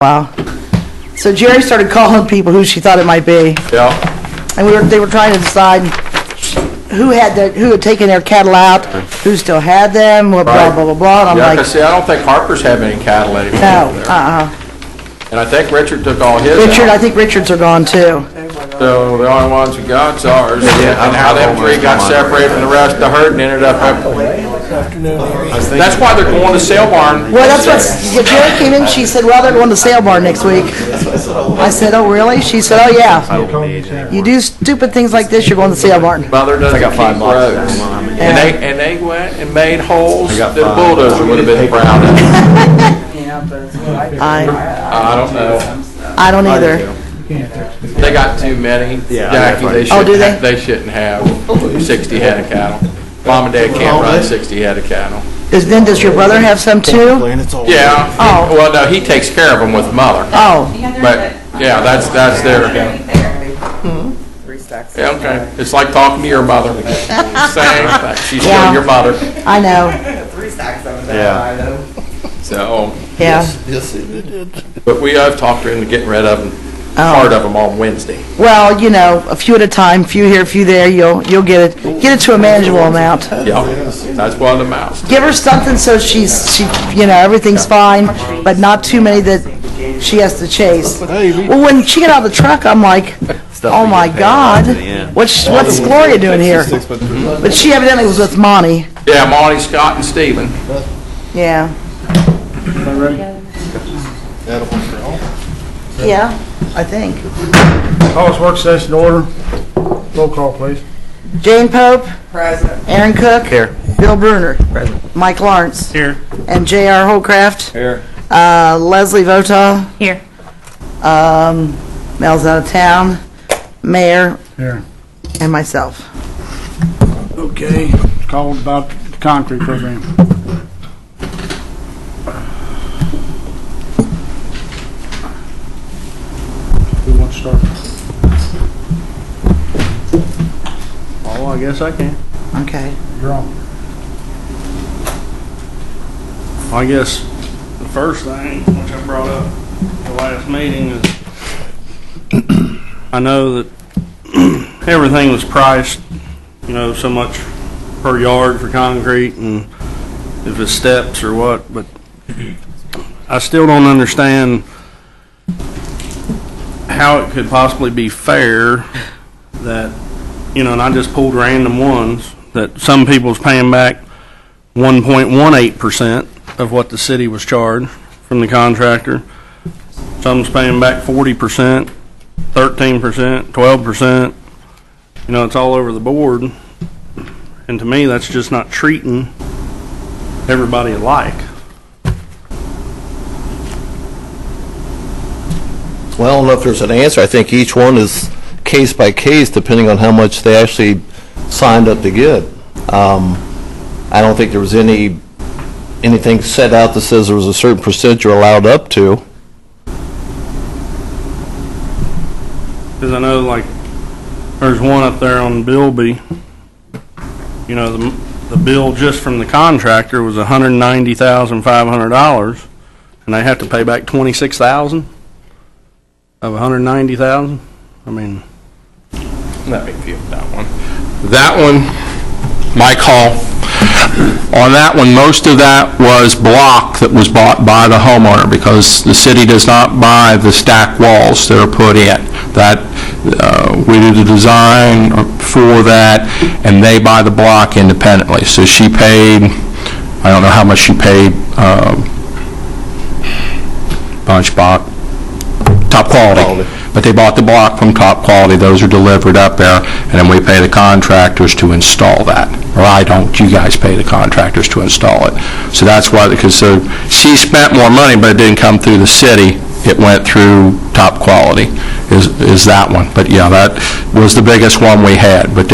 Wow. So Jerry started calling people who she thought it might be. Yeah. And they were trying to decide who had taken their cattle out, who still had them, blah, blah, blah, blah. And I'm yeah, like, see, I don't think Harper's have any cattle anymore. No, And I think Richard took all his I think Richard's are gone too. So the only ones we got is ours. And how them three got separated from the rest of the herd and ended up That's why they're going to sale barn. Well, that's what Jerry came in. She said, "Well, they're going to sale barn next week." I said, "Oh, really?" She said, "Oh, yeah. You do stupid things like this, you're going to sale barn." Mother doesn't keep roads. And they went and made holes that the bulldozer would have been proud of. I don't know. I don't either. They got too many. Jackie, they shouldn't have 60 head of cattle. Mom and Dad can't run 60 head of cattle. Does your brother have some too? Yeah. Oh. Well, no, he takes care of them with Mother. Oh. But yeah, that's their. Yeah, okay. It's like talking to your mother. Same thing. She's still your mother. I know. 3 stacks over there. Yeah. So. Yeah. Yes, it did. But we have talked her into getting rid of them. Part of them on Wednesday. Well, you know, a few at a time, few here, few there. You'll get it to a manageable amount. Yeah, that's one of the amounts. Give her something so she everything's fine, but not too many that she has to chase. Well, when she got out of the truck, I'm like, oh my God, what's Gloria doing here? But she evidently was with Monty. Yeah, Monty, Scott, and Stephen. Yeah. Yeah, I think. Call this work session to order. Roll call, please. Jane Pope. Present. Aaron Cook. Here. Bill Bruner. Present. Mike Lawrence. Here. And J.R. Holcraft. Here. Leslie Votaw. Here. Mel's out of town. Mayor. Here. And myself. Okay. Called about the concrete program. Who wants to start? Oh, I guess I can. Okay. You're on. Well, I guess the first thing, which I brought up at the last meeting, is I know that everything was priced, so much per yard for concrete and if it's steps or what, but I still don't understand how it could possibly be fair that, and I just pulled random ones, that some people's paying back 1.18% of what the city was charged from the contractor. Some's paying back 40%, 13%, 12%. It's all over the board. And to me, that's just not treating everybody alike. Well, I don't know if there's an answer. I think each one is case by case, depending on how much they actually signed up to get. I don't think there was anything set out that says there was a certain percent you're allowed up to. Because I know, there's one up there on Bilby. The bill just from the contractor was $190,500, and they have to pay back $26,000 of $190,000. I mean, Let me feel that one. That one, my call. On that one, most of that was block that was bought by the homeowner because the city does not buy the stack walls that are put in. That we do the design for that, and they buy the block independently. So she paid, I don't know how much she paid, Bunch bought Top Quality. But they bought the block from Top Quality. Those are delivered up there, and then we pay the contractors to install that. Or I don't. You guys pay the contractors to install it. So that's why, because she spent more money, but it didn't come through the city. It went through Top Quality, is that one. But yeah, that was the biggest one we had. But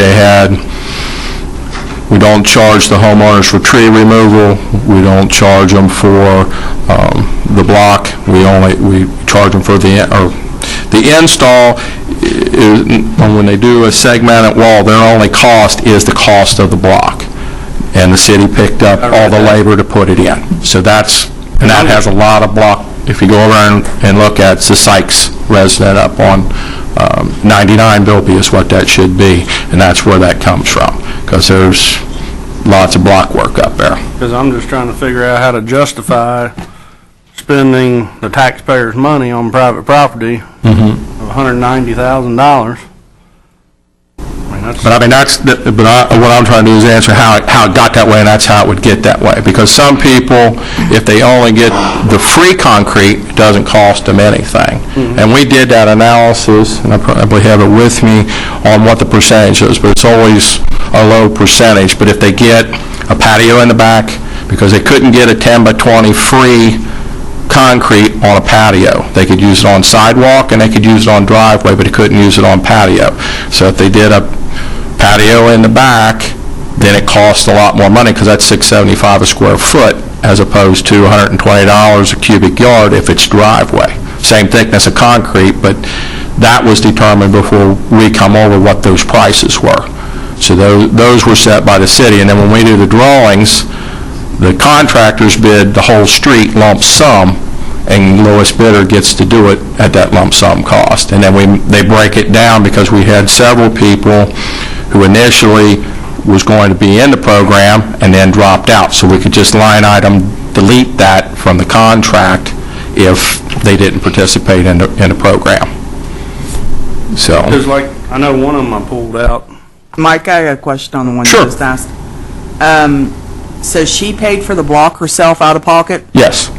we don't charge the homeowners for tree removal. We don't charge them for the block. We charge them for the install. When they do a segmented wall, their only cost is the cost of the block, and the city picked up all the labor to put it in. So that has a lot of block if you go around and look at the Sykes resident up on 99 Bilby is what that should be, and that's where that comes from, because there's lots of block work up there. Because I'm just trying to figure out how to justify spending the taxpayers' money on private property of $190,000. But I mean, what I'm trying to do is answer how it got that way, and that's how it would get that way. Because some people, if they only get the free concrete, it doesn't cost them anything. And we did that analysis, and I probably have it with me, on what the percentage is, but it's always a low percentage. But if they get a patio in the back, because they couldn't get a 10 by 20 free concrete on a patio. They could use it on sidewalk and they could use it on driveway, but they couldn't use it on patio. So if they did a patio in the back, then it costs a lot more money, because that's $675 a square foot as opposed to $120 a cubic yard if it's driveway. Same thickness of concrete, but that was determined before we come over what those prices were. So those were set by the city, and then when we do the drawings, the contractors bid the whole street lump sum, and lowest bidder gets to do it at that lump sum cost. And then they break it down, because we had several people who initially was going to be in the program and then dropped out. So we could just line item delete that from the contract if they didn't participate in the program. So. Because like, I know one of them I pulled out. Mike, I got a question on the one Sure. you just asked. So she paid for the block herself out of pocket, Yes.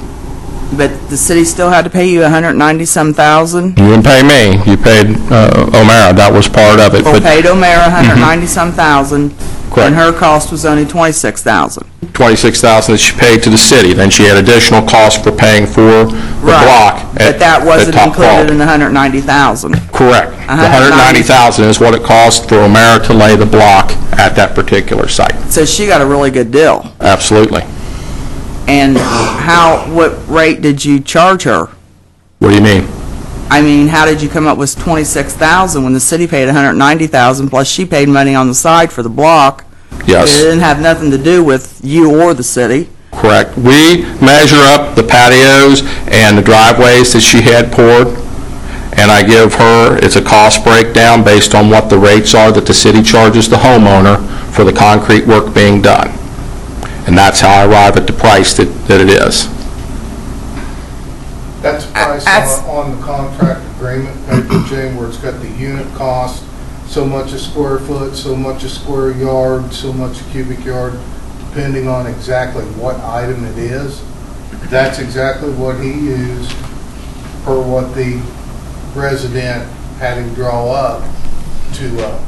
but the city still had to pay you $190,000? You didn't pay me. You paid O'Mara. That was part of it. Or paid O'Mara $190,000, Correct. and her cost was only $26,000. $26,000 that she paid to the city. Then she had additional costs for paying for the block. But that wasn't included in the $190,000. Correct. The $190,000 is what it cost for O'Mara to lay the block at that particular site. So she got a really good deal. Absolutely. And what rate did you charge her? What do you mean? I mean, how did you come up with $26,000 when the city paid $190,000, plus she paid money on the side for the block? Yes. It didn't have nothing to do with you or the city. Correct. We measure up the patios and the driveways that she had poured, and I give her, it's a cost breakdown based on what the rates are that the city charges the homeowner for the concrete work being done. And that's how I arrive at the price that it is. That's priced on the contract agreement paper, Jane, where it's got the unit cost, so much a square foot, so much a square yard, so much a cubic yard, depending on exactly what item it is. That's exactly what he used per what the resident had him draw up to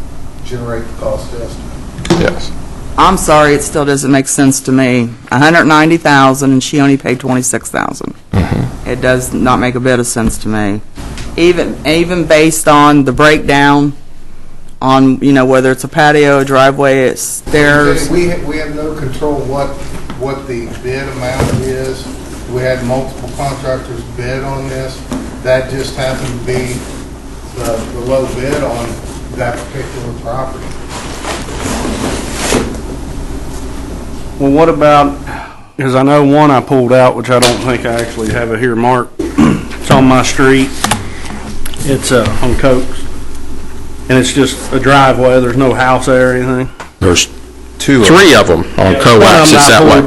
generate the cost estimate. Yes. I'm sorry, it still doesn't make sense to me. $190,000 and she only paid $26,000. It does not make a bit of sense to me. Even based on the breakdown on, whether it's a patio, a driveway, it's stairs. We have no control what the bid amount is. We had multiple contractors bid on this. That just happened to be the low bid on that particular property. Well, what about, because I know one I pulled out, which I don't think I actually have it here marked. It's on my street. It's on Cokes. And it's just a driveway. There's no house there or anything. There's three of them on coax. It's that way.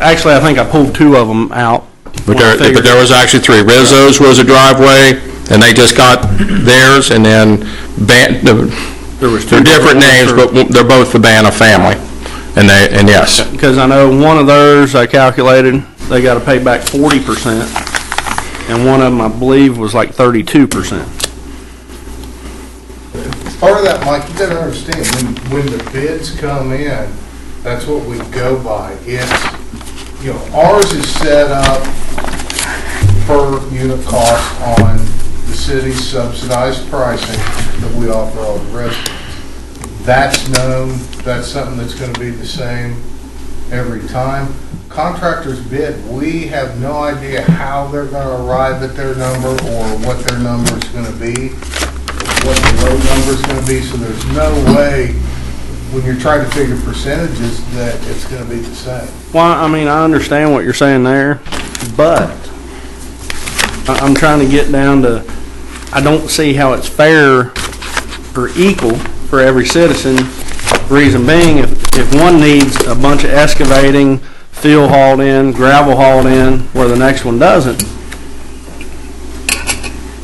Actually, I think I pulled two of them out. But there was actually three. Rizzo's was a driveway, and they just got theirs, and then they're different names, but they're both the Banna family. And yes. Because I know one of theirs, I calculated, they got to pay back 40%, and one of them, I believe, was like 32%. Part of that, Mike, you got to understand, when the bids come in, that's what we go by. It's, ours is set up per unit cost on the city's subsidized pricing that we offer all the residents. That's known, that's something that's going to be the same every time. Contractors bid, we have no idea how they're going to arrive at their number or what their number is going to be, what the low number is going to be, so there's no way when you're trying to figure percentages that it's going to be the same. Well, I mean, I understand what you're saying there, but I'm trying to get down to, I don't see how it's fair or equal for every citizen. Reason being, if one needs a bunch of excavating, fill hauled in, gravel hauled in, where the next one doesn't,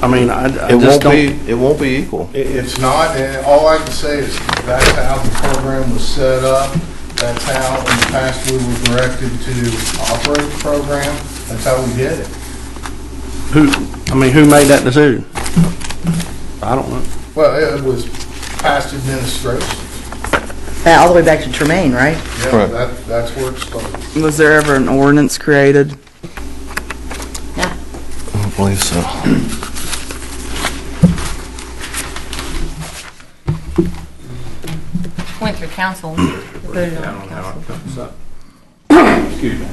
I mean, I just don't. It won't be equal. It's not, and all I can say is that's how the program was set up. That's how in the past we were directed to operate the program. That's how we did it. Who made that decision? I don't know. Well, it was past administration. All the way back to Tremaine, right? Yeah, Right. that's where it started. Was there ever an ordinance created? Yeah. I don't believe so. Went through council, voted on council. Excuse me.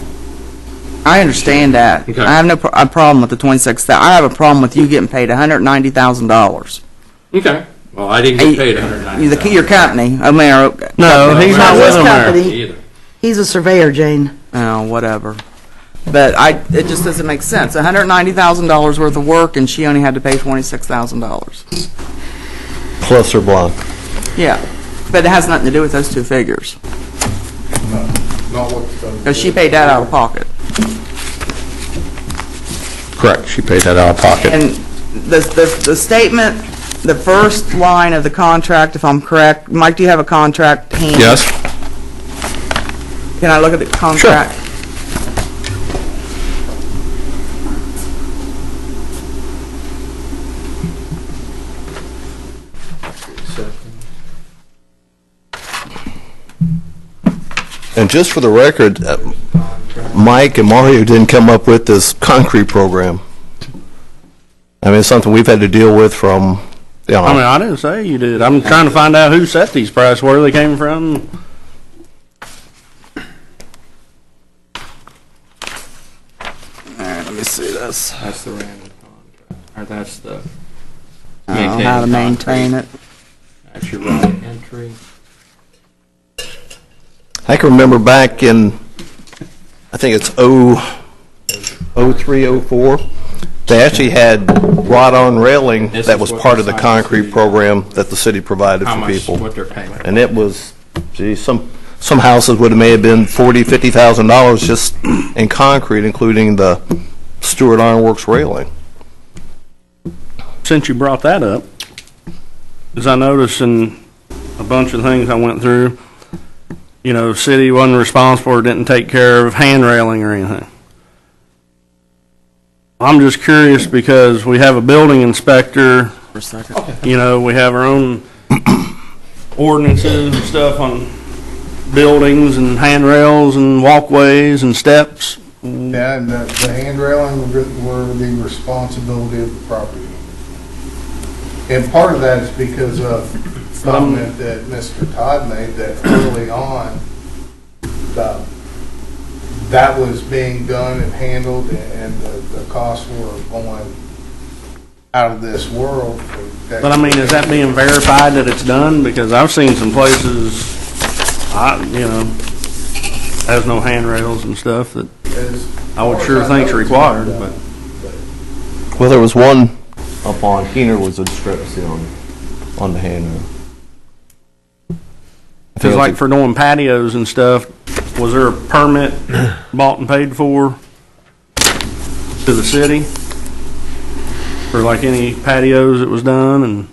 I understand that. Okay. I have no a problem with the 26,000. I have a problem with you getting paid $190,000. Okay. Well, I didn't get paid $190,000. Your company, I mean, No, he's not His with them there. company. Either. He's a surveyor, Jane. oh, whatever. But it just doesn't make sense. $190,000 worth of work, and she only had to pay $26,000. Plus her block. Yeah, but it has nothing to do with those two figures, No, not what the. because she paid that out of pocket. Correct, she paid that out of pocket. And the statement, the first line of the contract, if I'm correct, Mike, do you have a contract handy? Yes? Can I look at the contract? And just for the record, Mike and Mario didn't come up with this concrete program. I mean, it's something we've had to deal with from, you know. I mean, I didn't say you did. I'm trying to find out who set these prices, where they came from. All right, let me see this. That's the random contract, or that's the. How to maintain it. That's your right of entry. I can remember back in, I think it's 03, 04, they actually had wrought-iron railing This that is was what part the of the sign concrete is. program that the city provided How for much, people. what they're paying. And it was, gee, some houses would have may have been $40,000, $50,000 just in concrete, including the Stewart Iron Works railing. Since you brought that up, as I noticed in a bunch of things I went through, you know, city wasn't responsible or didn't take care of hand railing or anything. I'm just curious because we have a building inspector, For a second. you know, we have our own ordinances and stuff on buildings and handrails and walkways and steps. Yeah, and the handrailing were the responsibility of the property. And part of that is because of the comment that Mr. Todd made, that early on, that was being done and handled, and the costs were going out of this world. But I mean, is that being verified that it's done? Because I've seen some places, you know, has no handrails and stuff that I would sure think's required, but. Well, there was one up on Keener was a discrepancy on the handrail. Because like for doing patios and stuff, was there a permit bought and paid for to the city? For like any patios that was done and?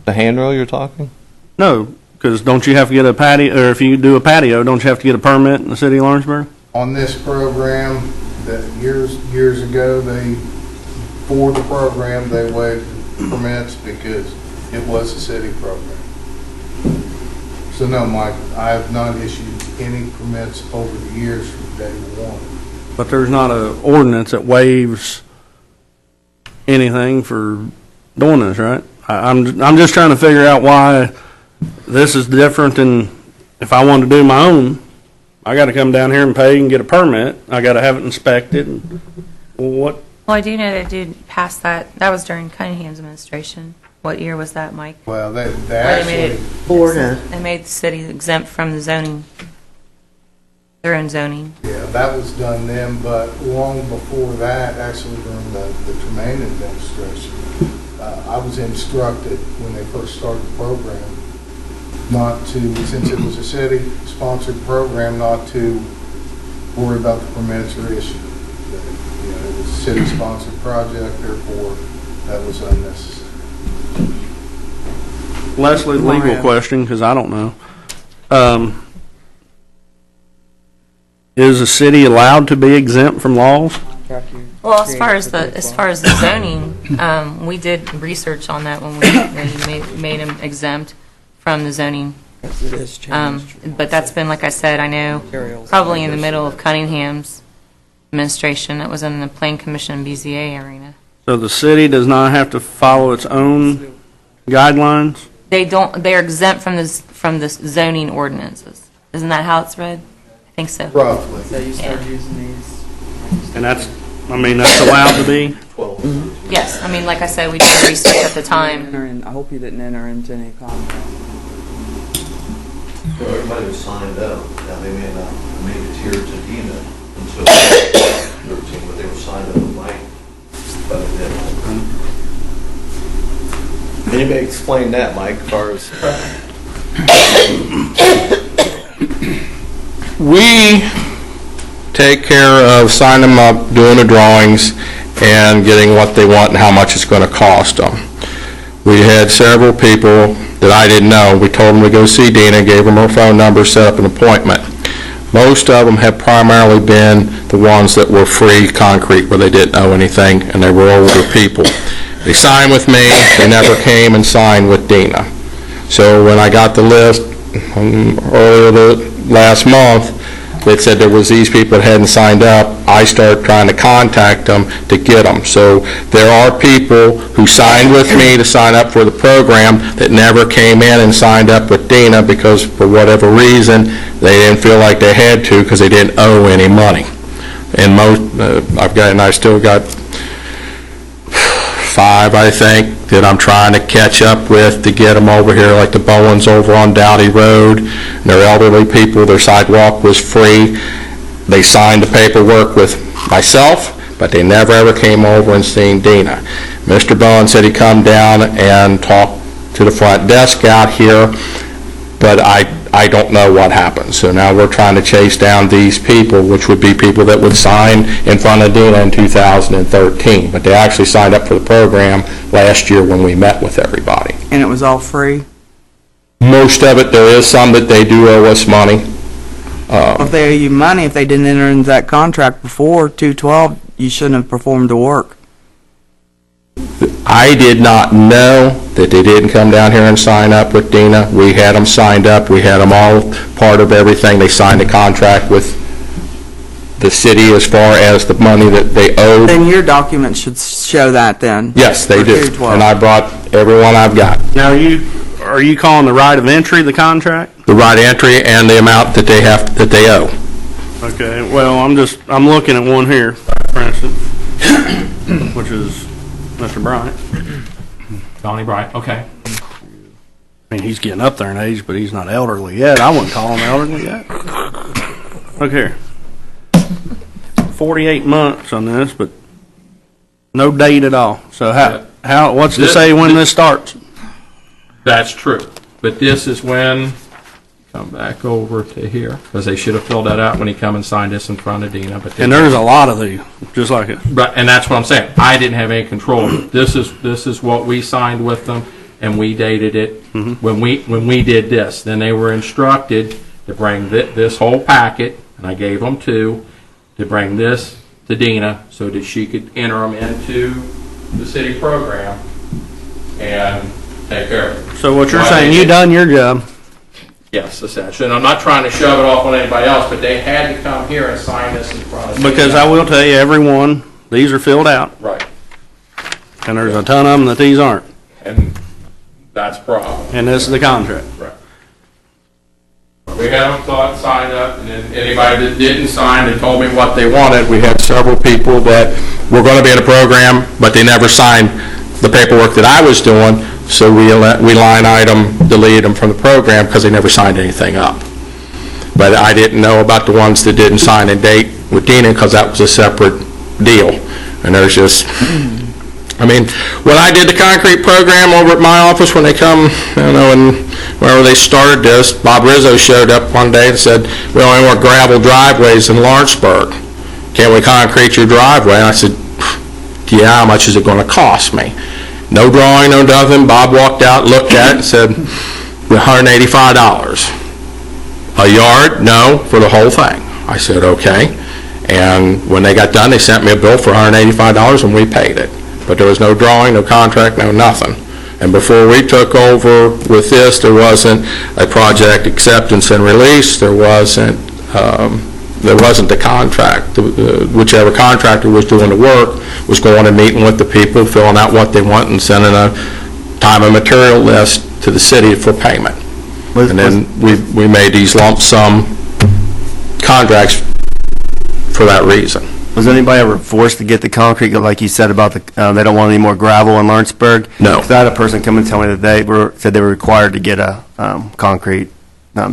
The handrail you're talking? No, because don't you have to get a patio, or if you do a patio, don't you have to get a permit in the city of Lawrenceburg? On this program, that years ago, for the program, they waived permits because it was a city program. So no, Mike, I have not issued any permits over the years from day one. But there's not an ordinance that waives anything for doing this, right? I'm just trying to figure out why this is different than if I wanted to do my own. I got to come down here and pay and get a permit. I got to have it inspected. And, what? Well, I do know they did pass that. That was during Cunningham's administration. What year was that, Mike? Well, they Where they made actually, it, Florida. they made the city exempt from the zoning. Their own zoning. Yeah, that was done then, but long before that, actually during the Tremaine administration, I was instructed when they first started the program not to, since it was a city-sponsored program, not to worry about the permits or issue. That, you know, it was a city-sponsored project, therefore that was unnecessary. Leslie, legal question, because I don't know. Is the city allowed to be exempt from laws? Well, as far as the zoning, we did research on that when we made them exempt from the zoning. But that's been, like I said, I know, probably in the middle of Cunningham's administration. That was in the Plan Commission BZA arena. So the city does not have to follow its own guidelines? They don't. They're exempt from the zoning ordinances. Isn't that how it's read? I think so. Roughly. So you start using these. And that's allowed to be? Yes. I mean, like I said, we did research at the time. I hope you didn't enter into any contract. So everybody was signed up. Now, they may not have made it here to Dina until 13, but they were signed up with Mike. But it didn't. Anybody explain that, Mike, as far as... We take care of signing them up, doing the drawings, and getting what they want and how much it's going to cost them. We had several people that I didn't know. We told them to go see Dina, gave them her phone number, set up an appointment. Most of them have primarily been the ones that were free concrete, where they didn't know anything, and they were older people. They signed with me, they never came and signed with Dina. So when I got the list earlier last month, that said there was these people that hadn't signed up, I started trying to contact them to get them. So there are people who signed with me to sign up for the program that never came in and signed up with Dina because for whatever reason they didn't feel like they had to because they didn't owe any money. And I still got 5, I think, that I'm trying to catch up with to get them over here, like the Bowens over on Dowdy Road. And they're elderly people. Their sidewalk was free. They signed the paperwork with myself, but they never ever came over and seen Dina. Mr. Bowen said he'd come down and talk to the front desk out here, but I don't know what happened. So now we're trying to chase down these people, which would be people that would sign in front of Dina in 2013. But they actually signed up for the program last year when we met with everybody. And it was all free? Most of it, there is some that they do owe us money. If they owe you money, if they didn't enter into that contract before 2/12, you shouldn't have performed the work. I did not know that they didn't come down here and sign up with Dina. We had them signed up. We had them all part of everything. They signed a contract with the city as far as the money that they owed. Then your documents should show that then. Yes, they For do. 2/12. And I brought everyone I've got. Now, are you calling the right of entry the contract? The right entry and the amount that they owe. Okay, well, I'm looking at one here, for instance, which is Mr. Bryant. Donnie Bryant, okay. I mean, he's getting up there in age, but he's not elderly yet. I wouldn't call him elderly yet. Look here. 48 months on this, but no date at all. So what's to say when this starts? That's true. But this is when, come back over to here, because they should have filled that out when he come and signed this in front of Dina. But And there's a lot of these, just like it. Right, and that's what I'm saying. I didn't have any control of it. This is what we signed with them, and we dated it when we did this. Then they were instructed to bring this whole packet, and I gave them 2, to bring this to Dina so that she could enter them into the city program and take care of it. So what you're saying, you done your job. Yes, essentially. And I'm not trying to shove it off on anybody else, but they had to come here and sign this in front of me. Because I will tell you, every one, these are filled out, Right. and there's a ton of them that these aren't. And that's a problem. And this is the contract. Right. We had them signed up, and then anybody that didn't sign, they told me what they wanted. We had several people that were going to be in a program, but they never signed the paperwork that I was doing, so we line item deleted them from the program because they never signed anything up. But I didn't know about the ones that didn't sign a date with Dina, because that was a separate deal. And there's just, I mean, when I did the concrete program over at my office, when they come, and whenever they started this, Bob Rizzo showed up one day and said, we only want gravel driveways in Lawrenceburg. Can we concrete your driveway? And I said, yeah, how much is it going to cost me? No drawing, no nothing. Bob walked out, looked at it, and said, $185. A yard? No, for the whole thing. I said, okay. And when they got done, they sent me a bill for $185, and we paid it. But there was no drawing, no contract, no nothing. And before we took over with this, there wasn't a project acceptance and release. There wasn't the contract. Whichever contractor was doing the work was going and meeting with the people, filling out what they want, and sending a time and material list to the city for payment. And then we made these lump sum contracts for that reason. Was anybody ever forced to get the concrete, like you said about they don't want any more gravel in Lawrenceburg? No. 'Cause I had a person come and tell me that said they were required to get a concrete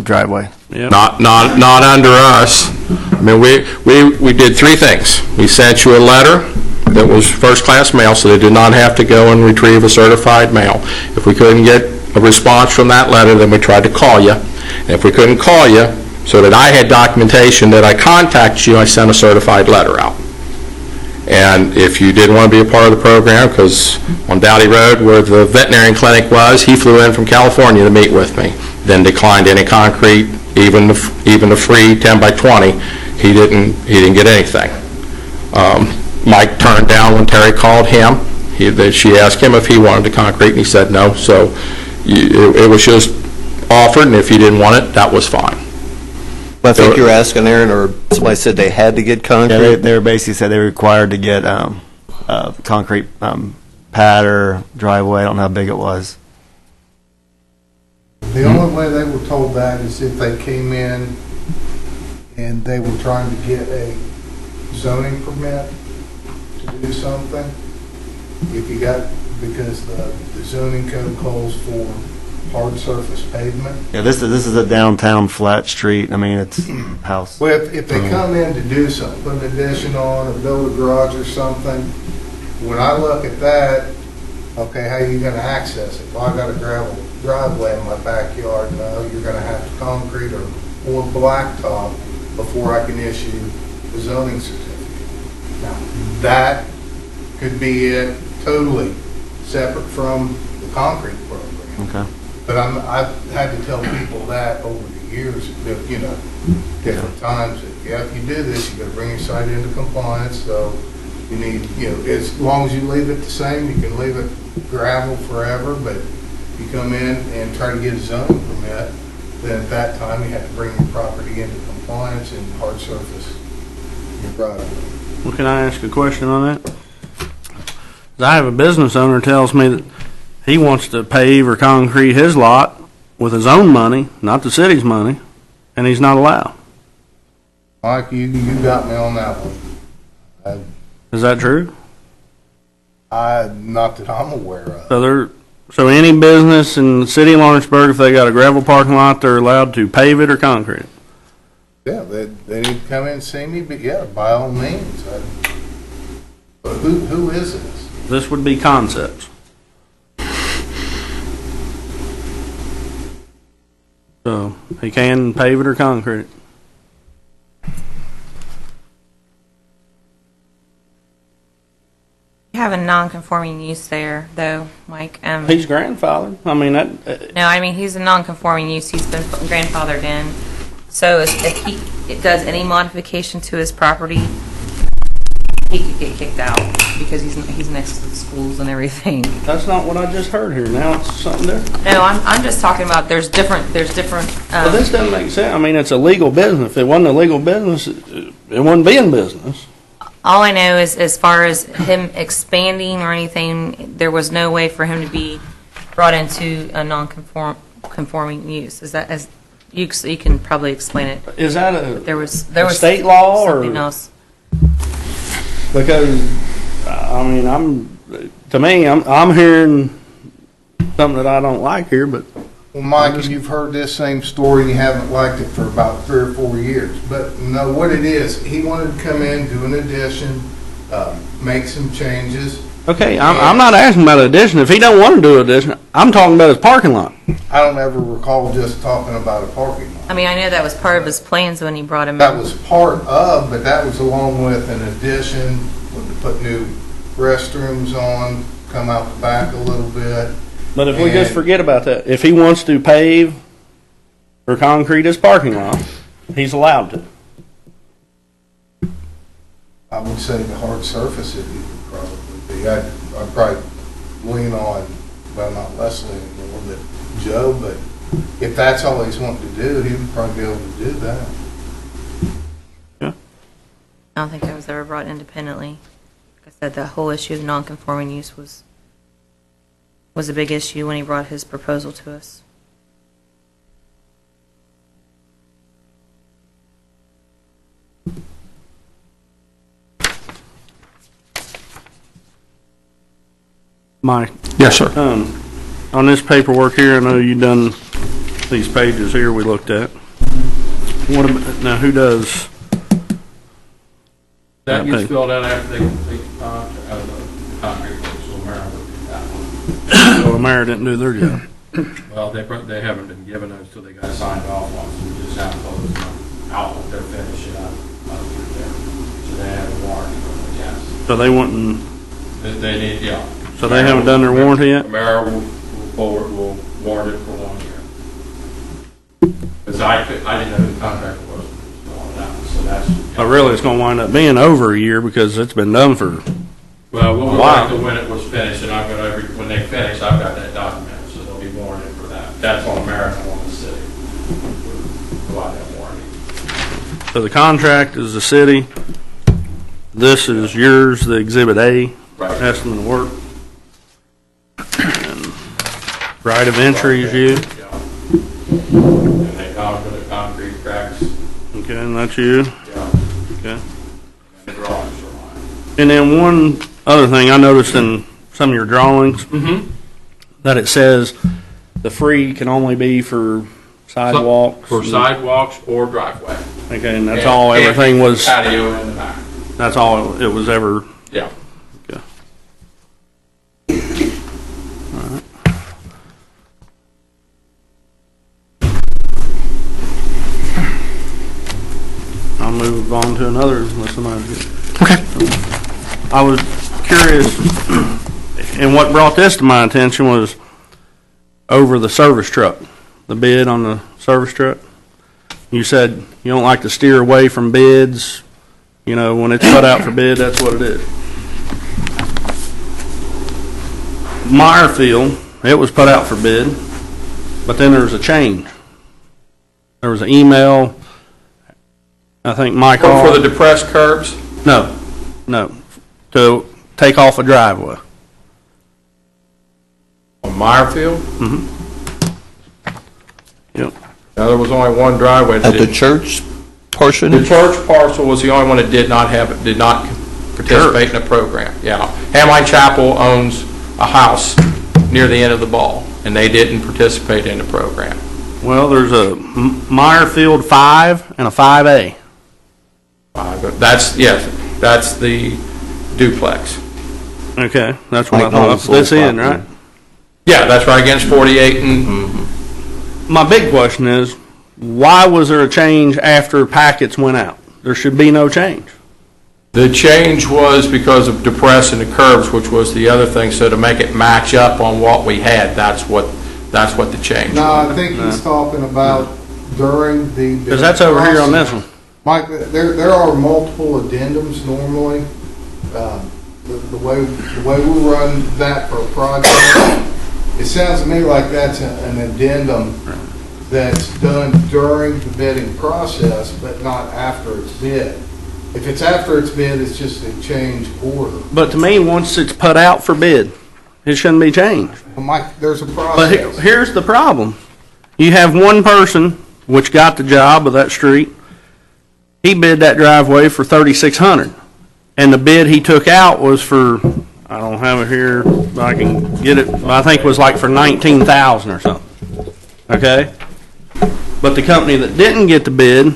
driveway. Yep. Not under us. I mean, we did three things. We sent you a letter that was first-class mail, so they did not have to go and retrieve a certified mail. If we couldn't get a response from that letter, then we tried to call you. And if we couldn't call you, so that I had documentation that I contacted you, I sent a certified letter out. And if you didn't want to be a part of the program, because on Dowdy Road, where the veterinarian clinic was, he flew in from California to meet with me, then declined any concrete, even the free 10 by 20. He didn't get anything. Mike turned down when Terry called him. She asked him if he wanted the concrete, and he said no. So it was just offered, and if you didn't want it, that was fine. I think you were asking, Aaron, or somebody said they had to get concrete? Yeah, they were basically said they were required to get concrete pad or driveway. I don't know how big it was. The only way they were told that is if they came in and they were trying to get a zoning permit to do something. Because the zoning code calls for hard surface pavement. Yeah, this is a downtown flat street. I mean, it's house. Well, if they come in to do something, put an addition on or build a garage or something, when I look at that, okay, how are you going to access it? Well, I got a gravel driveway in my backyard. No, you're going to have to concrete or blacktop before I can issue the zoning certificate. Now, that could be it totally separate from the concrete program. Okay. But I've had to tell people that over the years, different times, that, yeah, if you do this, you got to bring your site into compliance. So you need, as long as you leave it the same, you can leave it gravel forever. But if you come in and try to get a zoning permit, then at that time you have to bring your property into compliance and hard surface your driveway. Well, can I ask a question on that? I have a business owner tells me that he wants to pave or concrete his lot with his own money, not the city's money, and he's not allowed. Mike, you got me on that one. Is that true? Not that I'm aware of. So any business in the city of Lawrenceburg, if they got a gravel parking lot, they're allowed to pave it or concrete it? Yeah, they need to come in and see me, but yeah, by all means. But who is this? This would be Concepts. So he can pave it or concrete it. You have a non-conforming use there, though, Mike. He's grandfathered. I mean, that. No, I mean, he's a non-conforming use. He's been grandfathered in. So if he does any modification to his property, he could get kicked out because he's next to the schools and everything. That's not what I just heard here. Now it's something different. No, I'm just talking about there's different. Well, this doesn't make sense. I mean, it's a legal business. If it wasn't a legal business, it wouldn't be in business. All I know is, as far as him expanding or anything, there was no way for him to be brought into a non-conforming use. Is that, as you can probably explain it? Is that There was state law something or else? Because I mean, I'm hearing something that I don't like here, but Well, Mike, you've heard this same story and you haven't liked it for about 3 or 4 years. But no, what it is, he wanted to come in, do an addition, make some changes. Okay, I'm not asking about addition. If he don't want to do addition, I'm talking about his parking lot. I don't ever recall just talking about a parking lot. I mean, I know that was part of his plans when he brought him in. That was part of, but that was along with an addition, to put new restrooms on, come out the back a little bit. But if we just And- forget about that, if he wants to pave or concrete his parking lot, he's allowed to. I would say the hard surface it would probably be. I'd probably lean on, well, not Leslie anymore, but Joe, but if that's all he's wanting to do, he would probably be able to do that. I don't think that was ever brought independently. Like I said, the whole issue of non-conforming use was a big issue when he brought his proposal to us. Mike, Yes, sir. on this paperwork here, I know you done these pages here we looked at. What about, now who does? That Okay. gets filled out after they complete the concrete, so Mara would do that one. Well, the mayor didn't do their job. Well, they haven't been given those till they got signed off on, so we just have to close them out when they're finishing up through there. So they have a warranty on it, yes. So they wouldn't, They need, yeah. so they haven't done their warranty yet? Mara will warrant it for 1 year. Because I didn't know who the contractor was on that, so that's. But really, it's gonna wind up being over a year because it's been done for, Well, we'll go Wow. back to when it was finished, and I've got when they finish, I've got that document, so they'll be warranted for that. That's on American, on the city. Provide that warranty. so the contract is the city. This is yours, the Exhibit A, Right. estimate of work. And right of entry is you. Yeah. And they found for the concrete cracks, Okay, and that's you. yeah, Okay. and the drawings are mine. And then one other thing I noticed in some of your drawings, that it says the free can only be for sidewalks. For sidewalks or driveway. Okay, and that's all, everything was, Patio in the back, that's all it was ever, yeah. okay. I'll move on to another, unless somebody gets. Okay. I was curious, and what brought this to my attention was over the service truck, the bid on the service truck. You said you don't like to steer away from bids, you know, when it's put out for bid, that's what it is. Meyerfield, it was put out for bid, but then there was a change. There was an email, I think Mike Hall. For the depressed curbs? No, to take off a driveway. On Meyerfield? Yep. Now, there was only one driveway that At the didn't. church portion? The church parcel was the only one that did not participate in the program, yeah. Hamline Chapel owns a house near the end of the ball, and they didn't participate in the program. Well, there's a Meyerfield 5 and a 5A. That's the duplex. Okay, that's what I Like thought. Knowles' This old in, property. right? Yeah, that's right against 48 and, My big question is, why was there a change after packets went out? There should be no change. the change was because of depressing the curbs, which was the other thing, so to make it match up on what we had, that's what the change No, was. I think he's talking about during the. Because that's over here on this one. Mike, there are multiple addendums normally. The way we run that for a project, it sounds to me like that's an addendum that's done during the bidding process, but not after it's bid. If it's after it's bid, it's just a change order. But to me, once it's put out for bid, it shouldn't be changed. Well, Mike, there's a But process. here's the problem. You have one person, which got the job of that street, he bid that driveway for $3,600. And the bid he took out was for, I don't have it here, but I can get it, I think it was like for $19,000 or something. okay? But the company that didn't get the bid,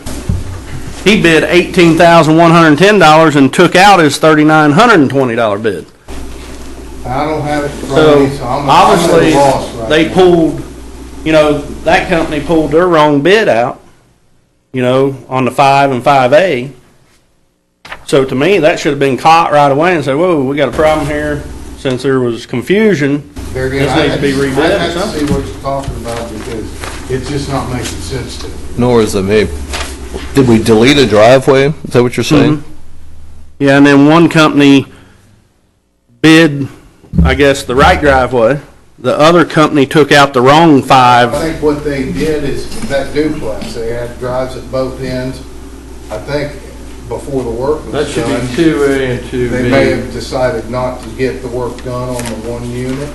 he bid $18,110 and took out his $3,920 bid. I don't have it in front So of me, so I'm at a obviously, loss right they now. pulled, that company pulled their wrong bid out, on the 5 and 5A. So to me, that should have been caught right away and said, whoa, we got a problem here. Since there was confusion, There again, this needs to be rebid I or have to something. see what you're talking about because it's just not making sense to me. Nor is it me. Did we delete a driveway? Is that what you're saying? Yeah, and then one company bid, I guess, the right driveway. The other company took out the wrong I 5. think what they did is that duplex, they had drives at both ends. I think before the work That was should done, be 2A and 2B. they may have decided not to get the work done on the one unit.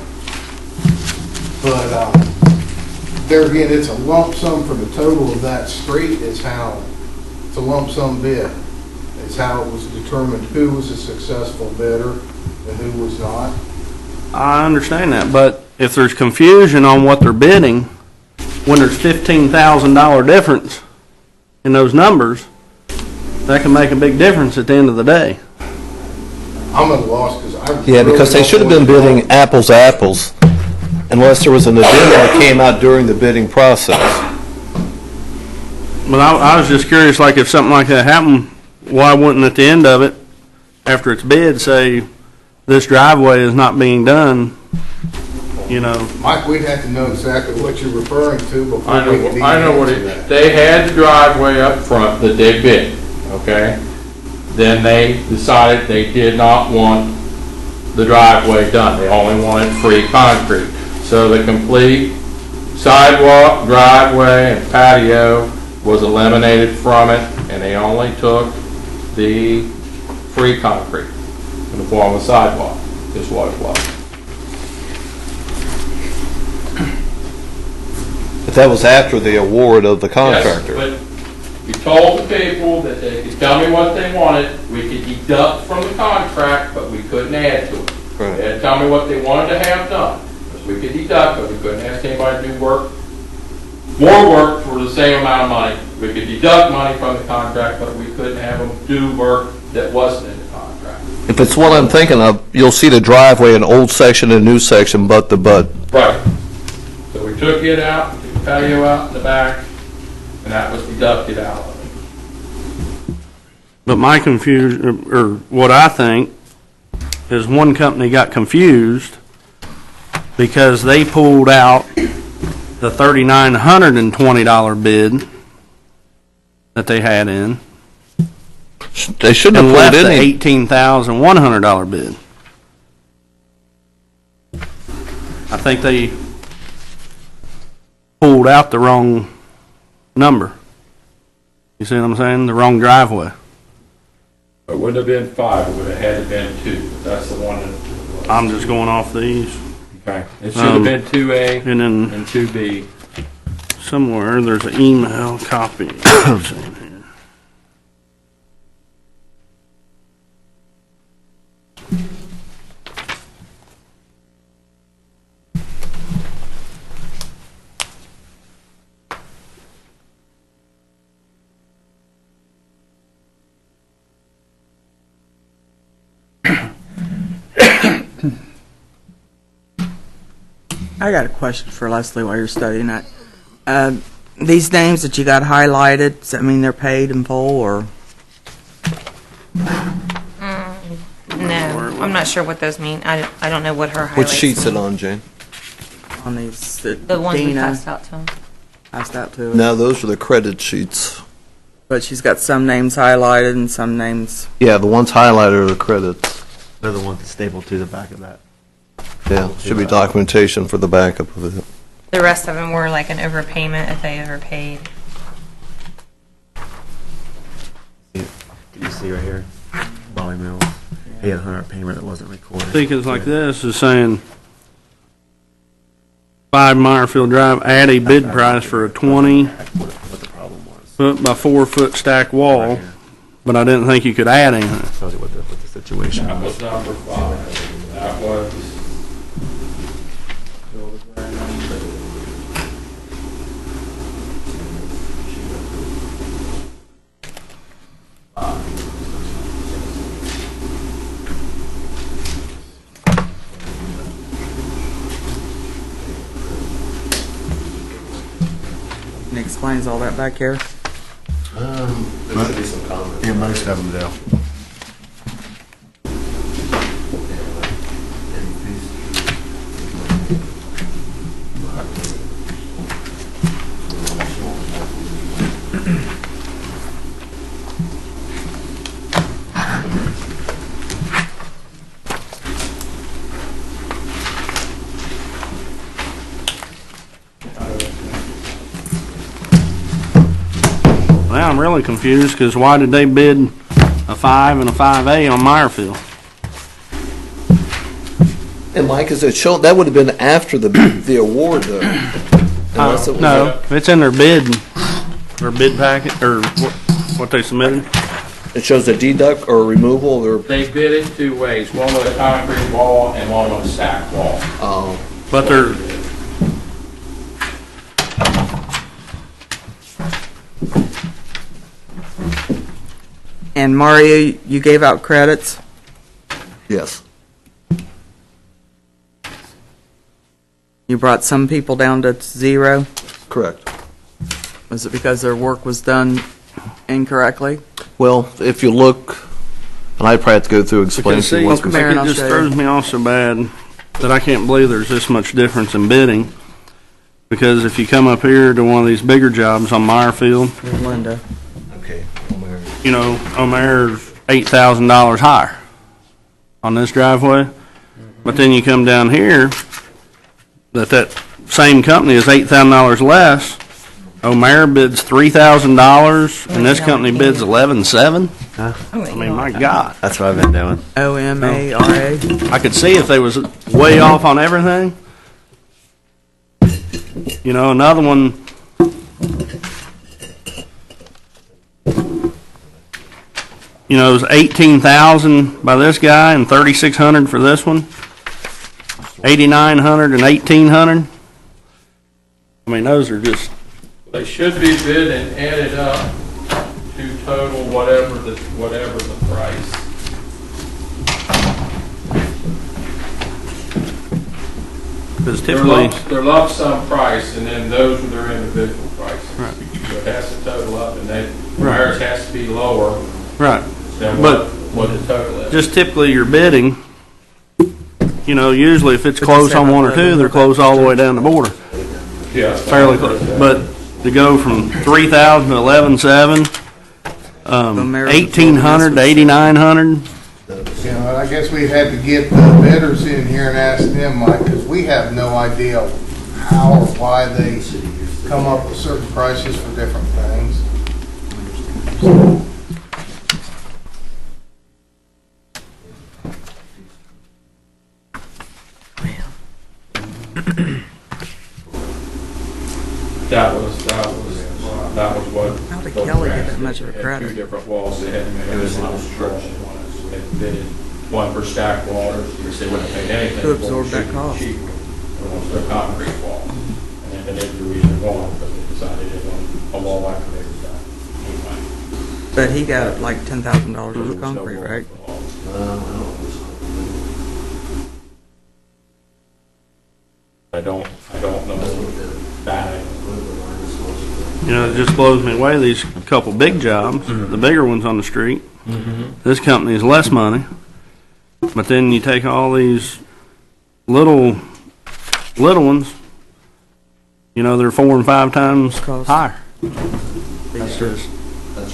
But, there again, it's a lump sum for the total of that street is how, it's a lump sum bid. Is how it was determined who was a successful bidder and who was not. I understand that, but if there's confusion on what they're bidding, when there's $15,000 difference in those numbers, that can make a big difference at the end of the day. I'm at a loss because I. Yeah, because they really should have don't been want to- bidding apples to apples, unless there was an addendum that came out during the bidding process. But I was just curious, like, if something like that happened, why wouldn't at the end of it, after it's bid, say, this driveway is not being done, Mike, we'd have to know exactly what you're referring to before I we could even know what answer it, that. they had the driveway up front that they bid, okay? Then they decided they did not want the driveway done. They only wanted free concrete. So the complete sidewalk, driveway, and patio was eliminated from it, and they only took the free concrete in the form of sidewalk, is what it was. But that was after the award of the Yes, contractor. but we told the people that they could tell me what they wanted, we could deduct from the contract, but we couldn't add to it. Right. They had to tell me what they wanted to have done, because we could deduct, but we couldn't ask anybody to do work, more work for the same amount of money. We could deduct money from the contract, but we couldn't have them do work that wasn't in the contract. If it's what I'm thinking of, you'll see the driveway, an old section and a new section, butt to butt. Right. So we took it out, took the patio out in the back, and that was deducted out of it. but my confusion, or what I think, is one company got confused because they pulled out the $3,920 bid that they had in They shouldn't and have left put the any. $18,100 bid. I think they pulled out the wrong number. You see what I'm saying? The wrong driveway. It wouldn't have been 5, it would have had to been 2. That's the one that. I'm just going off these. Okay. It should have been 2A And then and 2B. somewhere there's an email copy. Let's see here. I got a question for Leslie while you're studying that. These names that you got highlighted, does that mean they're paid in full, or? No, I'm not sure what those mean. I don't know what her highlights. What sheet's it on, Jane? On these that The ones we Dina passed out to them. passed out to us? No, those are the credit sheets. But she's got some names highlighted and some names. Yeah, the ones highlighted are the credits. They're the ones that stapled to the back of that. Yeah, should be documentation for the backup of it. The rest of them were like an overpayment if they overpaid. Can you see right here? Bobby Mills. He had a $100 payment that wasn't recorded. Think like this is saying 5 Meyerfield Drive, add a bid price for a What the problem was. foot by 4 foot stack wall, but I didn't think you could add anything. Tells you what the situation That was. was number 5. That was. It explains all that back here. There should be some comments. Yeah, most of them do. Now I'm really confused, because why did they bid a 5 and a 5A on Meyerfield? And Mike, is it shown, that would have been after the award, though? Unless it was No, it's in their bid packet, or what they submitted. It shows a deduct or removal, or, They bid it two ways, one with a concrete wall and one with a stack wall. But they're, And Mario, you gave out credits? yes. You brought some people down to 0? Correct. Was it because their work was done incorrectly? Well, if you look, and I'd probably have to go through and explain because to see, you Well, what's. come here and it I'll just show you. throws me off so bad that I can't believe there's this much difference in bidding. Because if you come up here to one of these bigger jobs on Meyerfield, Here's Linda. Okay. you know, Omer's $8,000 higher on this driveway. But then you come down here, that same company is $8,000 less. Omer bids $3,000, and this company bids $11,700. I mean, my God. That's what I've been doing. OMARA. I could see if they was way off on everything. You know, another one, you know, it was 18,000 by this guy and 3,600 for this one. 8,900 and 1,800. I mean, those are just, They should be bid and added up to total whatever the price. because typically, Their lump sum price, and then those are their individual prices. Right. So it has to total up, and theirs has to be lower right. than But- what the total is. Just typically your bidding, you know, usually if it's close on one or two, they're close all the way down the border. Yeah. Fairly close. But to go from 3,000 to 11,700, 1,800 to 8,900, You know, and I guess we've had to get the bidders in here and ask them, Mike, because we have no idea how or why they come up with certain prices for different things. That was what. How did Kelly get that much of a They had credit? two different walls, they had to make one for stack wall, which they wouldn't have paid anything. Who absorbed that cost? Cheaper. One was a concrete wall, and then they didn't do either one, but they decided they wanted a wall like they were done. But he got like $10,000 worth of concrete, right? I don't know that. you know, it just blows me away, these couple big jobs, the bigger ones on the street. This company is less money, but then you take all these little ones, you know, they're 4 and 5 times Cost. higher. That's just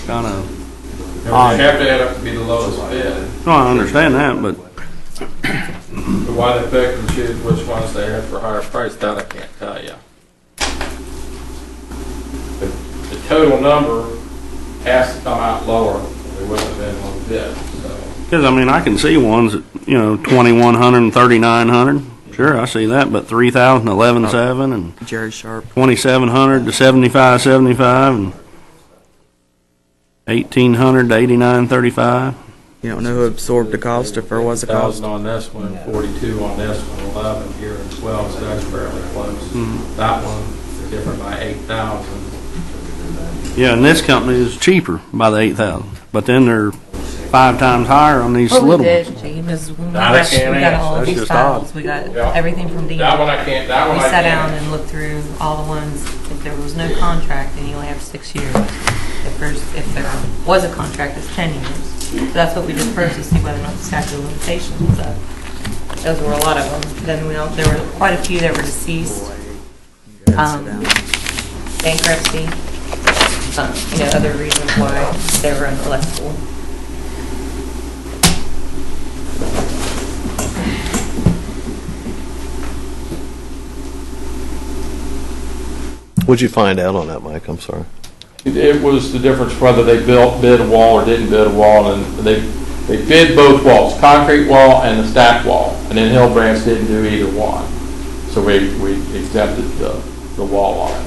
kind of They have to add up to be the lowest bid. no, I understand that, but But why they pick and choose which ones they have for higher price, that I can't tell you. The total number has to come out lower than they would have been on bid, so. because I mean, I can see ones that, you know, 2,100 and 3,900. Sure, I see that, but 3,000, 11,700, and Jerry Sharp. 2,700 to 7,575, and 1,800 to 8,935. You don't know who absorbed the cost, if there was a cost? 1,000 on this one, 42 on this one, 11 here, and 12, so that's fairly close. That one is different by 8,000. Yeah, and this company is cheaper by the 8,000, but then they're 5 times higher on these little ones. because when we That I got, can't we got answer. all That's these just files, odd. we got Yeah. everything from Dean. That one I can't, that one We I sat can't. down and looked through all the ones, if there was no contract, then you only have 6 years. If there was a contract, it's 10 years. So that's what we did first, to see whether or not the statute of limitations was up. Those were a lot of them. Then there were quite a few that were deceased. Bankruptcy, other reasons why they were unelectable. What'd you find out on that, Mike? I'm sorry. It was the difference whether they bid a wall or didn't bid a wall, and they bid both walls, concrete wall and the stack wall, and then Hillbrands didn't do either one. So we exempted the wall on it.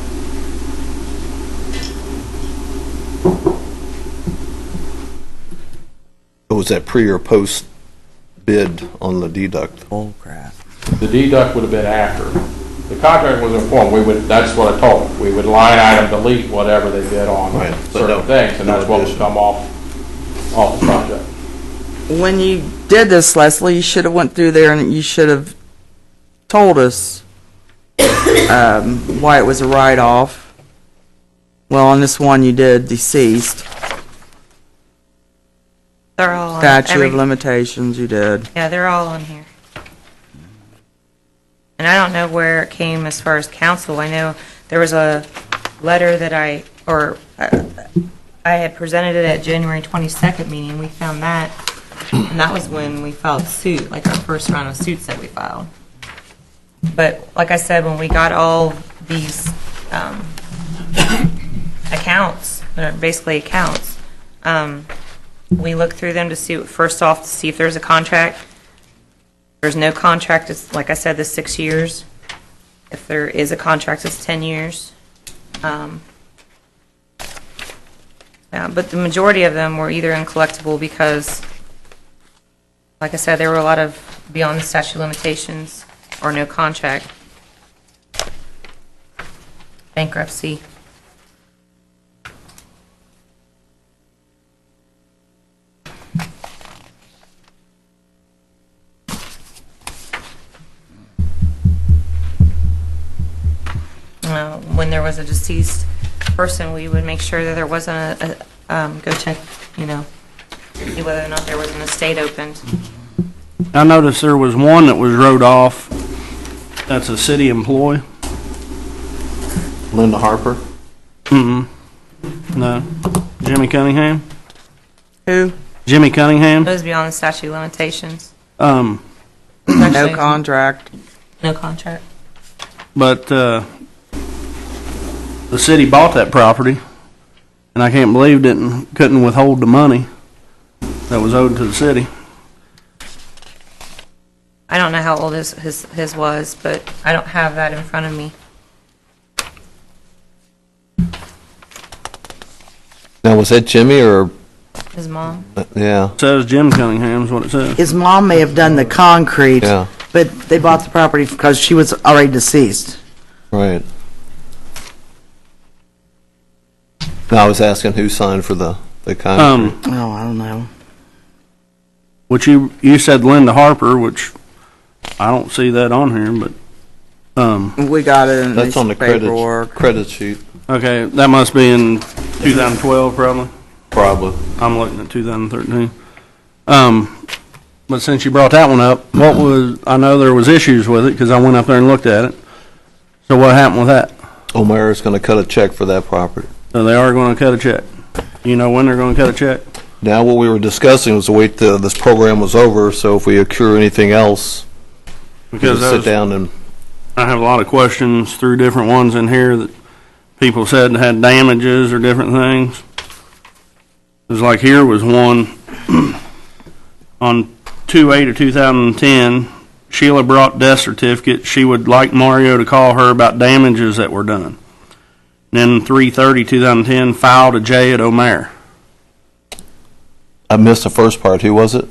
Was that pre or post bid on the deduct? Oh, crap. The deduct would have been after. The contract was informed, that's what I told them. We would line item delete whatever they bid on Right, but certain no- things, and no that's what would addition. come off the project. When you did this, Leslie, you should have went through there and you should have told us why it was a write-off. Well, on this one you did deceased. They're all on Statute of limitations, you did. Yeah, they're all on here. And I don't know where it came as far as council. I know there was a letter that I had presented it at January 22nd meeting. We found that, and that was when we filed suit, like our first round of suits that we filed. But like I said, when we got all these accounts, that are basically accounts, we looked through them to see, first off, to see if there's a contract. There's no contract, it's, like I said, the 6 years. If there is a contract, it's 10 years. But the majority of them were either uncollectible because, like I said, there were a lot of beyond the statute of limitations or no contract. Bankruptcy. When there was a deceased person, we would make sure that there wasn't go check, see whether or not there was an estate opened. I noticed there was one that was wrote off. That's a city employee. Linda Harper? No. Jimmy Cunningham? Who? Jimmy Cunningham? Those beyond the statute of limitations. No Actually, contract. No contract. But the city bought that property, and I can't believe couldn't withhold the money that was owed to the city. I don't know how old his was, but I don't have that in front of me. Now, was that Jimmy or, His mom. yeah, It says Jim Cunningham is what it says. His mom may have done the concrete, yeah, but they bought the property because she was already deceased. right. No, I was asking who signed for the concrete. Oh, I don't know. Which you said Linda Harper, which I don't see that on here, but We got it in That's this on the paperwork. credit sheet, okay, that must be in 2012 probably. probably. I'm looking at 2013. But since you brought that one up, I know there was issues with it because I went up there and looked at it. So what happened with that? O'Mara's going to cut a check for that property. So they are going to cut a check. You know when they're going to cut a check? Now, what we were discussing was to wait till this program was over, so if we accrue anything else, we Because can sit down and, I have a lot of questions through different ones in here that people said had damages or different things. It was like here was one on 2/8 of 2010. Sheila brought death certificate. She would like Mario to call her about damages that were done. Then 3/30/2010 filed a J at O'Mara. I missed the first part. Who was it?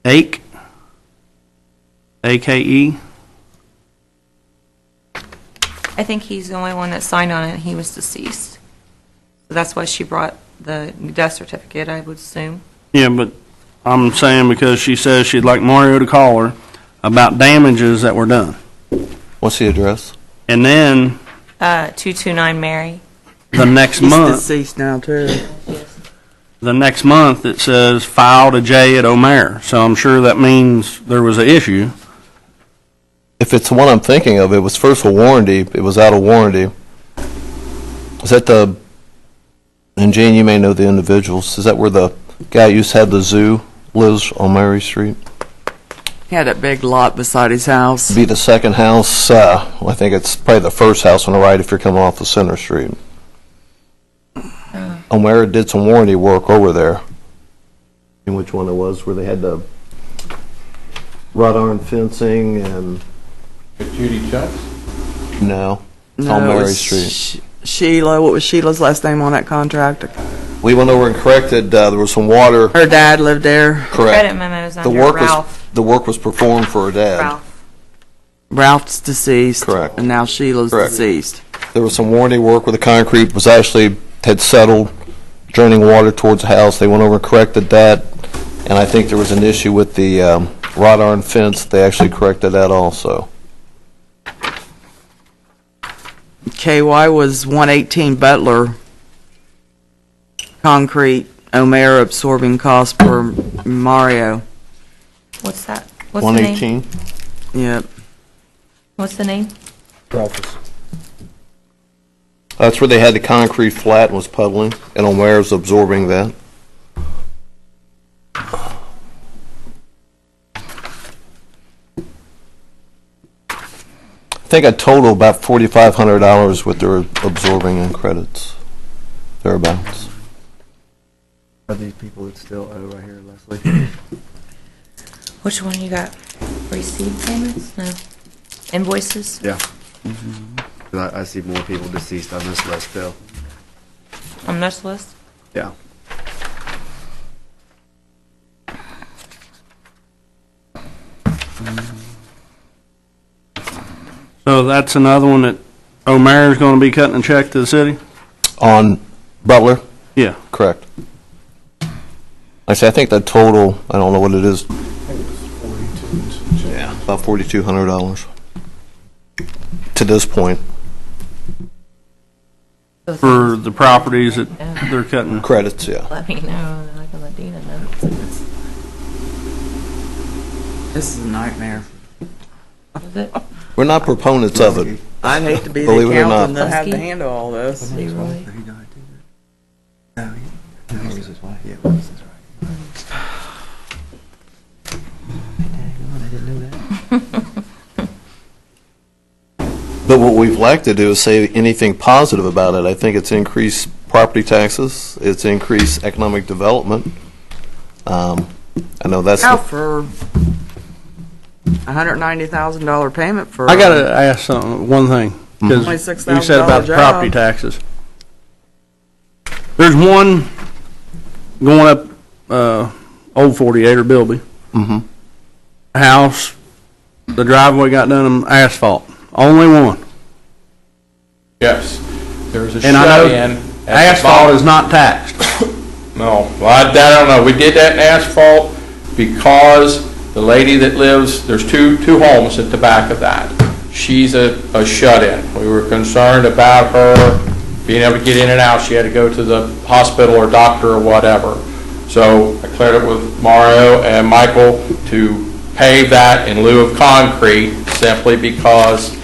Ake, AKE. I think he's the only one that signed on it. He was deceased. So that's why she brought the death certificate, I would assume. Yeah, but I'm saying because she says she'd like Mario to call her about damages that were done. What's the address? And then 229 Mary. the next He's month, deceased now, too. the next month, it says filed a J at O'Mare. So I'm sure that means there was an issue. If it's the one I'm thinking of, it was first a warranty, it was out of warranty. Is that the, and Jane, you may know the individuals, is that where the guy who used to have the zoo lives on Mary Street? He had that big lot beside his house. Be the second house, I think it's probably the first house on the right if you're coming off of Center Street. O'Mara did some warranty work over there. In which one it was, where they had the wrought iron fencing and... Judy Chucks? No, No, on it Mary was Street. Sheila, what was Sheila's last name on that contract? We went over and corrected, there was some water. Her dad lived there. Correct. Credit memos The under work Ralph. the work was performed for her dad. Ralph. Ralph's deceased. Correct. And now Sheila's Correct. deceased. There was some warranty work where the concrete was actually, had settled, draining water towards the house. They went over and corrected that, and I think there was an issue with the wrought iron fence. They actually corrected that also. KY was 118 Butler. Concrete, O'Mara absorbing cost per Mario. What's that? What's the name? 118. Yep. What's the name? That's where they had the concrete flat and was puddling, and O'Mara's absorbing that. I think I total about $4,500 what they're absorbing in credits, thereabouts. Are these people that still owe right here, Leslie? Which one you got? Received payments? No. Invoices? Yeah. 'Cause I see more people deceased on this list, Bill. On this list? Yeah. So that's another one that O'Mare's going to be cutting a check to the city? On Butler? Yeah. Correct. Actually, I think that total, I don't know what it is. Yeah, about $4,200 to this point. For the properties that they're cutting. Credits, yeah. Let me know, and I can let Dina know. This is a nightmare. Is it? We're not proponents of it. I'd hate to be the Believe it or accountant not. that have to Husky? handle all this. Leroy. But what we've liked to do is say anything positive about it. I think it's increased property taxes, it's increased economic development. I know that's, Now for $190,000 payment for. I got to ask something, one thing, because $26,000 you said about the property job. taxes. There's one going up Old 48 or Bilby. Mhm. House, the driveway got done in asphalt. Only one. Yes. There's a And I know shut-in. at the asphalt bottom. is not taxed. No, well, I don't know. We did that in asphalt because the lady that lives, there's two homes at the back of that. She's a shut-in. We were concerned about her being able to get in and out. She had to go to the hospital or doctor or whatever. So I cleared it with Mario and Michael to pave that in lieu of concrete simply because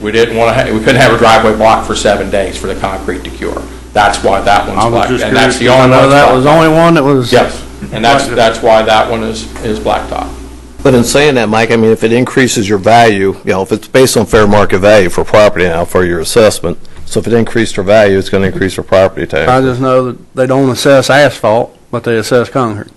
we didn't want to, we couldn't have a driveway blocked for 7 days for the concrete to cure. That's why that I one's was black. just And that's curious, the only I know one. that was the only one that was. Yes, and that's why that one is blacktop. but in saying that, Mike, I mean, if it increases your value, you know, if it's based on fair market value for property now for your assessment, so if it increased your value, it's going to increase your property tax. I just know that they don't assess asphalt, but they assess concrete.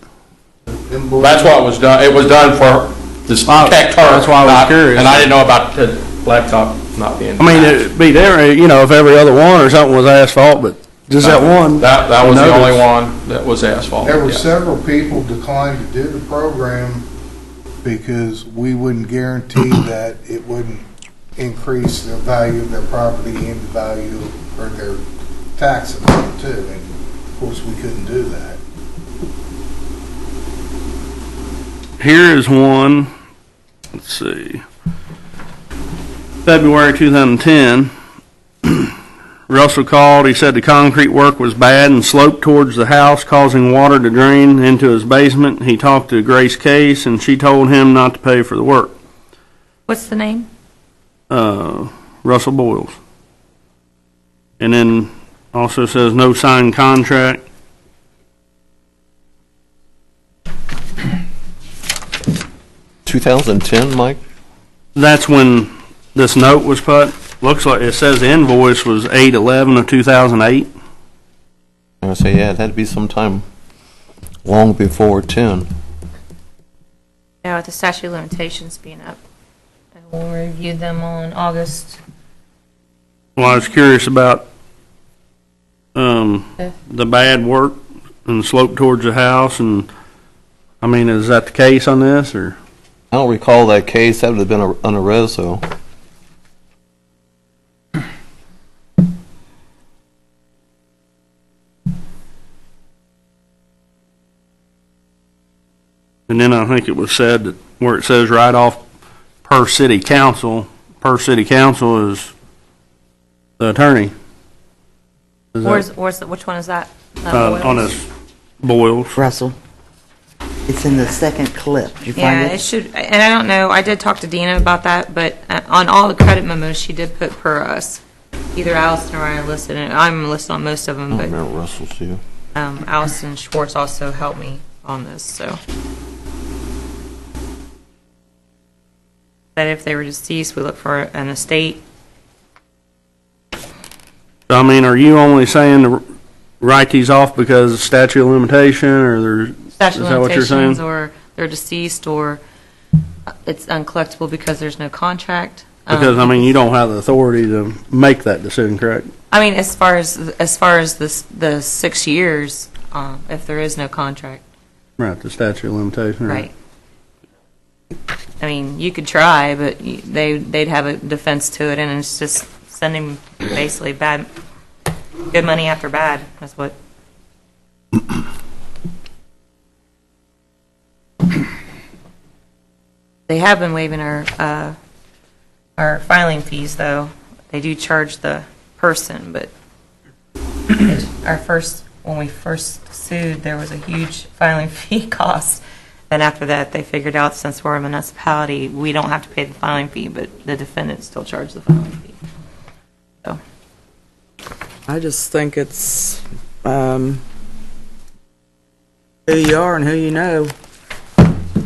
That's what was done, it was done for this protect her. That's why I was not- curious. And I didn't know about the blacktop not being. I mean, it'd be there, you know, if every other one or something was asphalt, but just that one. That was the only Notice. one that was asphalt. There were yeah. several people declined to do the program because we wouldn't guarantee that it wouldn't increase the value of their property and the value or their tax amount too. And of course, we couldn't do that. here is one, let's see, February 2010. Russell called, he said the concrete work was bad and sloped towards the house, causing water to drain into his basement. He talked to Grace Case, and she told him not to pay for the work. What's the name? Russell Boyles. And then also says no signed contract. $2010, Mike? That's when this note was put. Looks like it says the invoice was 8/11 of 2008. I would say, yeah, it had to be sometime long before 10. Yeah, with the statute of limitations being up. And we'll review them on August. Well, I was curious about the bad work and the slope towards the house, and, I mean, is that the case on this, or? I don't recall that case. That would have been on a reso. And then I think it was said that where it says right off per city council is the attorney. Is that, Which one is that? on this Boyles? Russell. It's in the second clip. Did you find Yeah, it? it should, and I don't know, I did talk to Dina about that, but on all the credit memos, she did put per us. Either Allison or I listed, and I'm listed on most of them, I but don't remember Russell's here. Allison Schwartz also helped me on this, so. That if they were deceased, we look for an estate. So, I mean, are you only saying to write these off because of statute of limitation, or Statute is that of what you're saying? limitations, or they're deceased, or it's uncollectible because there's no contract. Because, I mean, you don't have the authority to make that decision, correct? I mean, as far as the 6 years, if there is no contract. Right, the statute of limitation. Right. I mean, you could try, but they'd have a defense to it, and it's just sending basically good money after bad. That's what. They have been waiving our filing fees, though. They do charge the person, but when we first sued, there was a huge filing fee cost. Then after that, they figured out since we're a municipality, we don't have to pay the filing fee, but the defendant still charges the filing fee. So, I just think it's who you are and who you know.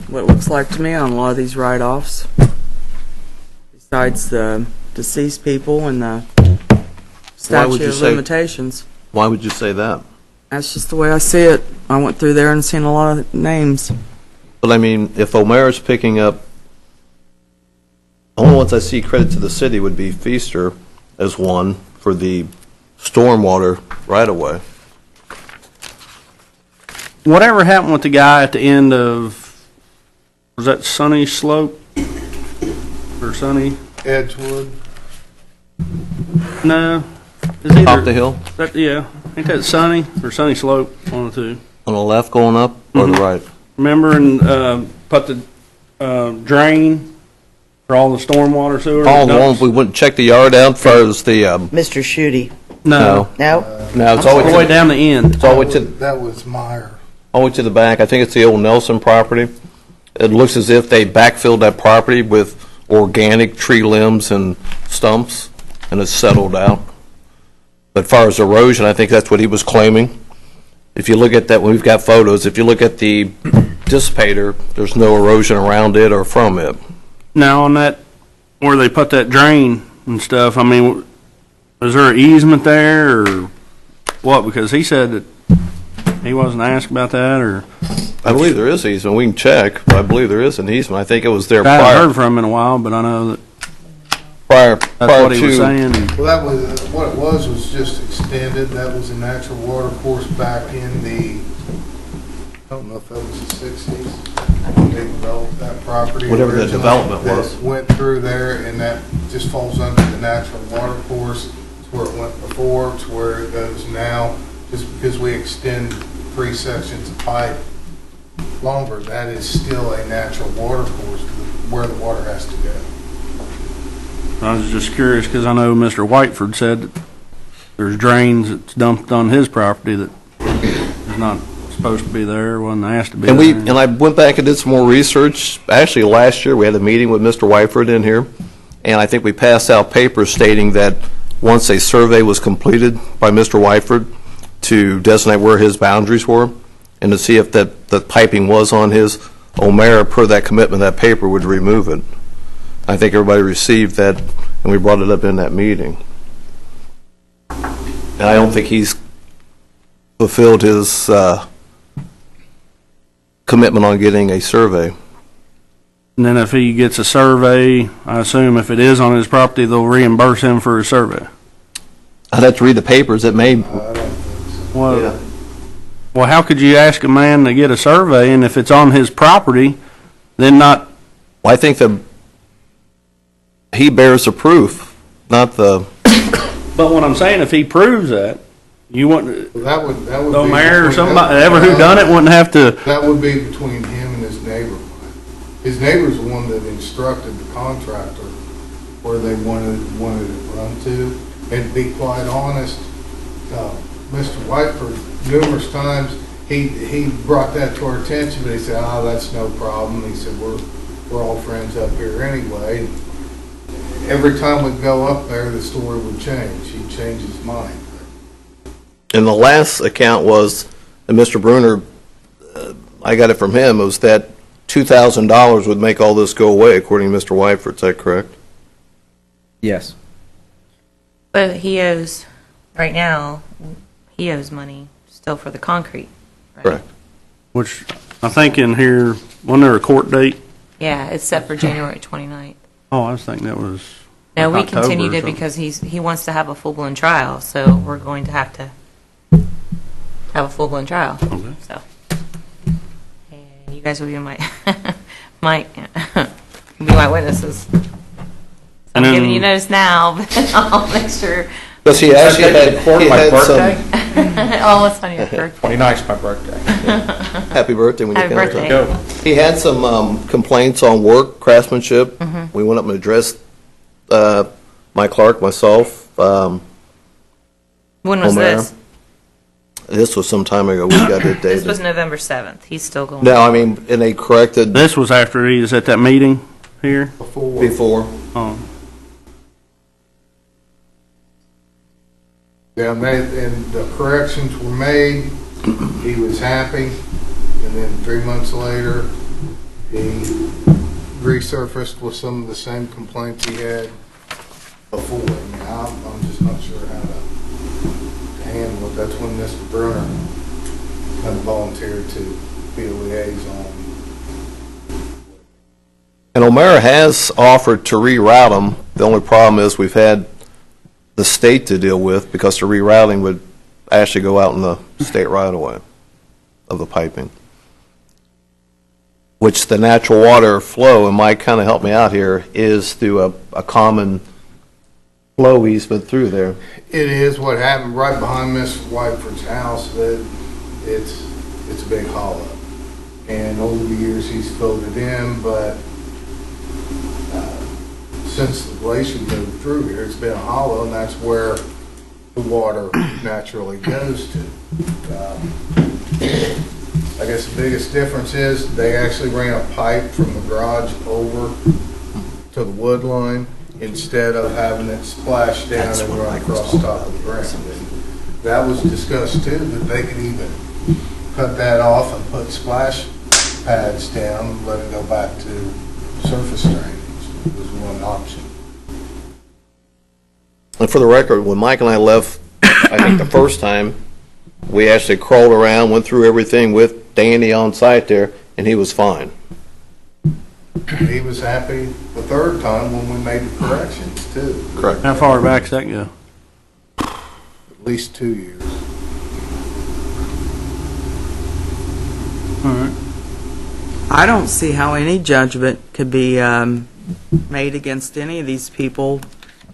What it looks like to me on a lot of these write-offs. Besides the deceased people and the statute of limitations. Why would you say that? That's just the way I see it. I went through there and seen a lot of names. But I mean, if O'Mara's picking up, the only ones I see credit to the city would be Feaster as one for the stormwater right-of-way. Whatever happened with the guy at the end of, was that Sunny Slope? Or Sunny? Edgewood. No. It's either, Top the hill? Yeah. Ain't that Sunny or Sunny Slope? One of the two. On the left going up or the right? Remember, and put the drain for all the stormwater sewer? All the ones we wouldn't check the yard out for as the, Mr. Shooty. No. No? no, it's All always the way down the end. It's all the way to, That was Meyer. all the way to the back. I think it's the old Nelson property. It looks as if they backfilled that property with organic tree limbs and stumps, and it's settled out. But as far as erosion, I think that's what he was claiming. If you look at that, we've got photos, if you look at the dissipator, there's no erosion around it or from it. Now, on that, where they put that drain and stuff, I mean, is there an easement there, or what? Because he said that he wasn't asked about that, or? I believe there is easement. We can check, but I believe there is an easement. I think it was there I haven't prior. heard from him in a while, but I know that Prior that's what he was to, saying. Well, that was, what it was just extended. That was a natural water course back in the, I don't know if that was the 60s. They developed that property. Whatever the originally. development That was. went through there, and that just falls under the natural water course. It's where it went before, it's where it goes now. Just because we extend 3 sections of pipe, longer, that is still a natural water course where the water has to go. I was just curious, because I know Mr. Whiteford said that there's drains that's dumped on his property that is not supposed to be there, wasn't asked to be And there. I went back and did some more research. Actually, last year, we had a meeting with Mr. Wyford in here, and I think we passed out papers stating that once a survey was completed by Mr. Wyford to designate where his boundaries were, and to see if the piping was on his, O'Mara, per that commitment, that paper would remove it. I think everybody received that, and we brought it up in that meeting. And I don't think he's fulfilled his commitment on getting a survey. And then if he gets a survey, I assume if it is on his property, they'll reimburse him for his survey. I'd have to read the papers. It may. Well, Yeah. well, how could you ask a man to get a survey, and if it's on his property, then not? Well, I think that he bears the proof, not the. But what I'm saying, if he proves that, you wouldn't, That would the be mayor or between- somebody, ever who done it wouldn't have to. That would be between him and his neighbor. His neighbor's the one that instructed the contractor where they wanted it run to. And to be quite honest, Mr. Whiteford, numerous times, he brought that to our attention, but he said, that's no problem. He said, we're all friends up here anyway. Every time we'd go up there, the story would change. He'd change his mind. And the last account was, and Mr. Bruner, I got it from him, it was that $2,000 would make all this go away, according to Mr. Wyford. Is that correct? Yes. But he owes, right now, he owes money still for the concrete. Right? Correct. Which I think in here, wasn't there a court date? Yeah, it's set for January 29th. Oh, I was thinking that was No, we October continued or it something. because he wants to have a full-blown trial, so we're going to have a full-blown trial. Okay. So, and you guys will be my be my witnesses. So I'm And then- giving you notice now, but I'll make sure. Because he actually had, he My had birthday? some, Oh, what's on your birthday? 29th's my birthday. happy birthday when you Happy come birthday. to town. He had some complaints on work, craftsmanship. We went up and addressed Mike Clark, myself. When was O'Mara. this? This was some time ago. We got it This was dated. November 7th. He's still going. No, I mean, and they corrected This was after he was at that meeting here? before. Oh. Yeah, and the corrections were made, he was happy, and then 3 months later, he resurfaced with some of the same complaints he had before. I mean, I'm just not sure how to handle it. That's when Mr. Bruner kind of volunteered to be a liaison. And O'Mara has offered to reroute them. The only problem is we've had the state to deal with, because the rerouting would actually go out in the state right-of-way of the piping, which the natural water flow, and Mike kind of helped me out here, is through a common flow easement through there. It is what happened right behind Mr. Whiteford's house, that it's a big hollow. And over the years, he's filled it in, but since the glacier moved through here, it's been a hollow, and that's where the water naturally goes to. I guess the biggest difference is they actually ran a pipe from the garage over to the wood line instead of having it splash down and run across the top of the ground. And that was discussed too, that they could even cut that off and put splash pads down and let it go back to surface drainage. Was one option. And for the record, when Mike and I left, I think the first time, we actually crawled around, went through everything with Danny on site there, and he was fine. He was happy the third time when we made the corrections too. Correct. How far back does that go? At least 2 years. All right. I don't see how any judgment could be made against any of these people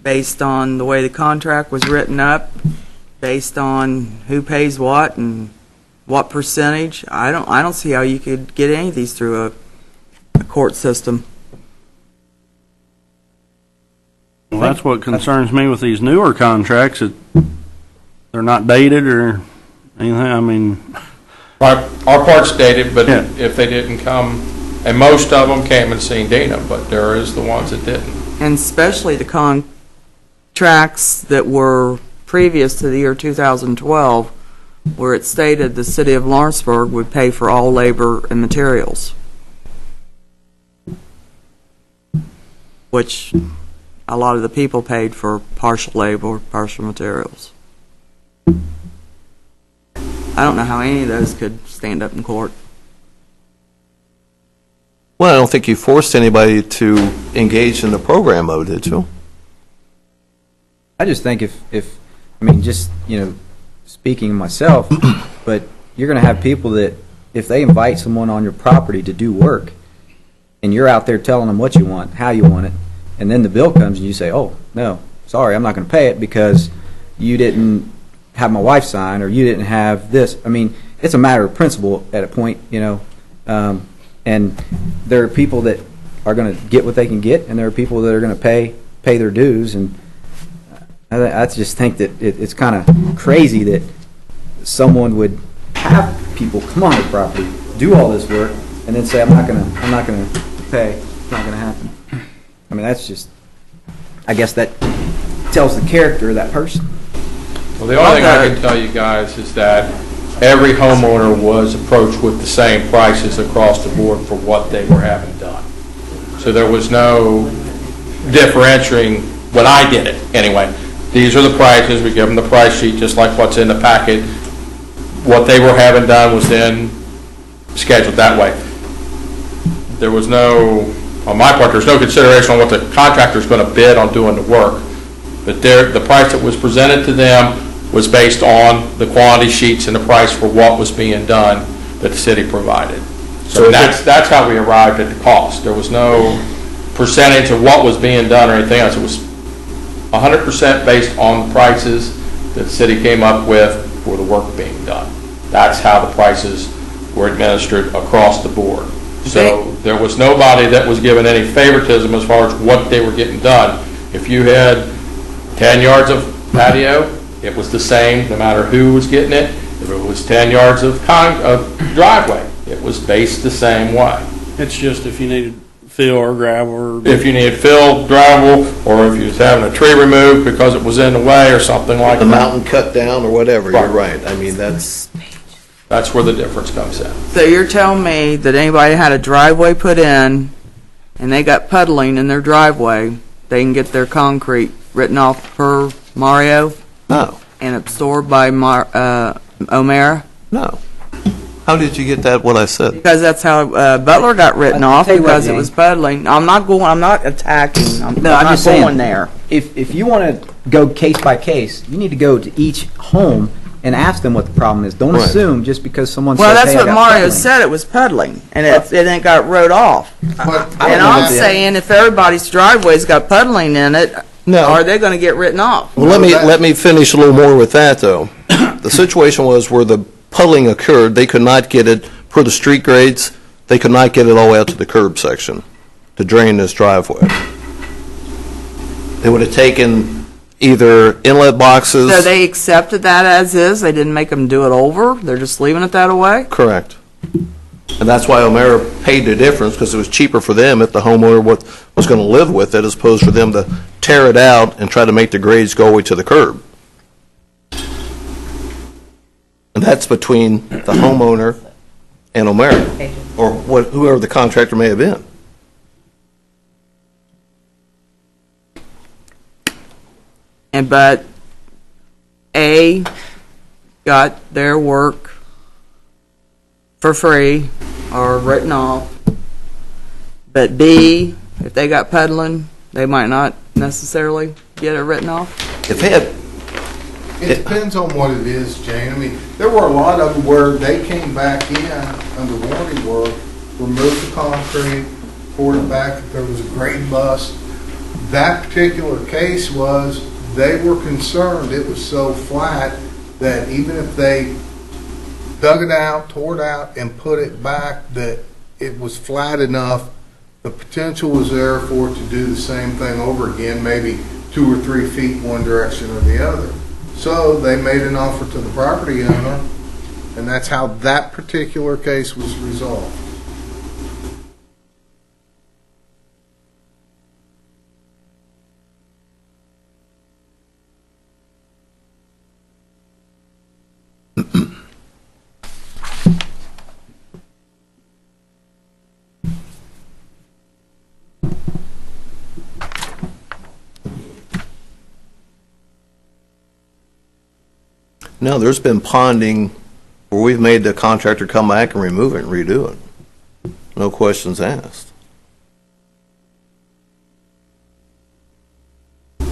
based on the way the contract was written up, based on who pays what, and what percentage? I don't see how you could get any of these through a court system. Well, that's what concerns me with these newer contracts, that they're not dated or anything. I mean, Our part's dated, but Yeah. if they didn't come, and most of them came and seen Dana, but there is the ones that didn't. And especially the contracts that were previous to the year 2012, where it stated the city of Lawrenceburg would pay for all labor and materials, which a lot of the people paid for partial labor, partial materials. I don't know how any of those could stand up in court. Well, I don't think you forced anybody to engage in the program mode, did you? I just think if I mean, just, speaking myself, but you're going to have people that, if they invite someone on your property to do work, and you're out there telling them what you want, how you want it, and then the bill comes and you say, oh, no, sorry, I'm not going to pay it because you didn't have my wife sign or you didn't have this. I mean, it's a matter of principle at a point, and there are people that are going to get what they can get, and there are people that are going to pay their dues, and I just think that it's kind of crazy that someone would have people come on their property, do all this work, and then say, I'm not gonna pay. It's not gonna happen. I mean, that's just, I guess that tells the character of that person. Well, the only thing I can tell you guys is that every homeowner was approached with the same prices across the board for what they were having done. So there was no differentiating when I did it, anyway. These are the prices, we give them the price sheet, just like what's in the packet. What they were having done was then scheduled that way. There was no, on my part, there's no consideration on what the contractor's going to bid on doing the work. But the price that was presented to them was based on the quantity sheets and the price for what was being done that the city provided. So that's how we arrived at the cost. There was no percentage of what was being done or anything else. It was 100% based on the prices that the city came up with for the work being done. That's how the prices were administered across the board. So there was nobody that was given any favoritism as far as what they were getting done. If you had 10 yards of patio, it was the same no matter who was getting it. If it was 10 yards of driveway, it was based the same way. it's just if you needed fill or gravel or... If you needed fill, gravel, or if you was having a tree removed because it was in the way or something like that. The mountain cut down or whatever, you're right. I mean, that's where the difference comes in. So you're telling me that anybody had a driveway put in and they got puddling in their driveway, they can get their concrete written off per Mario no. and absorbed by O'Mara? No. How did you get that, what I said? Because that's how Butler got written I'll off, tell you what, because it Jane. was puddling. I'm not attacking, I'm I'm not just going saying, there. If you want to go case by case, you need to go to each home and ask them what the problem is. Don't Right. assume just because someone Well, says, that's hey, I what got Mario puddling. said, it was puddling, and it got wrote off. But- And I'm saying if everybody's driveway's got puddling in it, No. are they going to get written off? Well, let me finish a little more with that, though. The situation was where the puddling occurred, they could not get it, per the street grades, they could not get it all the way out to the curb section to drain this driveway. They would have taken either inlet boxes. So they accepted that as is, they didn't make them do it over, they're just leaving it that away? Correct. And that's why O'Mara paid the difference, because it was cheaper for them if the homeowner was going to live with it, as opposed for them to tear it out and try to make the grades go away to the curb. And that's between the homeowner and O'Mara, or whoever the contractor may have been. But A got their work for free or written off, but B, if they got puddling, they might not necessarily get it written off. If they had, It depends on what it is, Jane. I mean, there were a lot of them where they came back in under warranty work, removed the concrete, poured it back if there was a grade bust. That particular case was, they were concerned it was so flat that even if they dug it out, tore it out, and put it back that it was flat enough. The potential was there for it to do the same thing over again, maybe 2 or 3 feet one direction or the other. So they made an offer to the property owner, and that's how that particular case was resolved. No, there's been ponding where we've made the contractor come back and remove it and redo it. No questions asked. I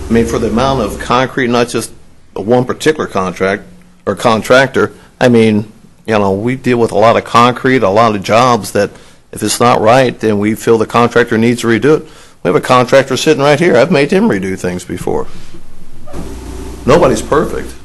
mean, for the amount of concrete, not just one particular contract or contractor, I mean, you know, we deal with a lot of concrete, a lot of jobs that if it's not right, then we feel the contractor needs to redo it. We have a contractor sitting right here. I've made him redo things before. Nobody's perfect.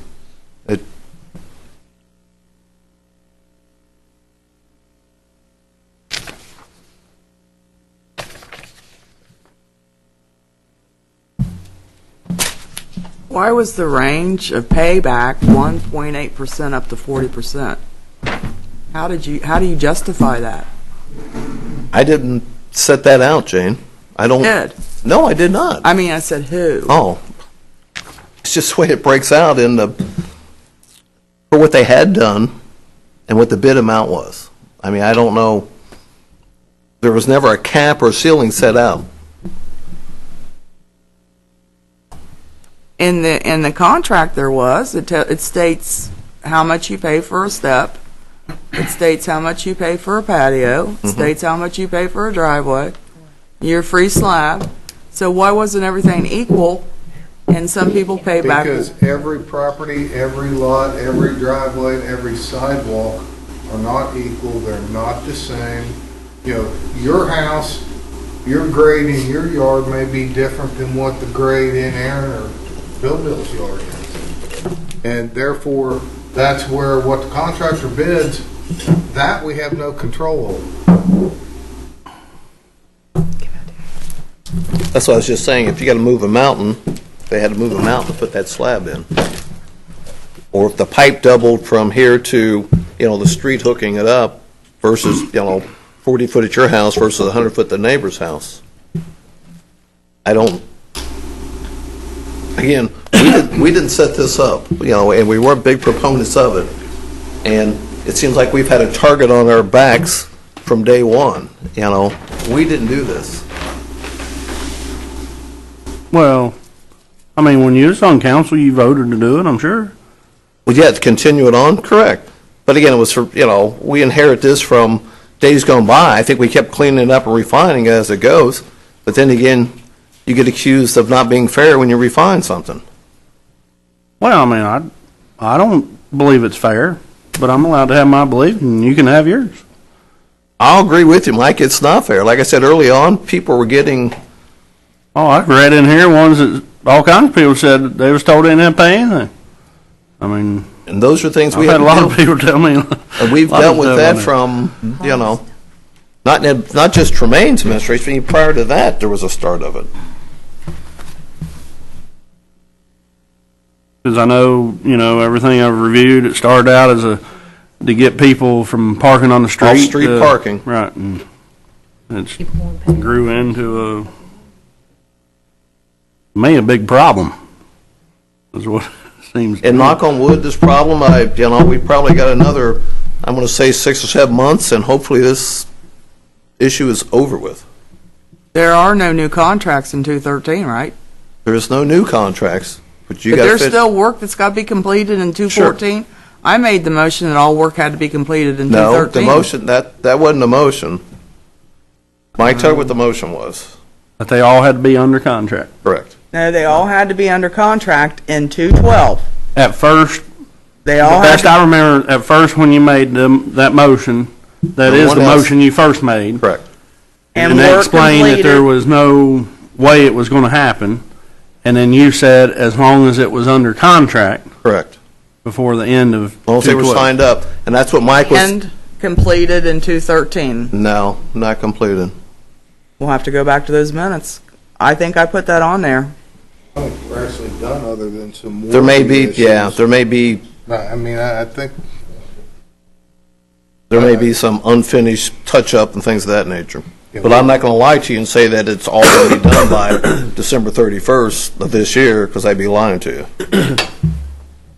Why was the range of payback 1.8% up to 40%? How do you justify that? I didn't set that out, Jane. I don't. Did? No, I did not. I mean, I said who? Oh, it's just the way it breaks out in the for what they had done and what the bid amount was. I mean, I don't know. There was never a cap or ceiling set out. In the contract there was. It states how much you pay for a step. It states how much you pay for a patio. It states how much you pay for a driveway. Your free slab. So why wasn't everything equal? And some people pay back. Because every property, every lot, every driveway, every sidewalk are not equal. They're not the same. You know, your house, your grade in your yard may be different than what the grade in Aaron or Bill's yard is. And therefore, that's where what the contractor bids, that we have no control over. That's what I was just saying. If you got to move a mountain, they had to move a mountain to put that slab in. Or if the pipe doubled from here to, you know, the street hooking it up versus, you know, 40 foot at your house versus 100 foot at the neighbor's house. I don't. Again, we didn't set this up, you know, and we weren't big proponents of it. And it seems like we've had a target on our backs from day one. You know, we didn't do this. Well, I mean, when you was on council, you voted to do it, I'm sure. Well, yeah, to continue it on, correct. But again, it was for, you know, we inherit this from days gone by. I think we kept cleaning it up and refining it as it goes. But then again, you get accused of not being fair when you refine something. Well, I mean, I don't believe it's fair, but I'm allowed to have my belief, and you can have yours. I'll agree with you, Mike. It's not fair. Like I said early on, people were getting. Oh, I've read in here ones that all kinds of people said that they was told they didn't have to pay anything. I mean, and those are things we had a lot of people tell me. And we've dealt with that from, you know, not just Tremaine's administration. Prior to that, there was a start of it. Because I know, you know, everything I've reviewed, it started out as to get people from parking on the street. Off-street parking. Right, and it grew into a big problem, is what it seems to And me. knock on wood, this problem, we probably got another, I'm going to say 6 or 7 months, and hopefully this issue is over with. There are no new contracts in 213, right? There is no new contracts, but But there's still work that's got to be completed in 214? Sure. I made the motion that all work had to be completed in 213. No, the motion, that wasn't a motion. Mike, tell her what the motion was. That they all had to be under contract. Correct. No, they all had to be under contract in 212. At first, they all the best I remember, at first when you made that motion, that is the motion you first made. Correct. And they explained that there was no way it was going to happen. And then you said as long as it was under contract. Correct. before the end of As long as they were 212. signed up, and that's what Mike was, And completed in 213. no, not completed. We'll have to go back to those minutes. I think I put that on there. I don't think we're actually done other than some more. There may be, issues. yeah, there may be I think some unfinished touch-up and things of that nature. Yeah, But I'm not going to lie to you and say that it's all going to be done by December 31st of this year, because I'd be lying to you.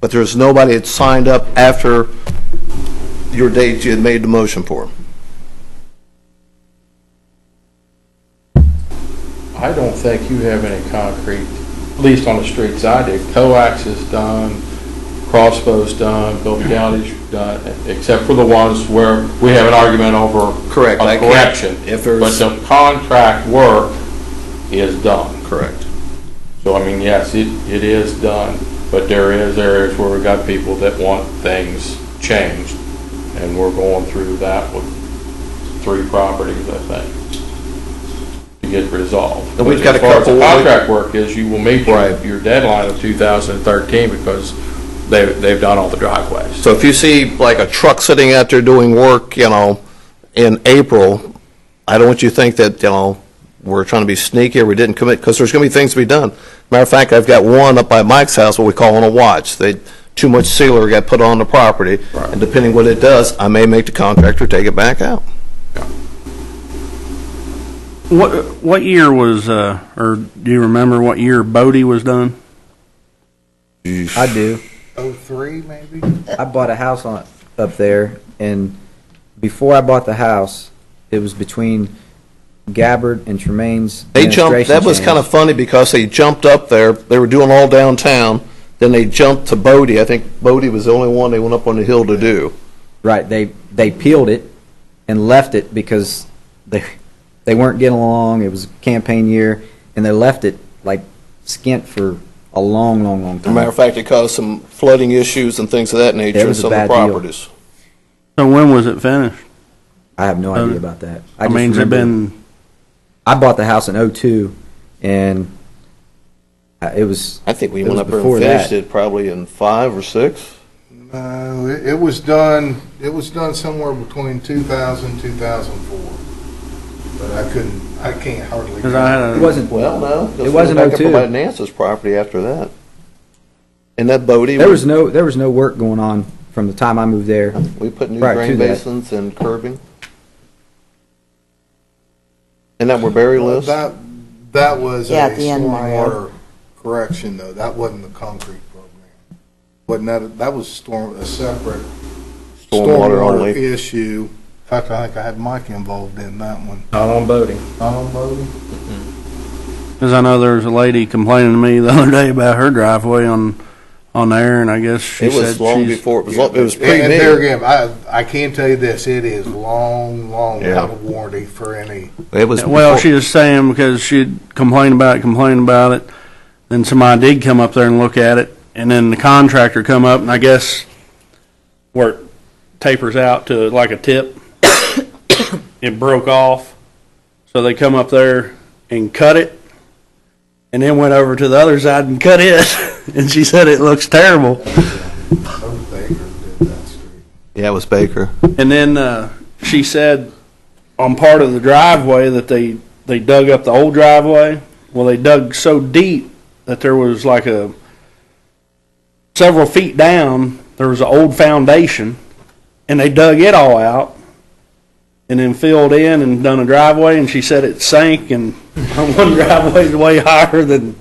But there's nobody that signed up after your date you had made the motion for. I don't think you have any concrete, at least on the streets I did. Coax is done, Crossbow's done, Bill County's done, except for the ones where we have an argument over Correct. a correction. If But there's, the contract work is done. correct. So, I mean, yes, it is done, but there is areas where we've got people that want things changed, and we're going through that with 3 properties, I think, to get resolved. And we've got a But as far as couple- the contract work is, you will meet Right. your deadline of 2013 because they've done all the driveways. So if you see like a truck sitting out there doing work, in April, I don't want you to think that, we're trying to be sneaky or we didn't commit, because there's going to be things to be done. Matter of fact, I've got one up by Mike's house, what we call on a watch. Too much sealer got put on the property, Right. and depending what it does, I may make the contractor take it back out. What year was, or do you remember what year Bodie was done? I do. 03 maybe? I bought a house up there, and before I bought the house, it was between Gabbard and Tremaine's They jumped, administration that was change. kind of funny because they jumped up there, they were doing all downtown, then they jumped to Bodie. I think Bodie was the only one they went up on the hill to do. Right, they peeled it and left it because they weren't getting along, it was a campaign year, and they left it like skint for a long, long, long As a time. matter of fact, it caused some flooding issues and things of that nature in was a some of the bad deal. properties. So when was it finished? I have no idea about that. I just mean, has it remember- been, I bought the house in '02, and it was. I think we It went was up there and before finished that. it probably in 5 or 6. No, it was done somewhere between 2000, 2004. But I can't hardly. because I had It a, wasn't. Well, no. It wasn't back up 02. by Nance's property after that. And that Bodie, There was no work going on from the time I moved there. we put new prior to drain that. basins and curbing. And that were Barry list? That was Yeah, a at the end, Mario. stormwater correction, though. That wasn't the concrete program. Wasn't that was a separate Stormwater only. issue. In fact, I think I had Mike involved in that one. Not on boating. Not on Bodie? because I know there was a lady complaining to me the other day about her driveway on there, and I guess she It said was long she's, before, it was And there pre-me. again, I can tell you this, it is long Yeah. out of warranty for any. It was well, before- she was saying because she'd complain about it, then somebody did come up there and look at it, and then the contractor come up, and I guess where it tapers out to like a tip, it broke off, so they come up there and cut it, and then went over to the other side and cut it, and she said it looks terrible. Baker did that street. Yeah, it was Baker. And then she said on part of the driveway that they dug up the old driveway. Well, they dug so deep that there was like several feet down, there was an old foundation, and they dug it all out and then filled in and done a driveway, and she said it sank, and one driveway is way higher than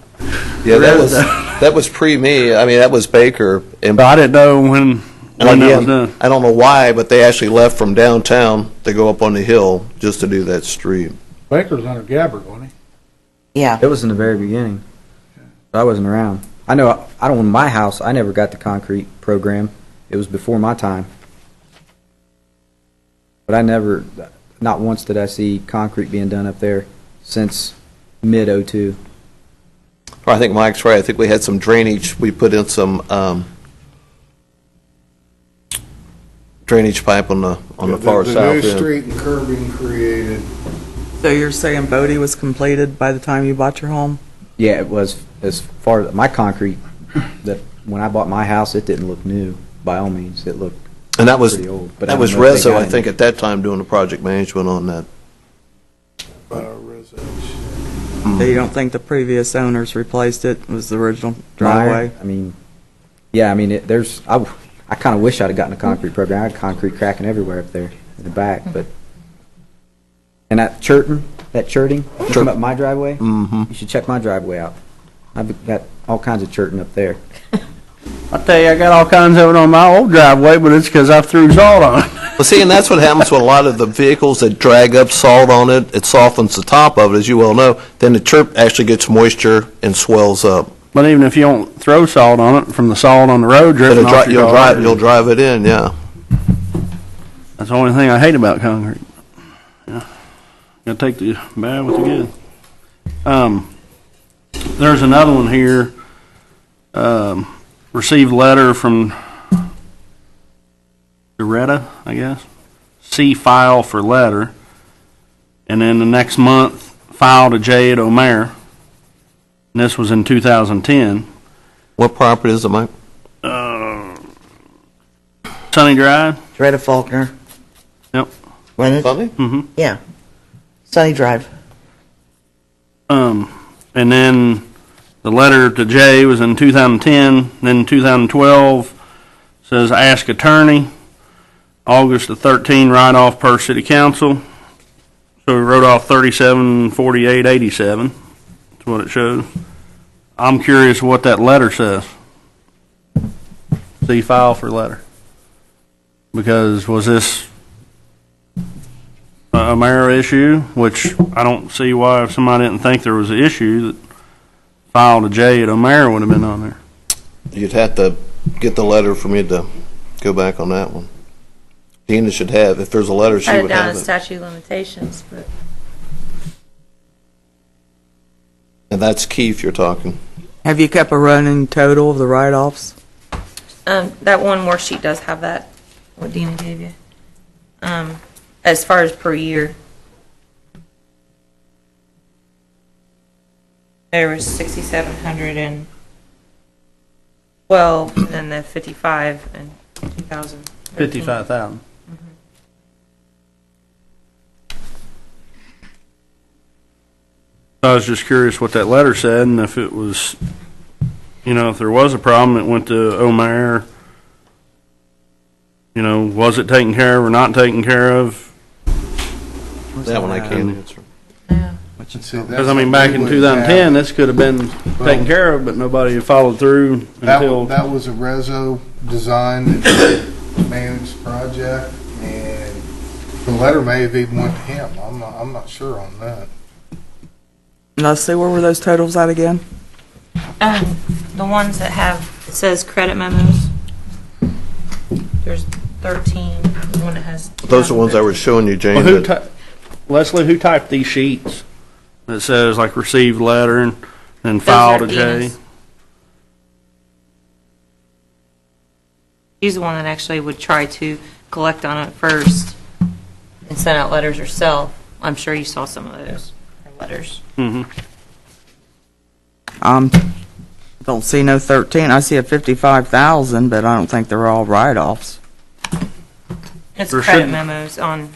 Yeah, the that was pre-me. I mean, that was Baker. And I didn't know when And that was again, done. I don't know why, but they actually left from downtown to go up on the hill just to do that street. Baker's under Gabbard, wasn't he? Yeah. It was in the very beginning. I wasn't around. I know, I don't, in my house, I never got the concrete program. It was before my time. But I never, not once did I see concrete being done up there since mid-02. I think Mike's right. I think we had some drainage. We put in some drainage pipe on the far south The new end. street and curbing created. So you're saying Bodie was completed by the time you bought your home? Yeah, it was, as far as, my concrete, the when I bought my house, it didn't look new, by all means. It looked And that was, pretty old. But that I was don't know if they Rezo, got I any- think, at that time doing the project management on that. So you don't think the previous owners replaced it, was the original driveway? I mean, yeah, I mean, I kind of wish I'd have gotten a concrete program. I had concrete cracking everywhere up there in the back, but, and that chirting, you come up my driveway, you should check my driveway out. I've got all kinds of chirting up there. I tell you, I got all kinds of it on my old driveway, but it's because I threw salt on it. Well, see, and that's what happens with a lot of the vehicles that drag up salt on it. It softens the top of it, as you well know. Then the chirp actually gets moisture and swells up. But even if you don't throw salt on it, from the salt on the road But dripping off your car, you'll drive it in, yeah. that's the only thing I hate about concrete. Yeah, gotta take the bad with the good. There's another one here. Received letter from Doretta, I guess. See file for letter. And then the next month, filed a J at O'Mare. And this was in 2010. What property is it, Mike? Sunny Drive? Doretta Faulkner. Yep. When Sunny? Mm-hmm. Yeah. Sunny Drive. And then the letter to Jay was in 2010. Then 2012 says ask attorney. August the 13, write-off per city council. So we wrote off 374887. That's what it shows. I'm curious what that letter says. See file for letter. Because was this a mayor issue, which I don't see why if somebody didn't think there was an issue that filed a J at O'Mare would have been on there. You'd have to get the letter for me to go back on that one. Dina should have, if there's a letter, she Write it would down have as it. statute of limitations, but And that's Keith you're talking. Have you kept a running total of the write-offs? that one worksheet does have that, what Dina gave you. As far as per year. There was 6,712, and then the 55 and 2,000. 55,000. I was just curious what that letter said, and if it was, if there was a problem, it went to O'Mare. Was it taken care of or not taken care of? That one I can't answer. Because, back in 2010, this could have been taken care of, but nobody followed through until... That was a Rezo design and managed project, and the letter may have even went to him. I'm not sure on that. Let's see, where were those totals at again? The ones that have, it says credit memos. There's 13, the one that has... Those are the ones I was showing you, Jane. Well, that- Leslie, who typed these sheets that says like received letter and then filed a J? Dina's. She's the one that actually would try to collect on it first and send out letters herself. I'm sure you saw some of those letters. Mm-hmm. Don't see no 13. I see a 55,000, but I don't think they're all write-offs. It's There credit should- memos on...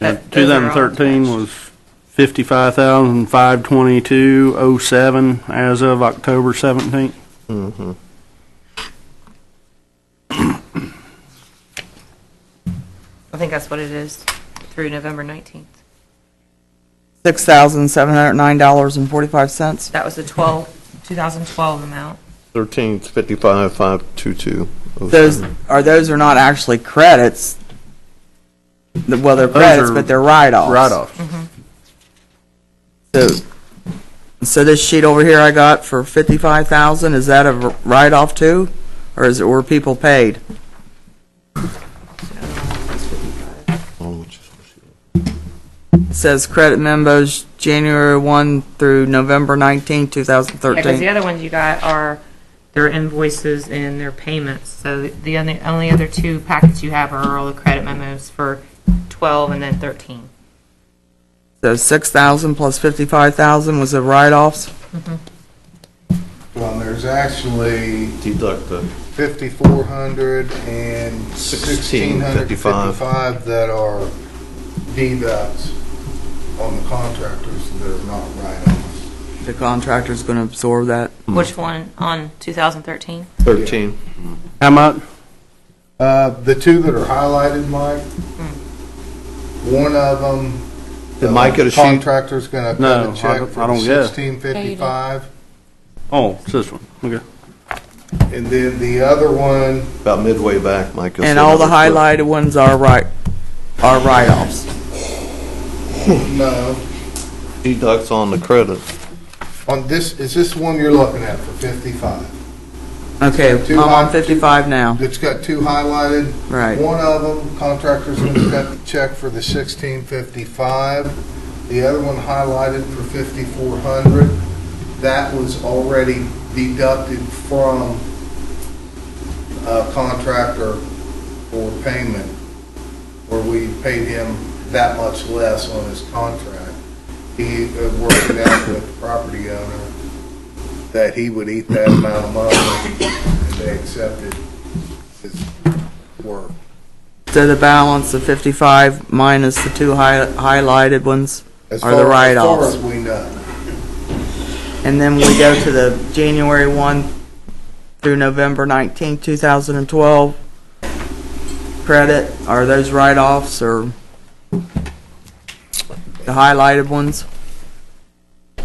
Yeah, those are all 2013 attached. was 55,522.07 as of October 17th. Mhm. I think that's what it is through November 19th. $6,709.45. That was the 2012 amount. 1355,522. Those are not actually credits. Well, they're credits, but they're write-offs. Write-offs. So this sheet over here I got for 55,000, is that a write-off too, or were people paid? It says credit memos January 1 through November 19, 2013. Yeah, because the other ones you got are their invoices and their payments. So the only other two packets you have are all the credit memos for 12 and then 13. So 6,000 plus 55,000 was the write-offs? Well, and there's actually Deduct the 5,400 and 1,655 1,655 that are deducts on the contractors that are not write-offs. The contractor's going to absorb that. Which one on 2013? 13. How much? The two that are highlighted, Mike, one of them, Did Mike get a sheet? contractor's gonna cut No, a check I for don't get it. 1655. Oh, it's this one. Okay. And then the other one, About midway back, Mike. you'll And see all the another clip. highlighted ones are write-offs. no, Deducts on the credit. on this, is this one you're looking at for 55? Okay, Two I'm on high- 55 now. It's got two highlighted. Right. One of them, contractor's gonna cut the check for the 1655. The other one highlighted for 5,400. That was already deducted from a contractor for payment, where we paid him that much less on his contract. He worked it out with the property owner that he would eat that amount of money, and they accepted his work. So the balance of 55 minus the two highlighted ones As are the far write-offs. as we know. And then we go to the January 1 through November 19, 2012 credit. Are those write-offs or the highlighted ones?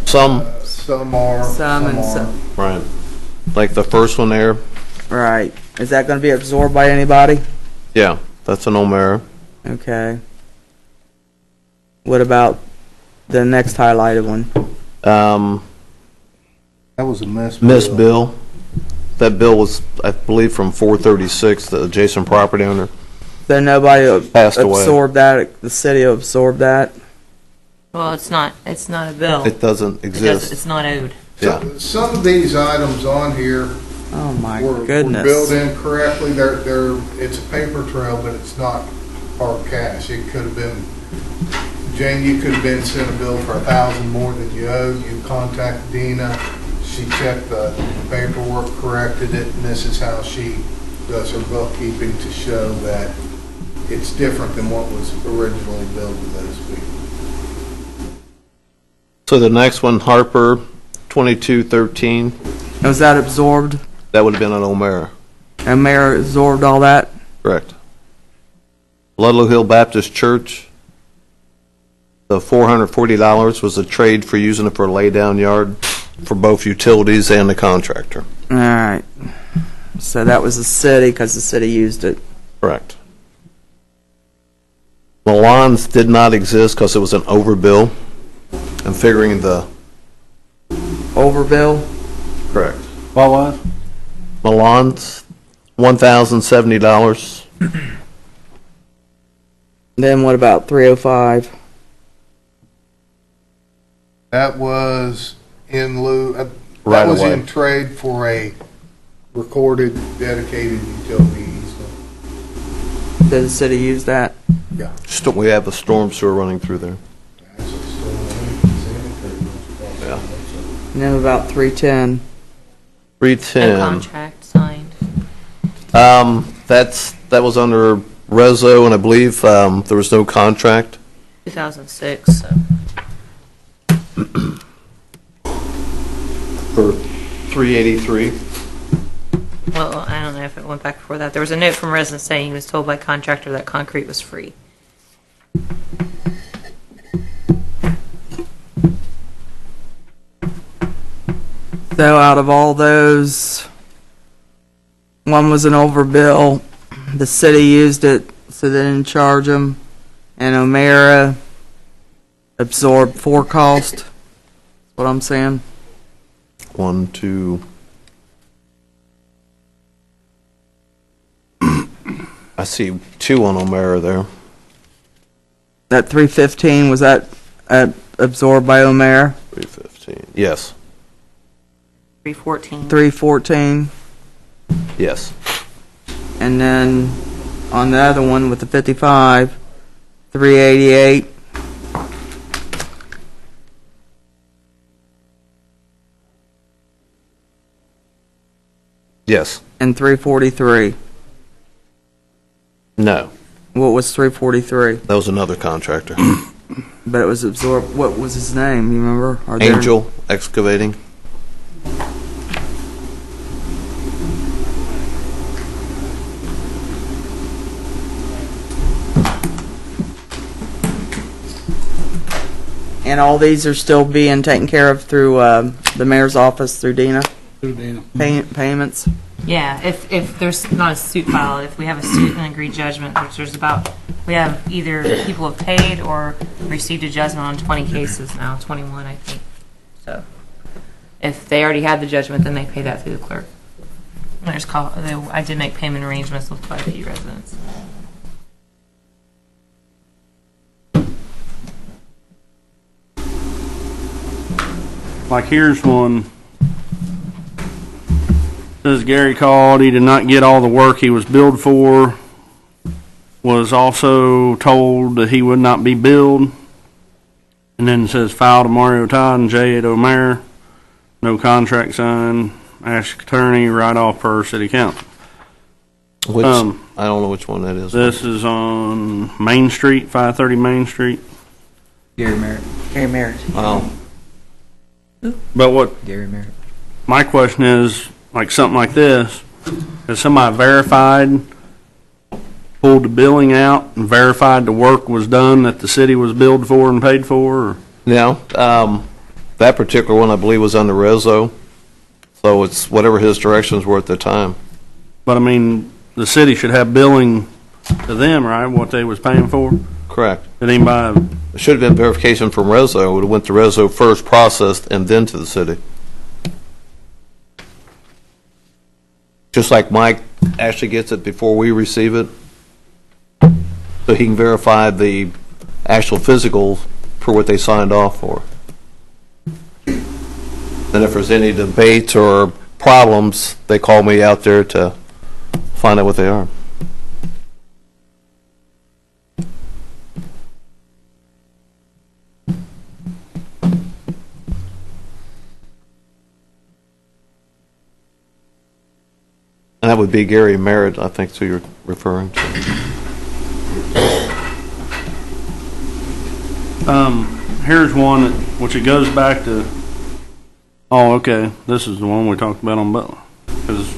Some, Some are, Some and are. some. right. Like the first one there. Right. Is that going to be absorbed by anybody? Yeah, that's an O'Mara. Okay. What about the next highlighted one? That was a miss. Miss Bill. That bill was, I believe, from 436, the adjacent property owner. So nobody Passed away. absorbed that? The city absorbed that? Well, it's not a bill. It doesn't exist. It's not owed. Yeah. Some of these items on here Oh my were goodness. billed in correctly. It's a paper trail, but it's not hard cash. It could have been, Jane, you could have been sent a bill for 1,000 more than you owed. You contacted Dina. She checked the paperwork, corrected it, and this is how she does her bookkeeping to show that it's different than what was originally billed to those people. So the next one, Harper, 2213, Was that absorbed? that would have been an O'Mara. And Mayor absorbed all that? Correct. Ludlow Hill Baptist Church, the $440 was a trade for using it for a lay-down yard for both utilities and the contractor. All right. So that was the city because the city used it. Correct. Milan's did not exist because it was an overbill. I'm figuring the... Overbill? Correct. What was? Milan's, $1,070. Then what about 305? That was in lieu, that Right was away. in trade for a recorded dedicated utility easement. Did the city use that? Yeah. We have a storm sewer running through there. Yeah. And then about 310. No 310. contract signed. That was under Rezo, and I believe there was no contract. 2006, so. For 383. Well, I don't know if it went back before that. There was a note from residents saying he was told by contractor that concrete was free. So out of all those, one was an overbill. The city used it, so they didn't charge them. And O'Mara absorbed for cost. That's what I'm saying. 1, 2. I see 2 on O'Mara there. That 315, was that absorbed by O'Mara? 315. Yes. 314. 314. Yes. And then on the other one with the 55, 388. Yes. And 343. No, What was 343? that was another contractor. But it was absorbed, what was his name, you remember? Or their- Angel Excavating. And all these are still being taken care of through the mayor's office, through Dina? Payments? Yeah, if there's not a suit filed, if we have a suit and agreed judgment, which there's about, we have either people have paid or received a judgment on 20 cases now, 21, I think. So if they already had the judgment, then they pay that through the clerk. I did make payment arrangements with quite a few residents. Like here's one. Says Gary called, he did not get all the work he was billed for, was also told that he would not be billed. And then it says file to Mario Todd and J. Ed O'Mare, no contract signed, ask attorney, write off per city council. Which, I don't know which one that is. This is on Main Street, 530 Main Street. Gary Merritt. Gary Merritt. Wow. But what Gary Merritt. my question is, like something like this, has somebody verified, pulled the billing out and verified the work was done that the city was billed for and paid for? Or? No, that particular one I believe was under Rezo, so it's whatever his directions were at the time. But I mean, the city should have billing to them, right, what they was paying for? Correct. Did anybody? It should have been verification from Rezo. It would have went to Rezo first, processed, and then to the city. Just like Mike actually gets it before we receive it, so he can verify the actual physical for what they signed off for. Then if there's any debates or problems, they call me out there to find out what they are. And that would be Gary Merritt, I think, who you're referring to. Here's one that, which it goes back to, oh, okay, this is the one we talked about on Butler. Because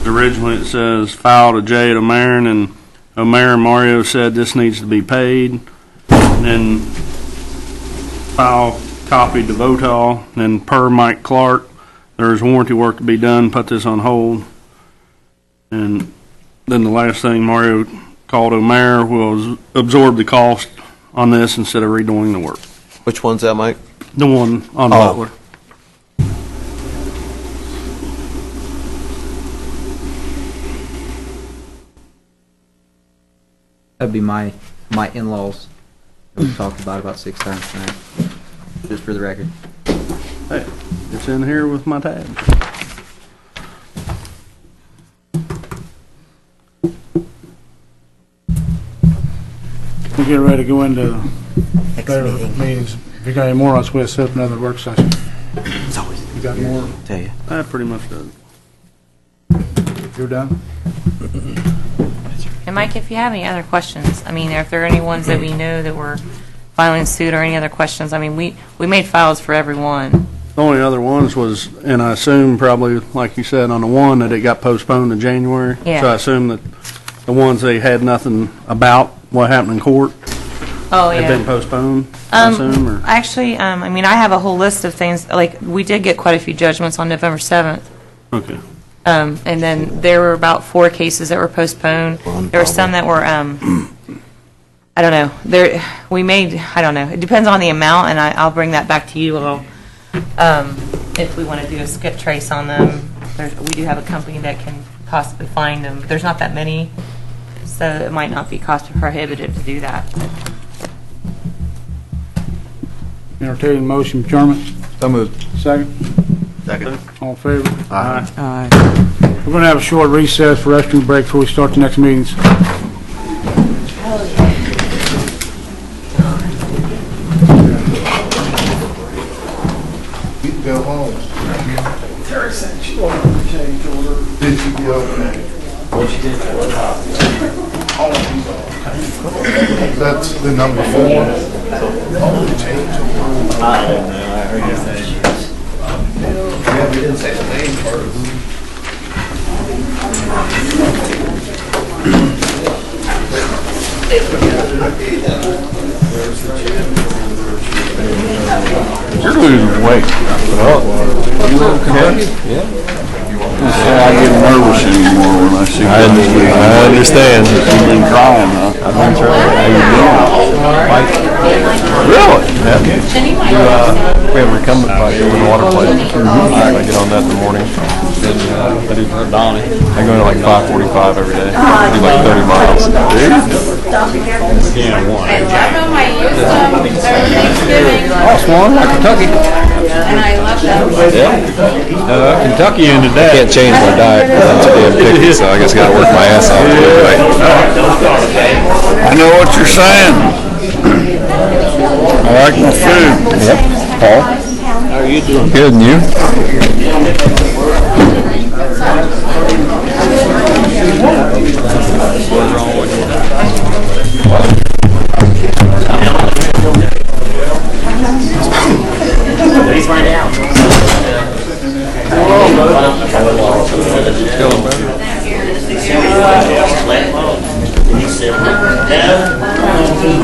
originally it says, file to J. O'Mare, and O'Mare and Mario said this needs to be paid. And then file copied to Votal, and then per Mike Clark, there's warranty work to be done, put this on hold. And then the last thing, Mario called O'Mare, will absorb the cost on this instead of redoing the work. Which one's that, Mike? The one on Butler. That'd be my in-laws. We've talked about 6 times tonight. Just for the record. Hey, it's in here with my tab. We get ready to go into their meetings. If you got any more, let's set up another work session. You got more? Tell you. That pretty much does. You're done? And Mike, if you have any other questions, I mean, if there are any ones that we know that were filing suit or any other questions, I mean, we made files for everyone. The only other ones was, and I assume probably, like you said, on the one that it got postponed to January. Yeah. So I assume that the ones they had nothing about what happened in court Oh, had yeah. been postponed, I assume, or? Actually, I mean, I have a whole list of things, like, we did get quite a few judgments on November 7th. Okay. And then there were about 4 cases that were postponed. There were some that were, I don't know, I don't know, it depends on the amount, and I'll bring that back to you all. If we want to do a skip trace on them, we do have a company that can possibly find them. There's not that many, so it might not be cost prohibitive to do that. Entertaining motion, adjournment. So moved. Second? Second. All in favor? Aye. We're going to have a short recess for restroom break before we start the next meetings. You can go home. Did you go? That's the number 4. Yeah, we didn't say the name first. You're losing weight. You live in Kentucky? Yeah. I get nervous anymore when I see. I understand. You've been trying, huh? I've been trying. How you doing? Really? Yeah. We have a recumbent bike over the water plate. I get on that in the morning. I do Donnie. I go to like 5:45 every day. I do like 30 miles. Yeah, one. I love them. I use them over Thanksgiving. That's one, like Kentucky. And I love them. Yeah. Kentucky into I can't that. change my diet because I'm too damn picky, so I guess I gotta work my ass off to do it right. I know what you're saying. I like my food. Yep. Paul? How are you doing? Good, and you? He's right out.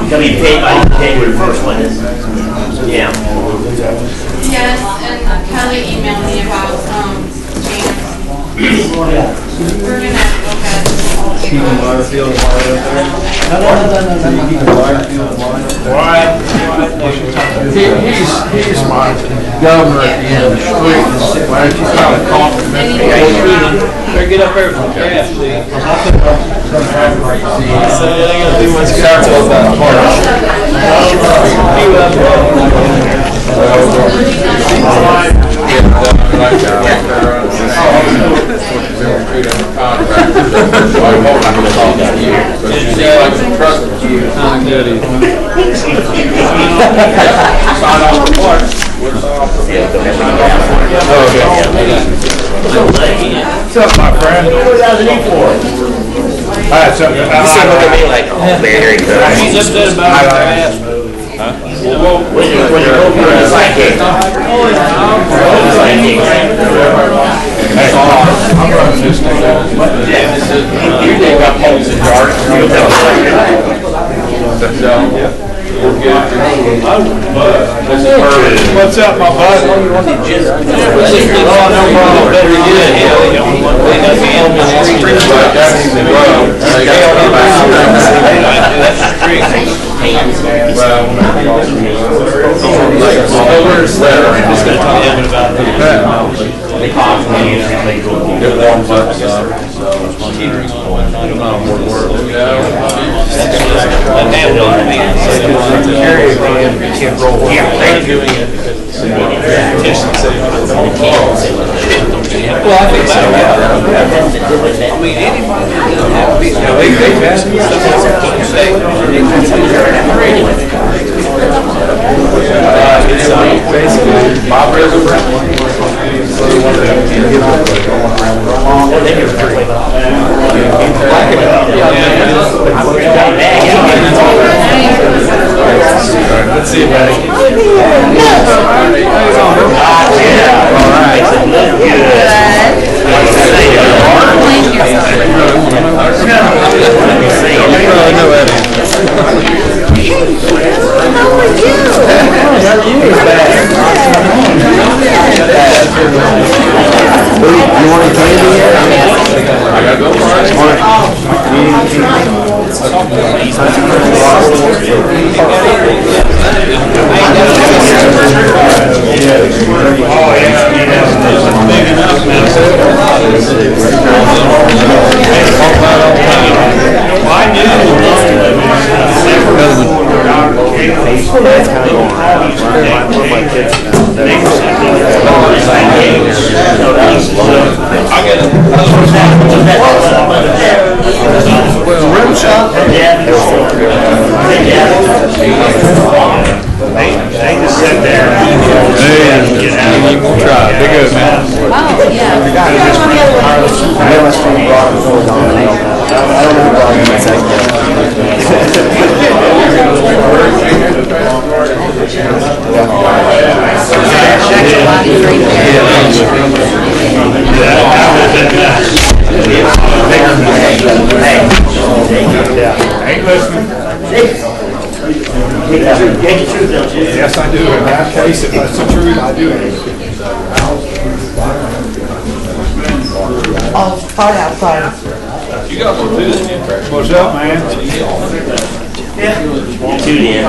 Gonna be paid by the first one. Yeah. Yes, and Kelly emailed me about James. We're gonna look at. He's my governor at the end of the street. Why don't you try to call him? Better get up there from gas, please. What's up, my friend? What does he for? You said look at me like, oh man, here he goes. He's upset about his ass. Huh? When you go through the psychic. I'm running this thing. Yeah, this is, you think I'm holding the dark. What's up, my bud? Oh, no problem. Better get well, I think so. I mean, anybody that doesn't have to be, they've asked me stuff that can't say. It's basically Bob Reservoir. Let's see, buddy. All right. You want any candy yet? I gotta go for They just sit there and get out. Try. Be good, man. Wow. Ain't listening. Yes, I do. In that case, if that's the truth, I do. Oh, fine outside. You got one too. What's up, man? Tune in.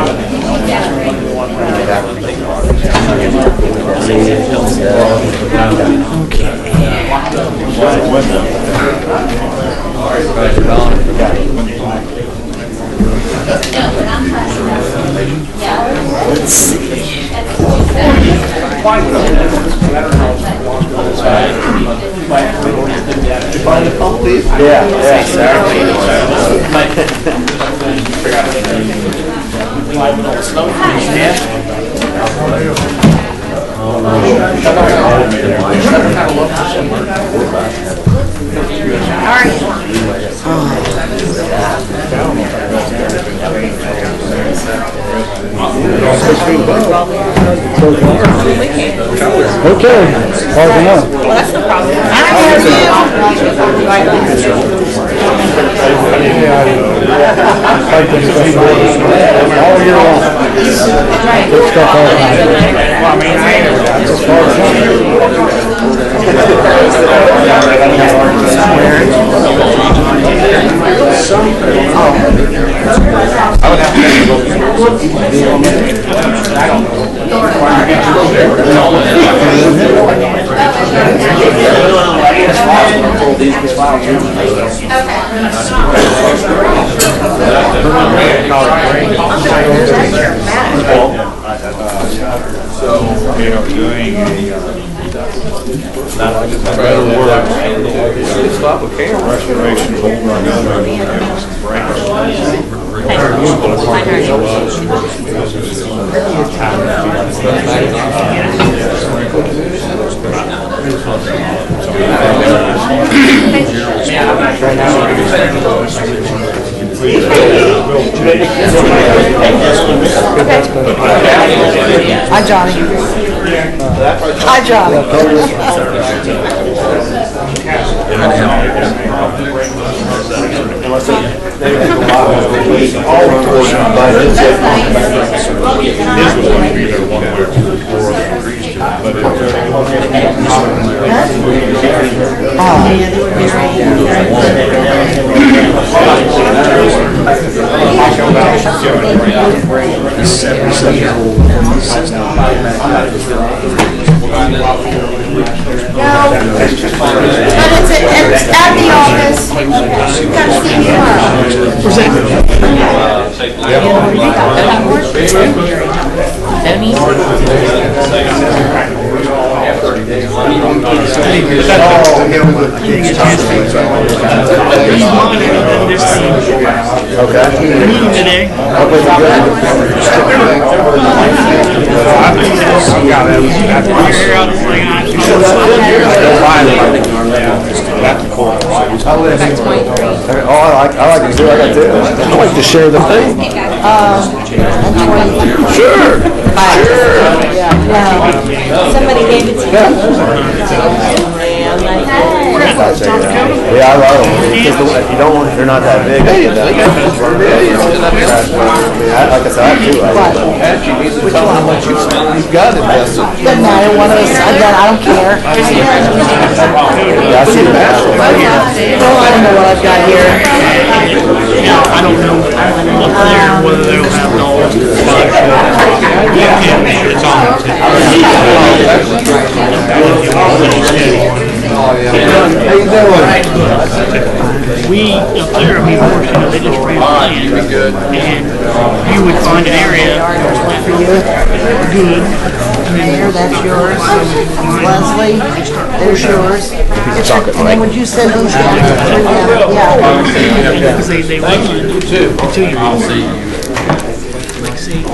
Let's see. Okay, hard enough. Well, that's the problem. All year long. Good stuff all the time. Well, I mean, I ain't ever got this far as I would have to stop with camera. Hi, Johnny. Hi, Johnny. But it's at the office. You gotta see me I like to do what I do. I like to share the thing. Sure. Somebody gave it to you. Yeah, I love them. If you don't, they're not that big. Like I said, I do. Tell how much you've got invested. Doesn't matter, one of us, again, I don't care. Yeah, I see the match. Well, I don't know what I've got here. I don't know up there whether they'll have dogs. It's on. How you doing? We, up there, I mean, they just ran land. And you would find an area good. Here, that's yours. Leslie, there's yours. And then would you send these down to them? Yeah. Because they run until you all see. Like, see,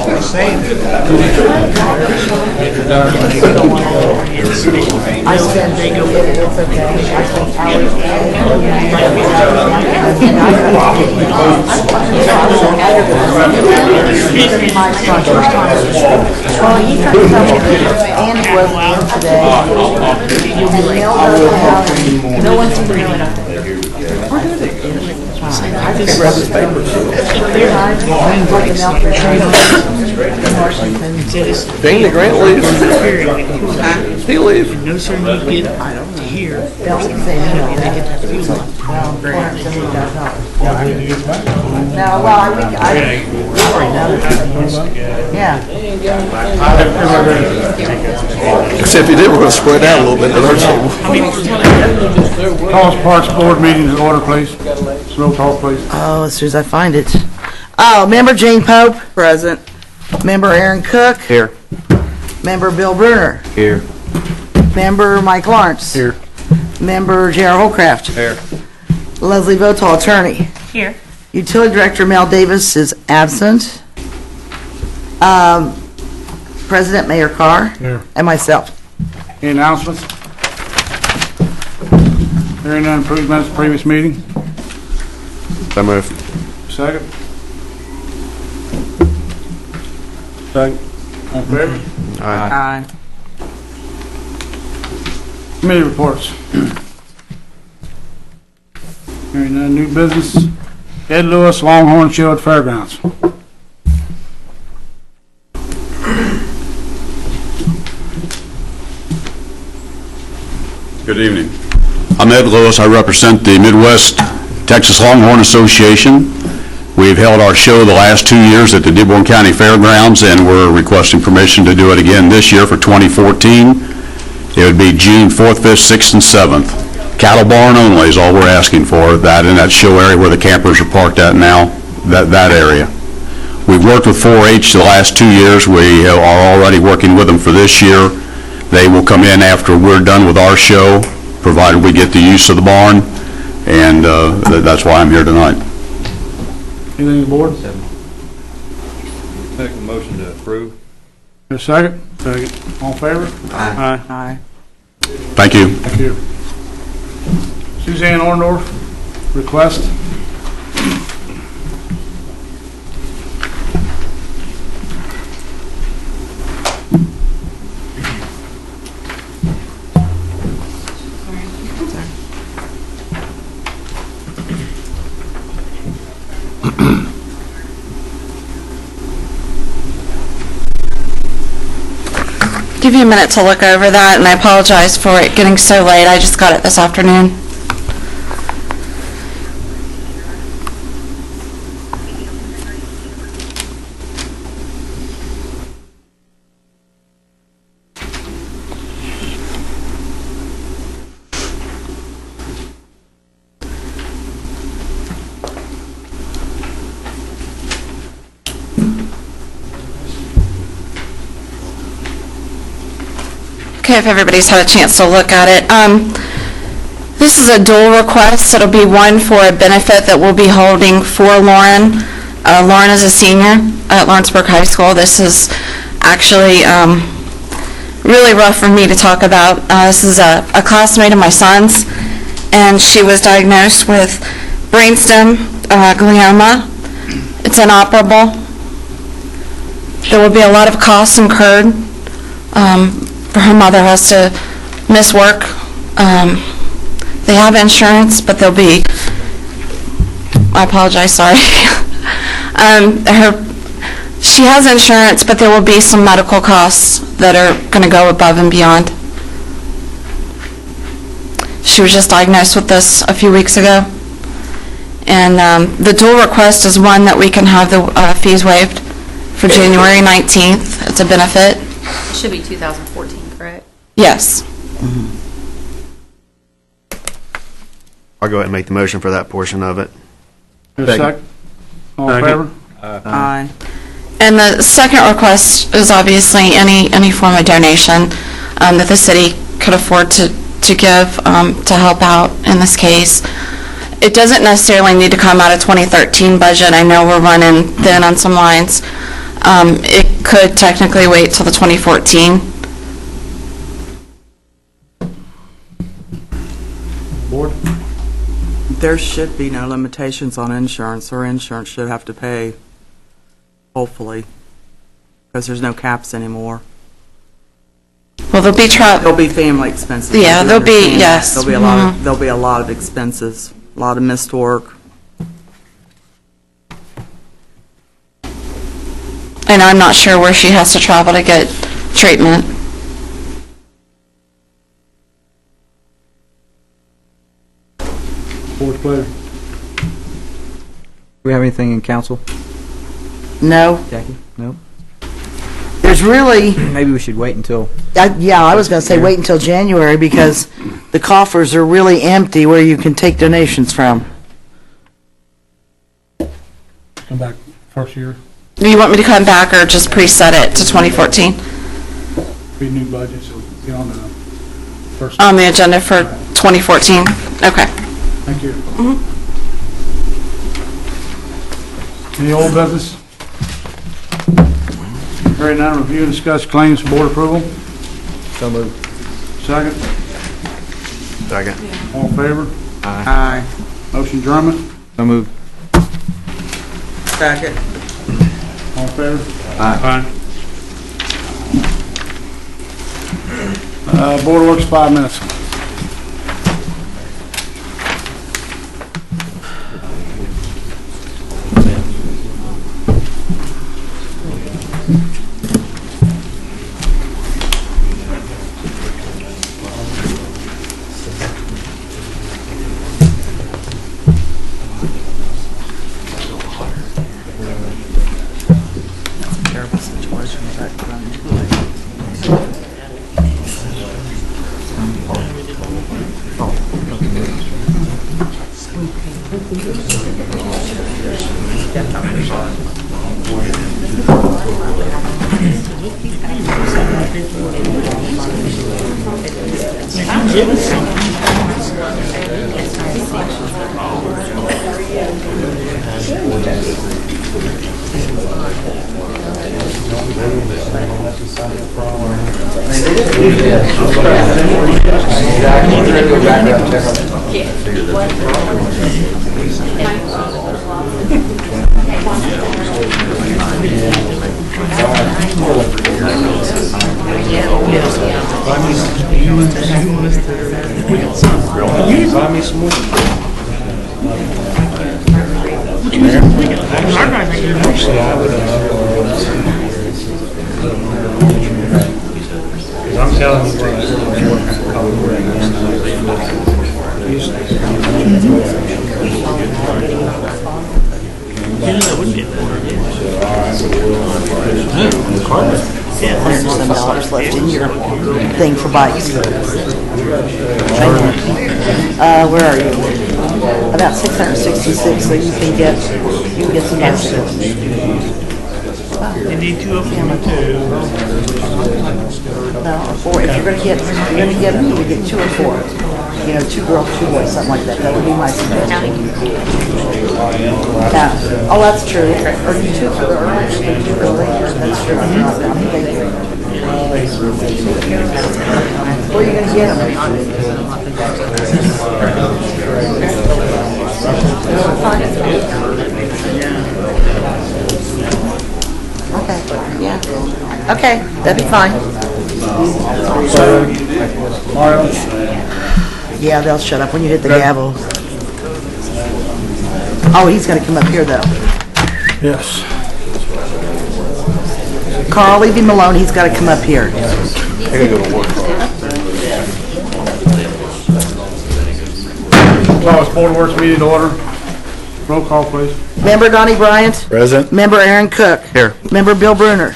I spend, it's okay, I spend hours. Well, he tried to tell me that Andy wasn't in today. You'll be mailed out the house. No one seemed to know anything. I just read this paper. Dana Grant leave? He leave? No sooner you get here, Don't say no. No, well, yeah. Except he did, we're gonna spread out a little bit. College Parks Board meeting in order, please. Roll call, please. Oh, as soon as I find it. Oh, member Jane Pope. Present. Member Aaron Cook. Here. Member Bill Bruner. Here. Member Mike Lawrence. Here. Member Gerald Holcraft. Here. Leslie Votal, attorney. Here. Utility Director Mel Davis is absent. President Mayor Carr. Here. And myself. Any announcements? Hearing none, approved minutes of previous meeting. So moved. Second. Second. All in favor? Aye. Committee reports. Hearing none, new business. Ed Lewis Longhorn Show at Fairgrounds. Good evening. I'm Ed Lewis. I represent the Midwest Texas Longhorn Association. We've held our show the last 2 years at the Dearborn County Fairgrounds, and we're requesting permission to do it again this year for 2014. It would be June 4th, 5th, 6th, and 7th. Cattle barn only is all we're asking for, that in that show area where the campers are parked at now, that area. We've worked with 4-H the last 2 years. We are already working with them for this year. They will come in after we're done with our show, provided we get the use of the barn, and that's why I'm here tonight. Anything on the board? Make a motion to approve. Your second? Second. All in favor? Aye. Aye. Thank you. Thank you. Suzanne Orndorff, request. Give you a minute to look over that, and I apologize for it getting so late. I just got it this afternoon. Okay, if everybody's had a chance to look at it. This is a dual request. It'll be one for a benefit that we'll be holding for Lauren. Lauren is a senior at Lawrenceburg High School. This is actually really rough for me to talk about. This is a classmate of my son's, and she was diagnosed with brainstem glioma. It's inoperable. There will be a lot of costs incurred. Her mother has to miss work. They have insurance, but they'll be, I apologize, sorry. She has insurance, but there will be some medical costs that are going to go above and beyond. She was just diagnosed with this a few weeks ago. And the dual request is one that we can have the fees waived for January 19th. It's a benefit. It should be 2014, correct? Yes. I'll go ahead and make the motion for that portion of it. Your second. All in favor? Aye. And the second request is obviously any form of donation that the city could afford to give to help out in this case. It doesn't necessarily need to come out of 2013 budget. I know we're running thin on some lines. It could technically wait till the 2014 There should be no limitations on insurance, or insurance should have to pay, hopefully, because there's no caps anymore. Well, There'll be family expenses. I Yeah, do there'll be, understand that. yes. There'll be a lot of, there'll be a lot of expenses, a lot of missed work. And I'm not sure where she has to travel to get treatment. Board's pleasure. Do we have anything in council? No, Jackie? No? there's really, Maybe we should wait until, yeah, I was going to say wait until January because the coffers are really empty where you can take donations from. Come back first year, Do you want me to come back or just preset it to 2014 be new budget, so get on the first. on the agenda for 2014? Okay. Thank you. Any old business? Hearing none, review and discuss claims for board approval. so moved. Second, Second. all in favor? Aye. Motion adjournment, So moved. Second. all in favor? Aye. Board works 5 minutes. Terrible situation with that I'm telling $107 left in your thing for bikes. Where are you? About 666, so you can get some bicycles. You need 2 of them or 2? No, or if you're gonna get them, you would get 2 or 4. You know, 2 girls, 2 boys, something like that. That would be my suggestion. Yeah. Oh, that's true. Or you 2 for the early, 2 for the later. That's true. Where are you gonna get them? Okay, yeah. Okay, that'd be fine. Yeah, they'll shut up when you hit the gavel. Oh, he's gonna come up here, though. Yes. Carl, leave him alone, he's gotta come up here. I gotta go to work. Lawrence Board of Works meeting to order. Roll call, please. Member Donnie Bryant? Present. Member Aaron Cook? Here. Member Bill Bruner?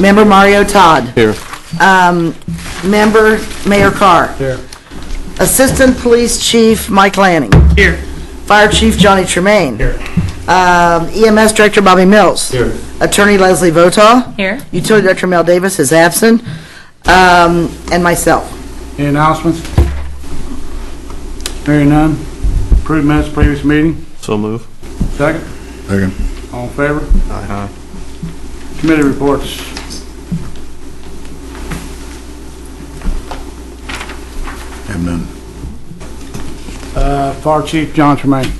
Member Mario Todd? Here. Member Mayor Carr? Here. Assistant Police Chief Mike Lanning? Here. Fire Chief Johnny Tremaine? Here. EMS Director Bobby Mills? Here. Attorney Leslie Votaw? Here. Utility Director Mel Davis is absent, and myself. Any announcements? Hearing none. Approved minutes, previous meeting. So move. Second. Second. All in favor? Aye. Committee reports. Have none. Fire Chief John Tremaine.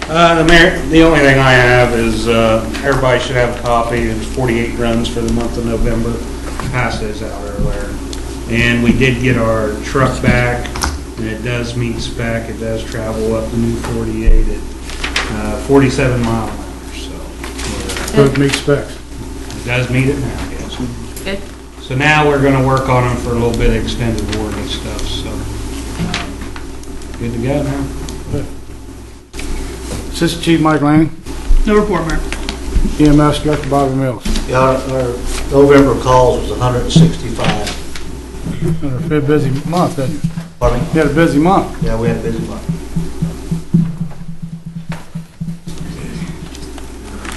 The only thing I have is, everybody should have a copy. There's 48 runs for the month of November. Passed those out earlier. And we did get our truck back, and it does meet spec. It does travel up the new 48 at 47 mile an hour, so. Does meet specs. It does meet it now, yes. Good. So now we're gonna work on them for a little bit of extended warranty stuff, so, good to go now. Assistant Chief Mike Lanning. No report, Mayor. EMS Director Bobby Mills. Yeah, our November calls was 165. Had a pretty busy month, didn't you? Pardon me? You had a busy month. Yeah, we had a busy month.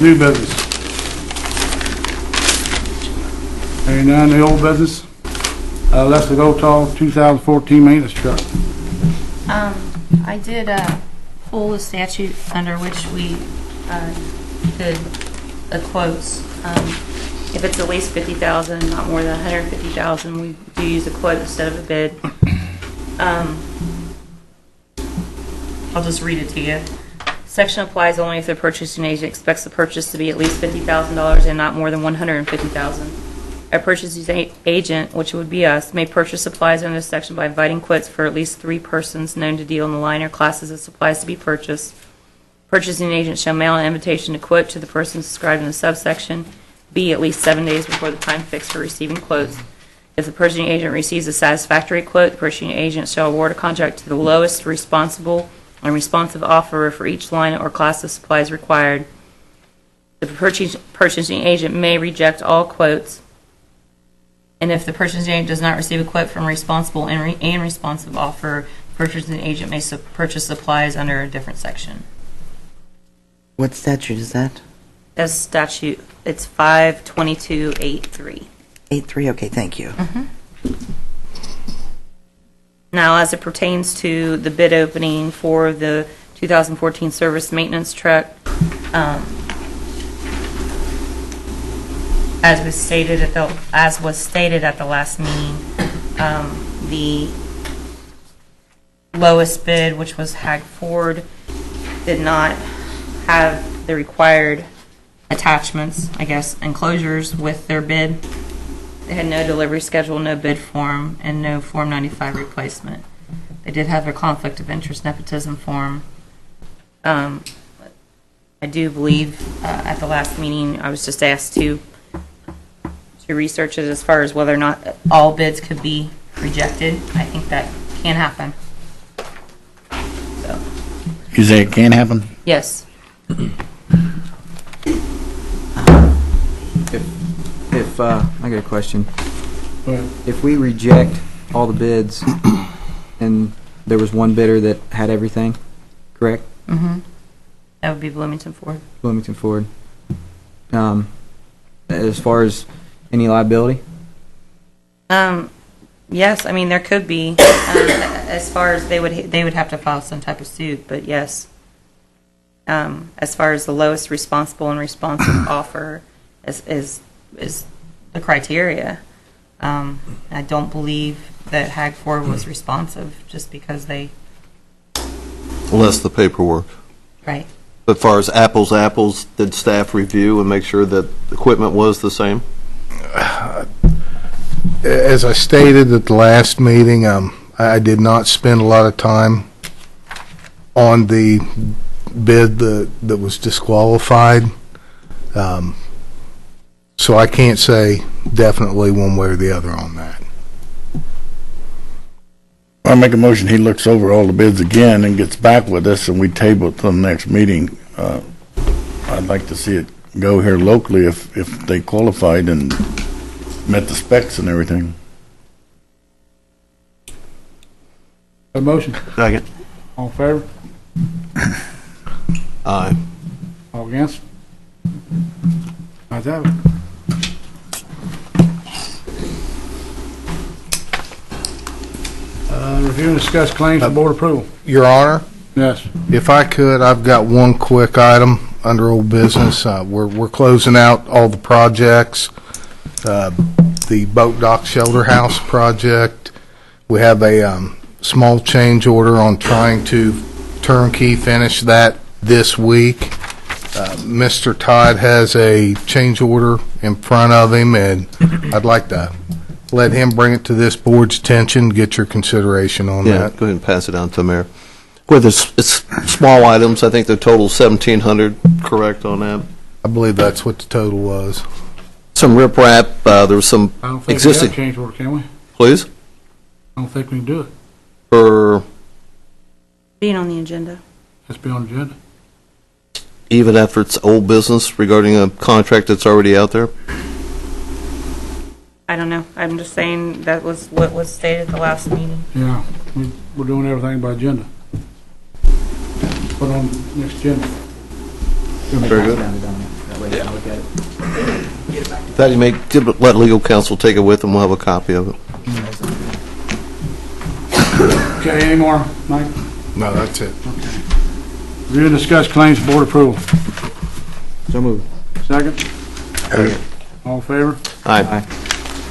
New business. Hearing none, the old business. Leslie Gotall, 2014 maintenance truck. I did pull the statute under which we did the quotes. If it's at least $50,000, not more than $150,000, we do use a quote instead of a bid. I'll just read it to you. Section applies only if the purchasing agent expects the purchase to be at least $50,000 and not more than $150,000. A purchasing agent, which would be us, may purchase supplies under this section by inviting quotes for at least 3 persons known to deal in the line or classes of supplies to be purchased. Purchasing agent shall mail an invitation to quote to the persons described in the subsection B at least 7 days before the time fixed for receiving quotes. If the purchasing agent receives a satisfactory quote, the purchasing agent shall award a contract to the lowest responsible and responsive offerer for each line or class of supplies required. The purchasing agent may reject all quotes, and if the purchasing agent does not receive a quote from a responsible and responsive offerer, the purchasing agent may purchase supplies under a different section. What statute is that? That's statute, it's 52283. 83, okay, thank you. Now, as it pertains to the bid opening for the 2014 service maintenance truck, as was stated at the last meeting, the lowest bid, which was Hag Ford, did not have the required attachments, I guess, enclosures with their bid. They had no delivery schedule, no bid form, and no Form 95 replacement. They did have their conflict of interest nepotism form. I do believe at the last meeting I was just asked to research it as far as whether or not all bids could be rejected. I think that can happen. So, You say it can happen? yes. If I got a question. If we reject all the bids and there was one bidder that had everything, correct? Mm-hmm. That would be Bloomington Ford. Bloomington Ford. As far as any liability? Yes, I mean, there could be, as far as they would have to file some type of suit, but yes. As far as the lowest responsible and responsive offer is the criteria. I don't believe that Hag Ford was responsive just because they... Less the paperwork. Right. But as far as apples to apples, did staff review and make sure that the equipment was the same? As I stated at the last meeting, I did not spend a lot of time on the bid that was disqualified. So I can't say definitely one way or the other on that. I make a motion, he looks over all the bids again and gets back with us, and we table it till the next meeting. I'd like to see it go here locally if they qualified and met the specs and everything. A motion? Second. All in favor? Aye. All against? Ayes have it. Review and discuss claims for board approval. Your Honor? Yes. If I could, I've got one quick item under old business. We're closing out all the projects. The boat dock shelter house project. We have a small change order on trying to turnkey, finish that this week. Mr. Todd has a change order in front of him, and I'd like to let him bring it to this board's attention, get your consideration on Yeah, that. go ahead and pass it on to the mayor. With it's small items, I think the total 1,700, correct on that? I believe that's what the total was. Some riprap, there was some I don't think we existing, have change order, can we? please, I don't think we can do it. for Being on the agenda. Let's be on the agenda. even after it's old business regarding a contract that's already out there? I don't know. I'm just saying that was what was stated at the last meeting. Yeah, we're doing everything by agenda. Put on next agenda. Very good. That way they can look at it. That you may, let legal counsel take it with them, we'll have a copy of it. Okay, any more, Mike? No, that's it. Review and discuss claims for board approval. So moved. Second? All in favor? Aye.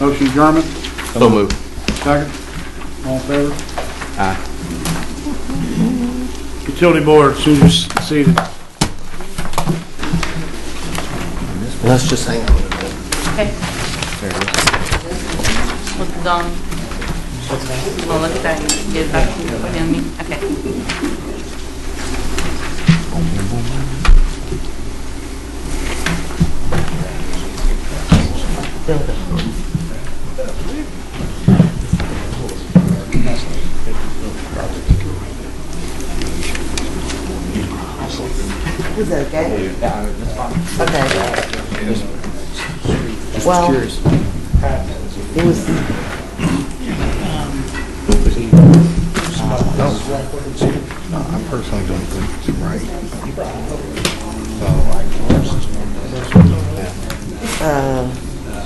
Motion adjournment? So moved. Second? All in favor? Aye. Utility board, as soon as you're seated. Let's just hang on a minute. Okay. Look at Dawn. Well, look at that. Get it back to me. Okay. Is that okay? Yeah, that's fine. Okay. Just Well, curious. it was, No, I personally don't think it's right.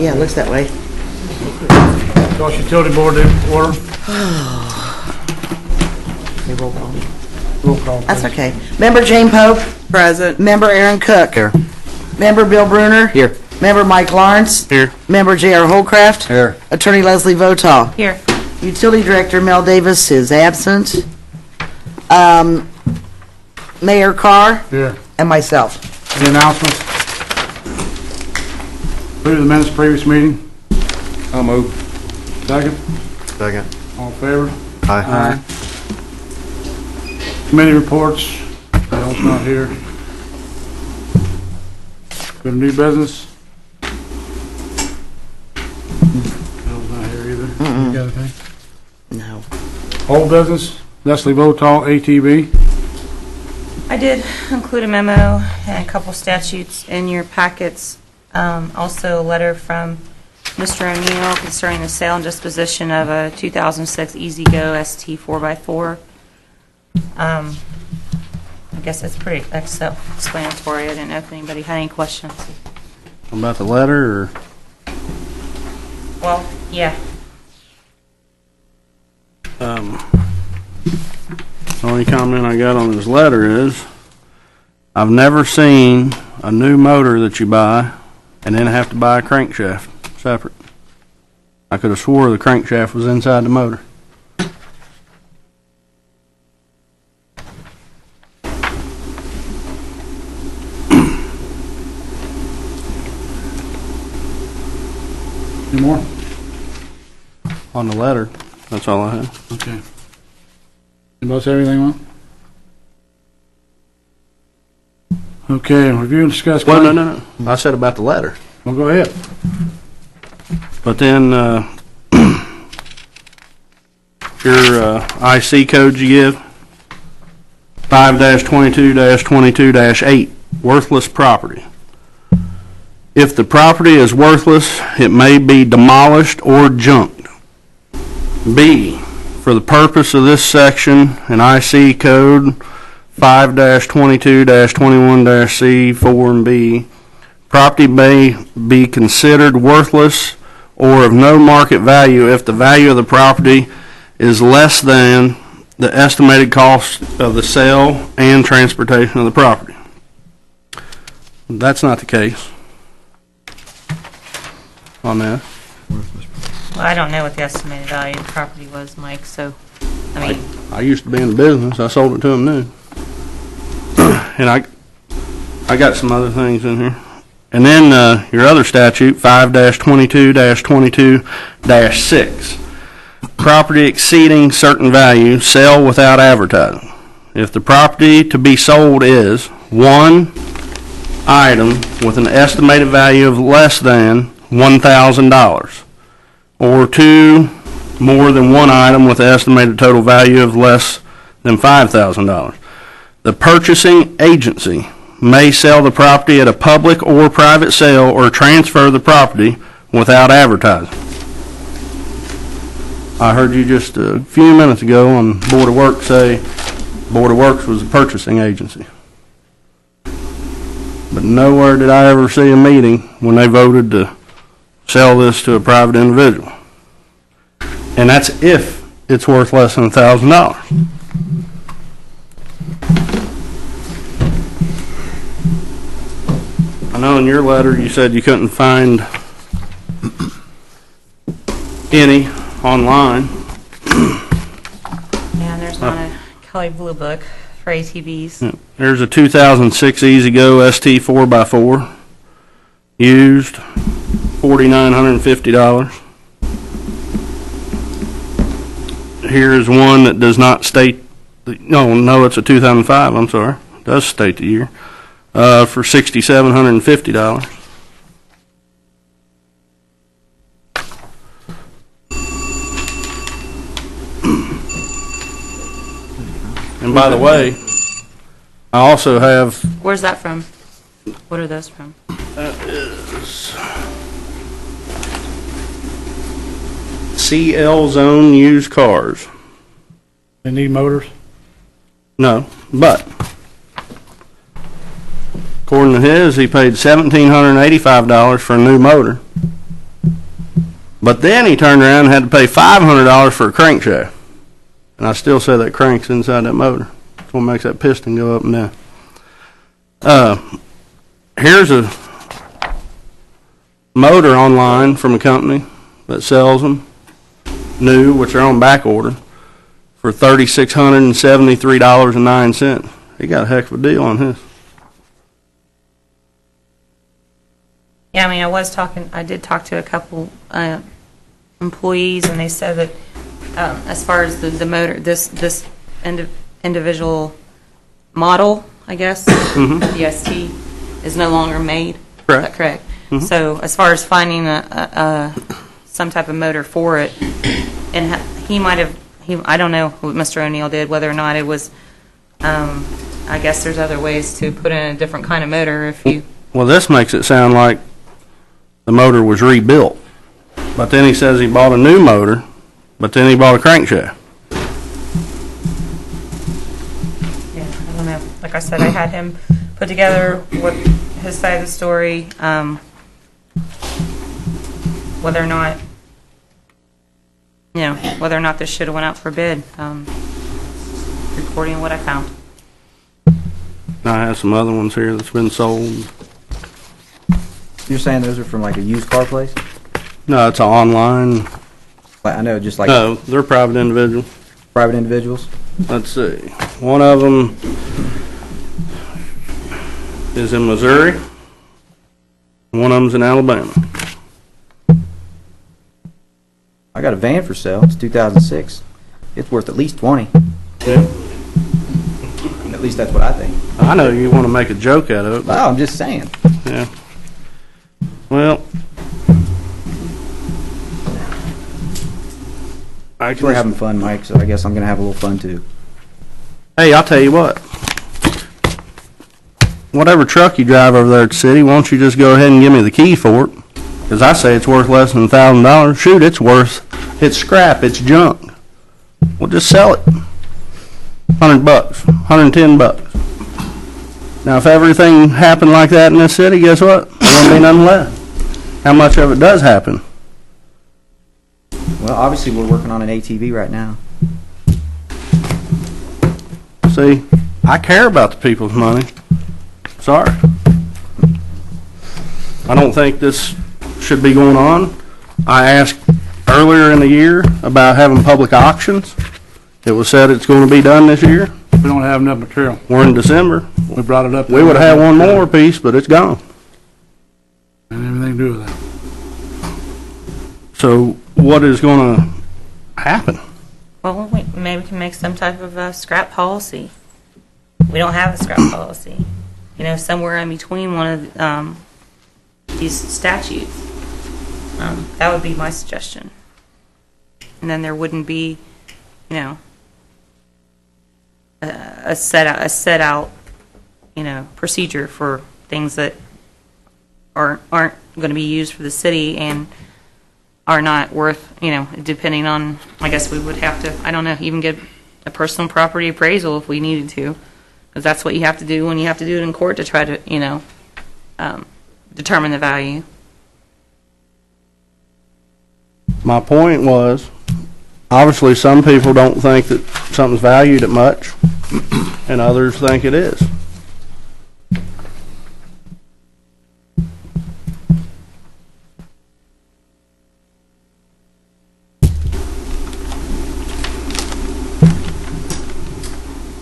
yeah, it looks that way. Gulf Utility Board in order. Roll call. That's okay. Member Jane Pope? Present. Member Aaron Cook? Here. Member Bill Bruner? Here. Member Mike Lawrence? Here. Member J.R. Holcraft? Here. Attorney Leslie Votaw? Here. Utility Director Mel Davis is absent. Mayor Carr? Here. And myself. Any announcements? Approve the minutes of previous meeting. I'll move. Second? Second. All in favor? Aye. Committee reports. Bill's not here. Go to new business. Bill's not here either. You got anything? No. Old business. Leslie Votaw, ATV. I did include a memo and a couple statutes in your packets. Also, a letter from Mr. O'Neill concerning the sale and disposition of a 2006 E-Z-GO ST 4x4. I guess it's pretty self-explanatory. I didn't know if anybody had any questions. About the letter, or? Well, yeah. The only comment I got on his letter is, I've never seen a new motor that you buy and then have to buy a crankshaft separate. I could have swore the crankshaft was inside the motor. Any more? On the letter, that's all I have. Okay. Anybody else have anything on? Okay, review and discuss. Well, no. I said about the letter. Well, go ahead. But then, your IC code you give, 5-22-22-8, worthless property. If the property is worthless, it may be demolished or junked. B, for the purpose of this section in IC code 5-22-21-C, 4 and B, property may be considered worthless or of no market value if the value of the property is less than the estimated cost of the sale and transportation of the property. That's not the case on that. Well, I don't know what the estimated value of the property was, Mike, so, I mean, I used to be in the business. I sold it to him new. And I got some other things in here. And then your other statute, 5-22-22-6. Property exceeding certain value, sell without advertising. If the property to be sold is one item with an estimated value of less than $1,000, or two more than one item with an estimated total value of less than $5,000, the purchasing agency may sell the property at a public or private sale or transfer the property without advertising. I heard you just a few minutes ago on Board of Works say Board of Works was a purchasing agency. But nowhere did I ever see a meeting when they voted to sell this to a private individual. And that's if it's worth less than $1,000. I know in your letter you said you couldn't find any online. Yeah, and there's not a Kelly Blue Book for ATVs. There's a 2006 E-Z-Go ST 4x4, used, $4,950. Here is one that does not state, no, it's a 2005, I'm sorry, it does state the year, for $6,750. And by the way, I also have... Where's that from? What are those from? That is CL Zone Used Cars. They need motors? No, but according to his, he paid $1,785 for a new motor. But then he turned around and had to pay $500 for a crankshaft. And I still say that crank's inside that motor. That's what makes that piston go up and down. Here's a motor online from a company that sells them new, which are on back order, for $3,673.09. He got a heck of a deal on his. Yeah, I mean, I did talk to a couple employees, and they said that as far as the motor, this individual model, I guess, the ST, is no longer made. Correct. Is that correct? So as far as finding some type of motor for it, and he might have, I don't know what Mr. O'Neill did, whether or not it was, I guess there's other ways to put in a different kind of motor if you... Well, this makes it sound like the motor was rebuilt. But then he says he bought a new motor, but then he bought a crankshaft. Yeah, I don't know. Like I said, I had him put together what his side of the story, whether or not, whether or not this should have went out for bid, recording what I found. I have some other ones here that's been sold. You're saying those are from like a used car place? No, it's online. I know, just like... No, they're private individuals. Private individuals? Let's see. One of them is in Missouri. One of them's in Alabama. I got a van for sale. It's 2006. It's worth at least 20. Yeah. At least that's what I think. I know you want to make a joke out of it. No, I'm just saying. Yeah. Well, we're having fun, Mike, so I guess I'm going to have a little fun too. Hey, I'll tell you what. Whatever truck you drive over there at the city, why don't you just go ahead and give me the key for it? Because I say it's worth less than $1,000. Shoot, it's scrap, it's junk. Well, just sell it. $100, $110. Now, if everything happened like that in this city, guess what? There won't be nothing left. How much of it does happen? Well, obviously we're working on an ATV right now. See, I care about the people's money. Sorry. I don't think this should be going on. I asked earlier in the year about having public auctions. It was said it's going to be done this year. We don't have enough material. We're in December. We brought it up. We would've had one more piece, but it's gone. And everything to do with that. So what is gonna happen? Well, maybe we can make some type of a scrap policy. We don't have a scrap policy. You know, somewhere in between one of these statutes. That would be my suggestion. And then there wouldn't be, you know, a set out, you know, procedure for things that aren't going to be used for the city and are not worth, you know, depending on, I guess we would have to, I don't know, even get a personal property appraisal if we needed to, because that's what you have to do when you have to do it in court to try to, you know, determine the value. My point was, obviously, some people don't think that something's valued at much, and others think it is.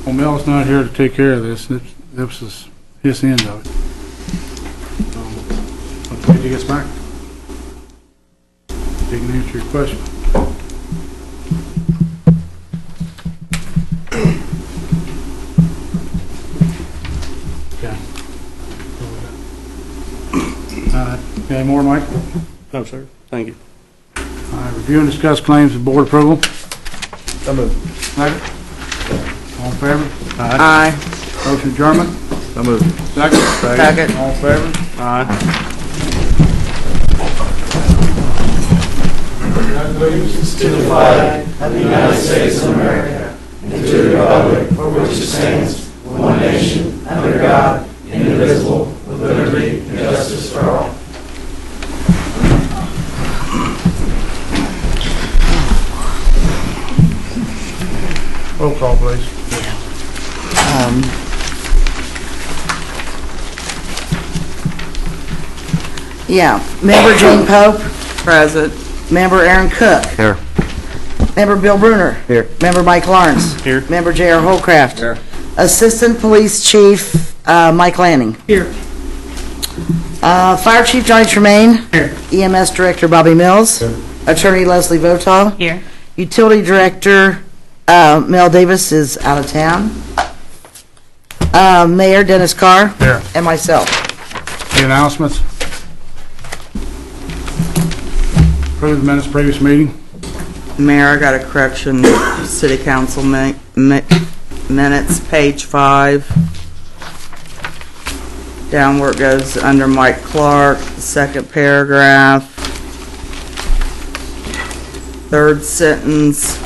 Well, Mel's not here to take care of this. This is his end of it. When he gets back, he can answer your question. Okay. Any more, Mike? No, sir. Thank you. All right, review and discuss claims with board approval. So moved. Second. All in favor? Aye. Motion adjournment? So moved. Second? Second. All in favor? Aye. Allegiance to the flag of the United States of America and to the republic for which it stands, one nation, under God, indivisible, with liberty and justice for all. Roll call, please. Yeah, member Jane Pope, Present. member Aaron Cook, Here. member Bill Bruner. Here. Member Mike Lawrence. Here. Member J.R. Holcraft. Here. Assistant Police Chief Mike Lanning. Here. Fire Chief Johnny Tremaine. Here. EMS Director Bobby Mills. Attorney Leslie Votaw. Here. Utility Director Mel Davis is out of town. Mayor Dennis Carr. Here. And myself. Any announcements? Approve the minutes of previous meeting. Mayor, I got a correction, city council minutes, page 5. Down where it goes under Mike Clark, the second paragraph. Third sentence,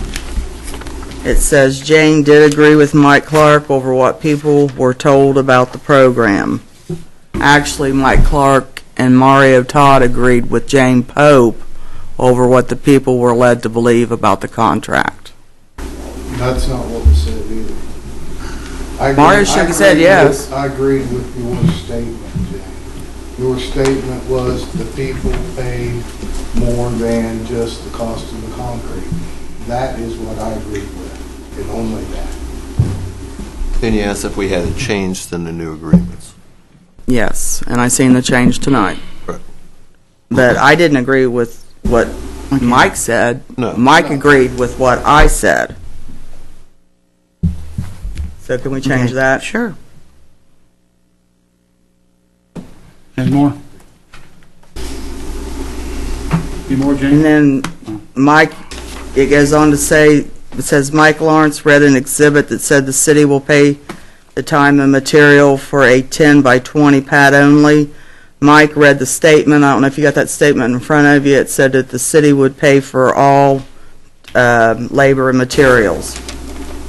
it says Jane did agree with Mike Clark over what people were told about the program. Actually, Mike Clark and Mario Todd agreed with Jane Pope over what the people were led to believe about the contract. That's not what was said either. Mario shook his head yes. I agreed with your statement, Jay. Your statement was the people paid more than just the cost of the concrete. That is what I agreed with, and only that. Then you asked if we had it changed in the new agreements. Yes, and I seen the change tonight. Right. But I didn't agree with what Mike said. No. Mike agreed with what I said. So can we change that? Sure. Any more? Any more, Jane? And then Mike, it goes on to say, it says Mike Lawrence read an exhibit that said the city will pay the time and material for a 10 by 20 pad only. Mike read the statement. I don't know if you got that statement in front of you. It said that the city would pay for all labor and materials,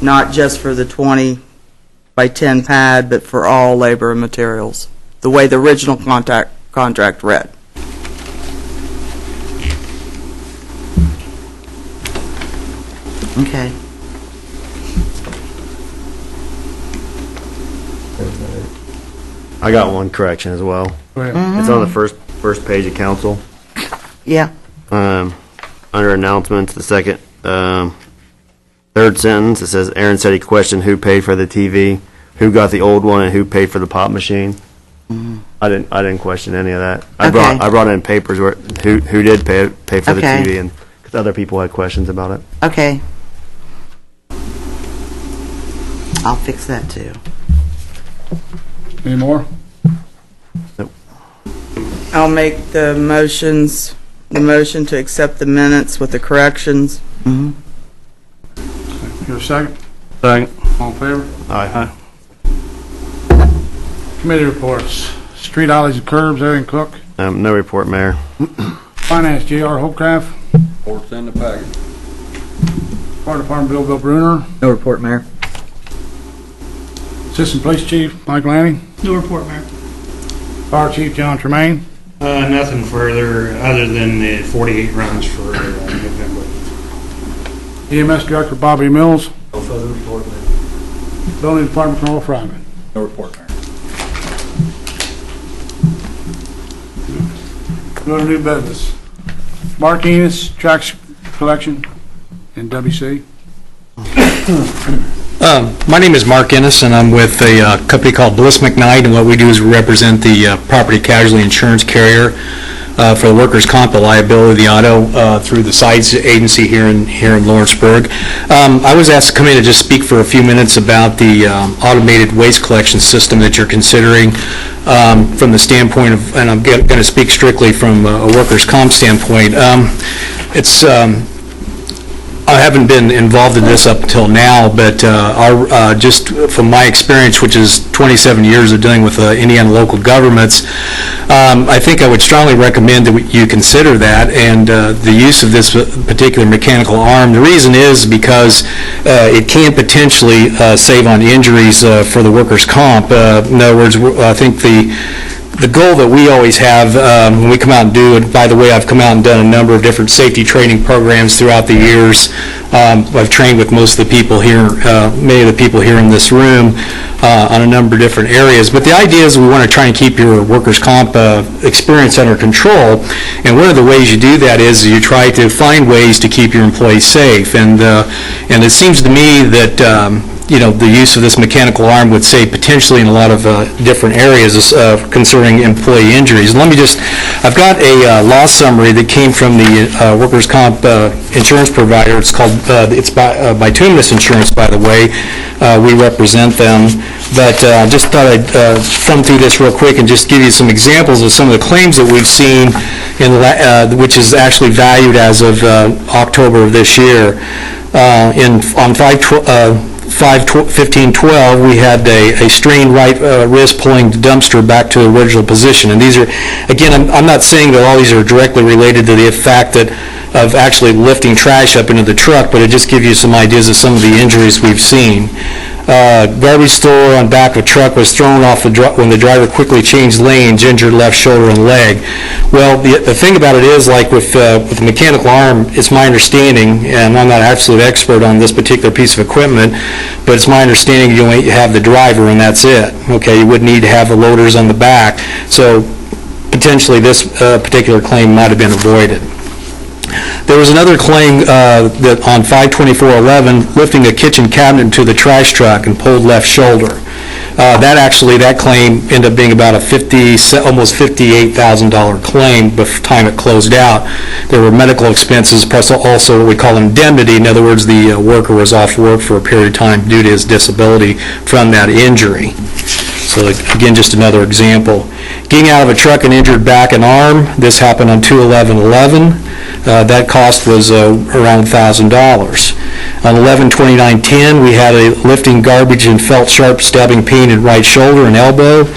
not just for the 20 by 10 pad, but for all labor and materials, the way the original contract read. Okay. I got one correction as well. Go ahead. It's on the first page of council. Yeah. Under announcements, the second, third sentence, it says, Aaron said he questioned who paid for the TV. who got the old one and who paid for the pop machine. I didn't question any of that. I brought in papers where who did pay for the Okay. TV, and because other people had questions about it. Okay. I'll fix that too. Any more? Nope. I'll make the motion to accept the minutes with the corrections. Your second? Second. All in favor? Aye. Committee reports. Street alleys and curbs, Aaron Cook. No report, Mayor. Finance, J.R. Holcraft. Reports in the package. Fire Department, Bill Bruner. No report, Mayor. Assistant Police Chief, Mike Lanning. No report, Mayor. Fire Chief, John Tremaine. Nothing further, other than the 48 runs for November. EMS Director, Bobby Mills. No further report, Mayor. Building Department, Colonel Fryman. No report, Mayor. Go to new business. Mark Enos, Trash Collection in WC. My name is Mark Ennis, and I'm with a company called Bliss McKnight, and what we do is we represent the property casualty insurance carrier for the workers' comp, the liability, the auto, through the sides agency here in Lawrenceburg. I was asked to come in and just speak for a few minutes about the automated waste collection system that you're considering from the standpoint of, and I'm going to speak strictly from a workers' comp standpoint. I haven't been involved in this up until now, but just from my experience, which is 27 years of dealing with Indiana local governments, I think I would strongly recommend that you consider that and the use of this particular mechanical arm. The reason is because it can potentially save on injuries for the workers' comp. In other words, I think the goal that we always have when we come out and do it, by the way, I've come out and done a number of different safety training programs throughout the years. I've trained with most of the people here, many of the people here in this room on a number of different areas. But the idea is we want to try and keep your workers' comp experience under control. And one of the ways you do that is you try to find ways to keep your employees safe. And it seems to me that the use of this mechanical arm would save potentially in a lot of different areas concerning employee injuries. And I've got a law summary that came from the workers' comp insurance provider. It's called, it's Bituminous Insurance, by the way. We represent them. But just thought I'd thumb through this real quick and just give you some examples of some of the claims that we've seen, which is actually valued as of October of this year. On 5/15/12, we had a strained right wrist pulling the dumpster back to the original position. And these are, again, I'm not saying that all these are directly related to the fact of actually lifting trash up into the truck, but it just gives you some ideas of some of the injuries we've seen. Garbage store on back of a truck was thrown off when the driver quickly changed lanes, injured left shoulder and leg. Well, the thing about it is, like with the mechanical arm, it's my understanding, and I'm not an absolute expert on this particular piece of equipment, but it's my understanding you only have the driver and that's it. Okay, you wouldn't need to have the loaders on the back. So potentially this particular claim might have been avoided. There was another claim that on 5/24/11, lifting a kitchen cabinet into the trash truck and pulled left shoulder. That claim ended up being about a almost $58,000 claim by the time it closed out. There were medical expenses, plus also what we call indemnity. In other words, the worker was off work for a period of time due to his disability from that injury. So again, just another example. Getting out of a truck and injured back and arm. This happened on 2/11/11. That cost was around $1,000. On 11/29/10, we had a lifting garbage and felt sharp stabbing pain in right shoulder and elbow,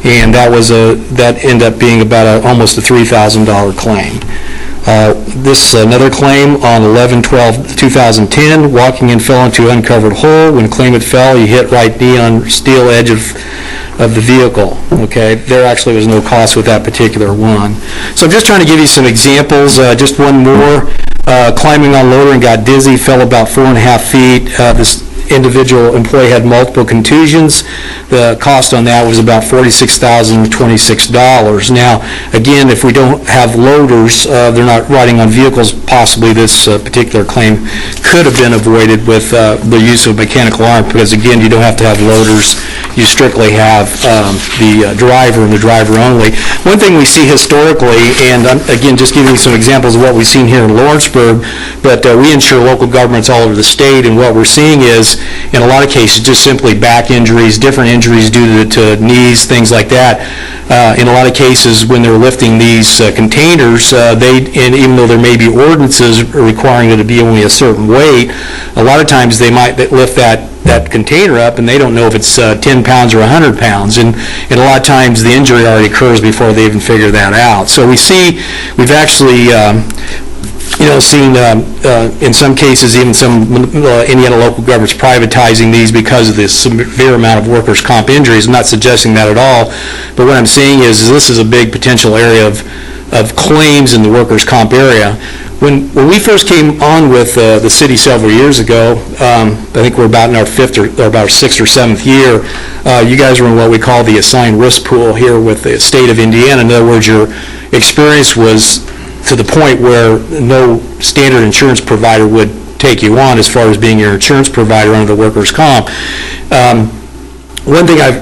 and that ended up being about almost a $3,000 claim. This another claim on 11/12/2010, walking and fell into an uncovered hole. When claimant fell, he hit right knee on steel edge of the vehicle. Okay, there actually was no cost with that particular one. So I'm just trying to give you some examples. Just one more. Climbing on loader and got dizzy, fell about 4.5 feet. individual employee had multiple contusions. The cost on that was about $46,026. Now, again, if we don't have loaders, they're not riding on vehicles, possibly this particular claim could have been avoided with the use of mechanical arm, because again, you don't have to have loaders. You strictly have the driver and the driver only. One thing we see historically, and again, just giving you some examples of what we've seen here in Lawrenceburg, but we insure local governments all over the state, and what we're seeing is, in a lot of cases, just simply back injuries, different injuries due to knees, things like that. In a lot of cases, when they're lifting these containers, and even though there may be ordinances requiring it to be only a certain weight, a lot of times they might lift that container up and they don't know if it's 10 pounds or 100 pounds, and a lot of times the injury already occurs before they even figure that out. So we've actually seen in some cases even some Indiana local governments privatizing these because of the severe amount of workers' comp injuries. I'm not suggesting that at all, but what I'm saying is this is a big potential area of claims in the workers' comp area. When we first came on with the city several years ago, I think we're about in our fifth or about our sixth or seventh year, you guys were in what we call the assigned risk pool here with the state of Indiana. In other words, your experience was to the point where no standard insurance provider would take you on as far as being your insurance provider under the workers' comp. One thing I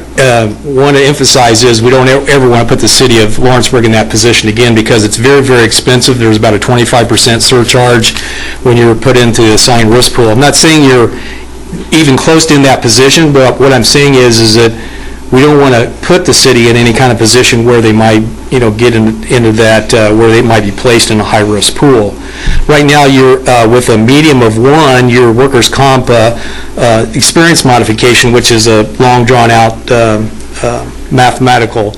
want to emphasize is we don't ever want to put the city of Lawrenceburg in that position again, because it's very, very expensive. There's about a 25% surcharge when you're put into the assigned risk pool. I'm not saying you're even close to in that position, but what I'm saying is that we don't want to put the city in any kind of position where they might, get into that, where they might be placed in a high-risk pool. Right now, you're with a medium of 1, your workers' comp experience modification, which is a long, drawn-out mathematical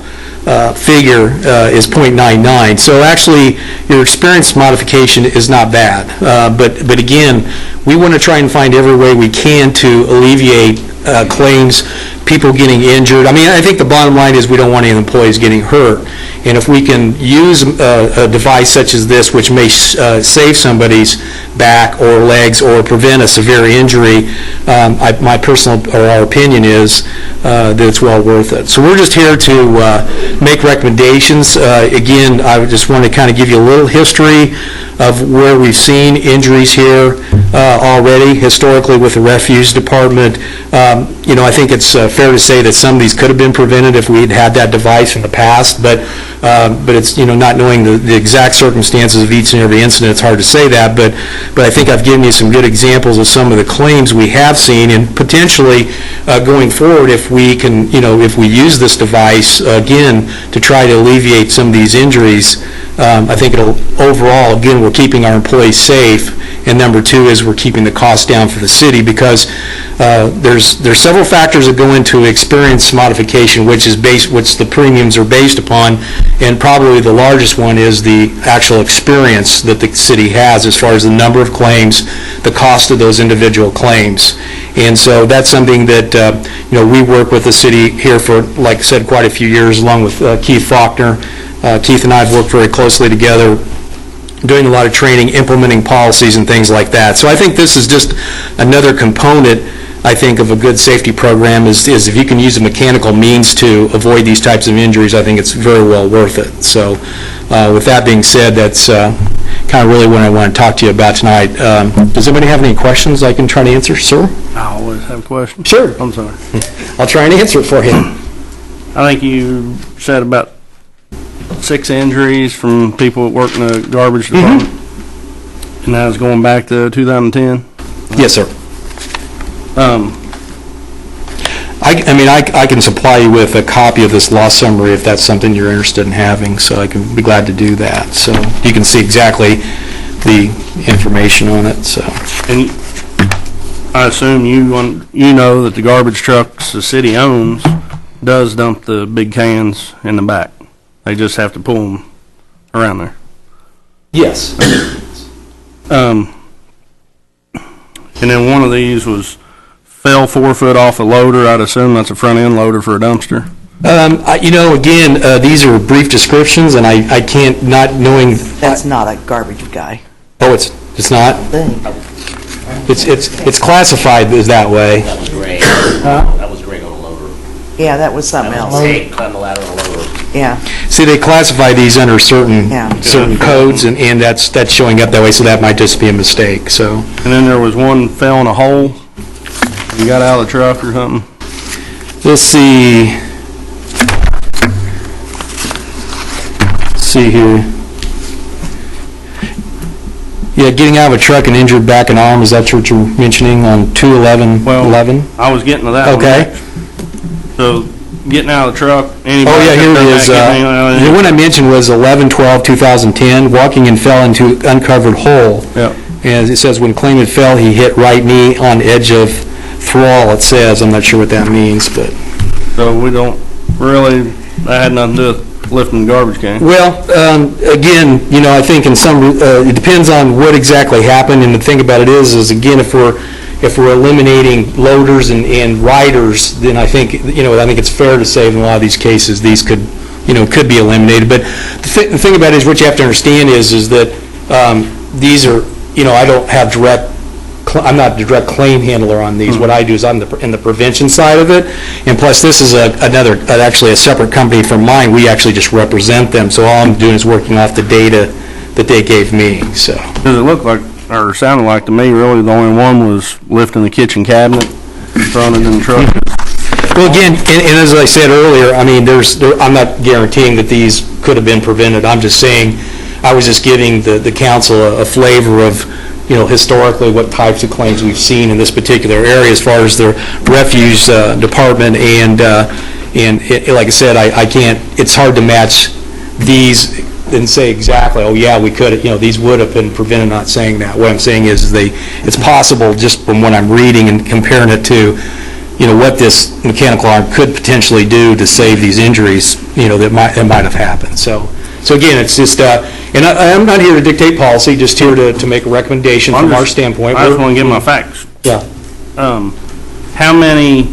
figure, is 0.99. So actually, your experience modification is not bad. But again, we want to try and find every way we can to alleviate claims, people getting injured. I mean, I think the bottom line is we don't want any employees getting hurt. And if we can use a device such as this, which may save somebody's back or legs or prevent a severe injury, my personal or our opinion is that it's well worth it. So we're just here to make recommendations. Again, I just want to kind of give you a little history of where we've seen injuries here already historically with the refuse department. I think it's fair to say that some of these could have been prevented if we had had that device in the past, but it's, not knowing the exact circumstances of each and every incident, it's hard to say that, but I think I've given you some good examples of some of the claims we have seen, and potentially going forward, if we can, if we use this device, again, to try to alleviate some of these injuries, I think it'll, overall, again, we're keeping our employees safe, and number 2 is we're keeping the cost down for the city, because there's several factors that go into experience modification, which the premiums are based upon, and probably the largest one is the actual experience that the city has as far as the number of claims, the cost of those individual claims. And so that's something that we work with the city here for, like I said, quite a few years, along with Keith Faulkner. Keith and I have worked very closely together, doing a lot of training, implementing policies and things like that. So I think this is just another component, I think, of a good safety program is if you can use a mechanical means to avoid these types of injuries, I think it's very well worth it. So with that being said, that's kind of really what I want to talk to you about tonight. Does anybody have any questions I can try to answer, sir? I always have a question. Sure. I'm sorry. I'll try and answer it for you. I think you said about 6 injuries from people that work in the garbage department. And that was going back to 2010? Yes, sir. I can supply you with a copy of this law summary if that's something you're interested in having, so I can be glad to do that. So you can see exactly the information on it. So. And I assume you know that the garbage trucks the city owns does dump the big cans in the back. They just have to pull them around there. Yes. And then one of these fell 4 foot off a loader. I'd assume that's a front end loader for a dumpster. Again, these are brief descriptions, and I can't, not knowing. That's not a garbage guy. Oh, it's not? it's classified as that way. That was Greg. That was Greg on a loader. Yeah, that was something else. Hey, climb the ladder on a loader. Yeah. See, they classify these under certain codes, and that's showing up that way, so that might just be a mistake, so. And then there was one fell in a hole. You got out of the truck or something? Let's see. Let's see here. Yeah, getting out of a truck and injured back and arm, is that what you're mentioning on 2/11/11? I was getting to that one. Okay. So, getting out of the truck, anybody? Oh, yeah, here it is. The one I mentioned was 11/12/2010, walking and fell into uncovered hole. Yep. And it says, when claimant fell, he hit right knee on edge of thrall, it says. I'm not sure what that means, but. So we don't really, that had nothing to do with lifting the garbage can? Well, again, I think in some, it depends on what exactly happened, and the thing about it is again, if we're eliminating loaders and riders, then I think, I think it's fair to say in a lot of these cases, these could be eliminated. But the thing about it is, what you have to understand is that these are, I don't have I'm not a direct claim handler on these. What I do is I'm in the prevention side of it, and plus this is actually a separate company from mine. We actually just represent them, so all I'm doing is working off the data that they gave me. So. Does it look like, or sounded like to me, really the only one was lifting the kitchen cabinet and throwing it in the truck? Well, again, and as I said earlier, I mean, I'm not guaranteeing that these could have been prevented. I'm just saying, I was just giving the council a flavor of, historically what types of claims we've seen in this particular area as far as the refuse department, and like I said, I can't, it's hard to match these and say exactly, oh yeah, we could, these would have been prevented. Not saying that. What I'm saying is it's possible, just from what I'm reading and comparing it to, what this mechanical arm could potentially do to save these injuries, that might have happened. So again, it's just, and I'm not here to dictate policy, just here to make a recommendation from our standpoint. I just want to give my facts. Yeah. How many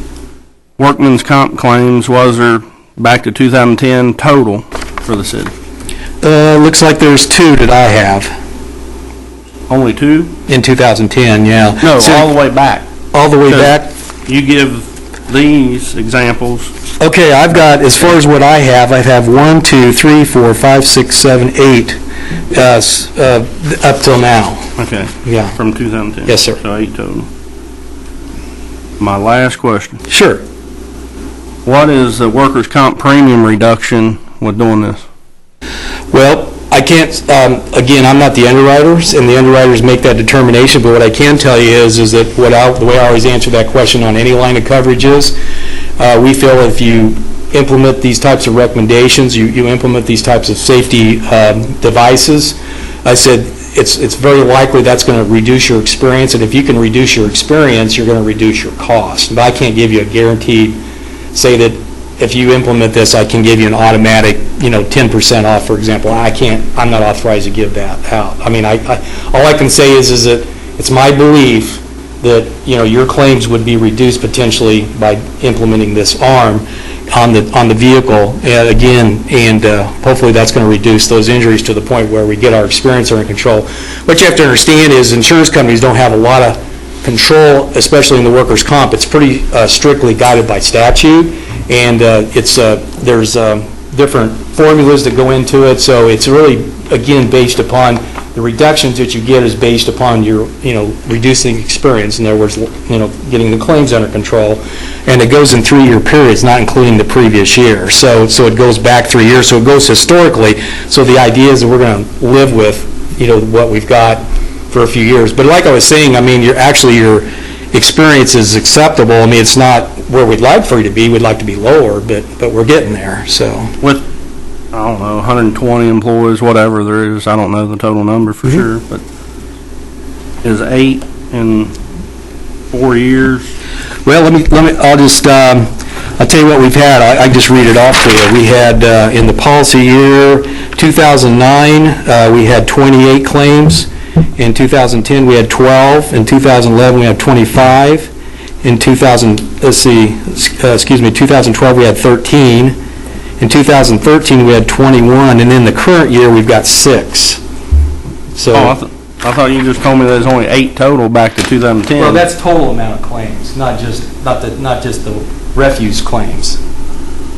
workman's comp claims was there back to 2010 total for the city? Looks like there's 2 that I have. Only 2? In 2010, yeah. No, all the way back. All the way back? You give these examples. Okay, I've got, as far as what I have 1, 2, 3, 4, 5, 6, 7, 8, up till now. Okay. Yeah. From 2010? Yes, sir. So 8 total. My last question. Sure. What is the workers' comp premium reduction with doing this? Well, I can't, again, I'm not the underwriters, and the underwriters make that determination, but what I can tell you is that the way I always answer that question on any line of coverage is, we feel if you implement these types of recommendations, you implement these types of safety devices, I said it's very likely that's going to reduce your experience, and if you can reduce your experience, you're going to reduce your cost. But I can't give you a guaranteed, say that if you implement this, I can give you an automatic, 10% off, for example. I'm not authorized to give that out. I mean, all I can say is that it's my belief that, your claims would be reduced potentially by implementing this arm on the vehicle, and hopefully that's going to reduce those injuries to the point where we get our experience under control. What you have to understand is insurance companies don't have a lot of control, especially in the workers' comp. It's pretty strictly guided by statute, and there's different formulas that go into it, so it's really, again, based upon the reductions that you get is based upon your, reducing experience. In other words, getting the claims under control, and it goes in 3-year periods, not including the previous year. So it goes back 3 years, so it goes historically. So the idea is that we're going to live with, what we've got for a few years. But like I was saying, I mean, your experience is acceptable. I mean, it's not where we'd like for you to be. We'd like to be lower, but we're getting there. So with, I don't know, 120 employees, whatever there is, I don't know the total number for sure, but is 8 in 4 years? Well, I'll just, I'll tell you what we've had. I just read it off to you. We had, in the policy year 2009, we had 28 claims. In 2010, we had 12. In 2011, we had 25. In 2012, we had 13. In 2013, we had 21, and in the current year, we've got 6. So, I thought you just told me there's only 8 total back to 2010. Well, that's total amount of claims, not just the refuse claims.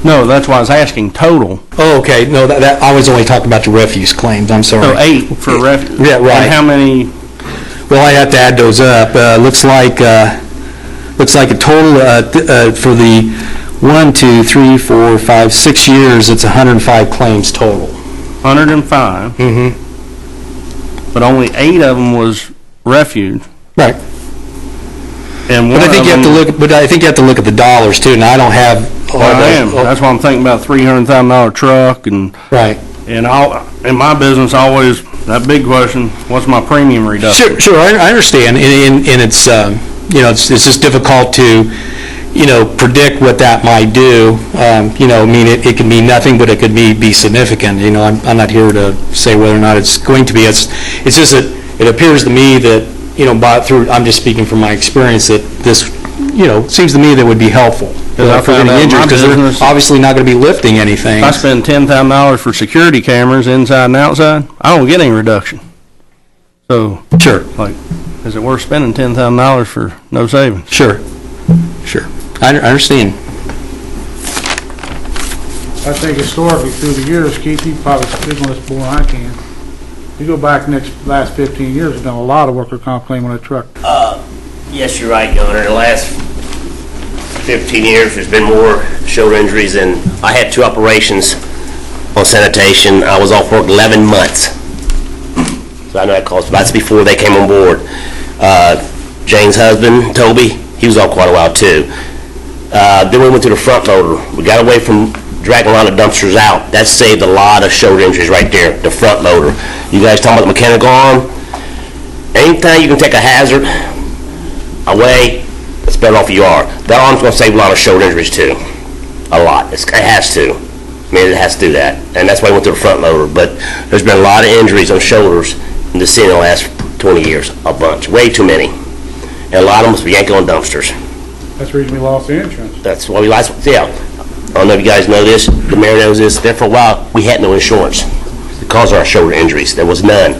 No, that's why I was asking total. Oh, okay, no, I was only talking about the refuse claims, I'm sorry. So 8 for refuse. Yeah, right. And how many? Well, I have to add those up. Looks like a total for the 1, 2, 3, 4, 5, 6 years, it's 105 claims total. 105. Mm-hmm. But only 8 of them was refuge. Right. And But I think you have to look. But I think you have to look at the dollars too. And I don't have. That's why I'm thinking about $300,000 truck and. Right. And in my business, always that big question: what's my premium reduction? Sure. I understand, and it's it's just difficult to predict what that might do. I mean, it can be nothing, but it could be significant. I'm not here to say whether or not it's going to be. It's just that it appears to me that, I'm just speaking from my experience, that this, seems to me that would be helpful for any injuries, because they're obviously not going to be lifting anything. If I spend $10,000 for security cameras inside and outside, I don't get any reduction. So, sure. Is it worth spending $10,000 for no savings? Sure. I understand. I think historically through the years, Keith, you probably speak on this more than I can. You go back last 15 years, there's been a lot of worker comp claim on a truck. Yes, you're right, Governor. In the last 15 years, there's been more shoulder injuries, and I had 2 operations on sanitation. I was off work 11 months. So I know that cost. That's before they came on board. Jane's husband, Toby, he was off quite a while too. Then we went to the front loader. We got away from dragging a lot of dumpsters out. That saved a lot of shoulder injuries right there, the front loader. You guys talking about the mechanical arm? Anytime you can take a hazard away, it's better off you are. That arm's going to save a lot of shoulder injuries too. A lot. It has to. I mean, it has to do that. And that's why we went to the front loader. But there's been a lot of injuries on shoulders in the city in the last 20 years. A bunch. Way too many. And a lot of them was yanking on dumpsters. That's the reason we lost the insurance. That's why we lost, yeah. I don't know if you guys know this, the mayor knows this. There for a while, we had no insurance because of our shoulder injuries. There was none.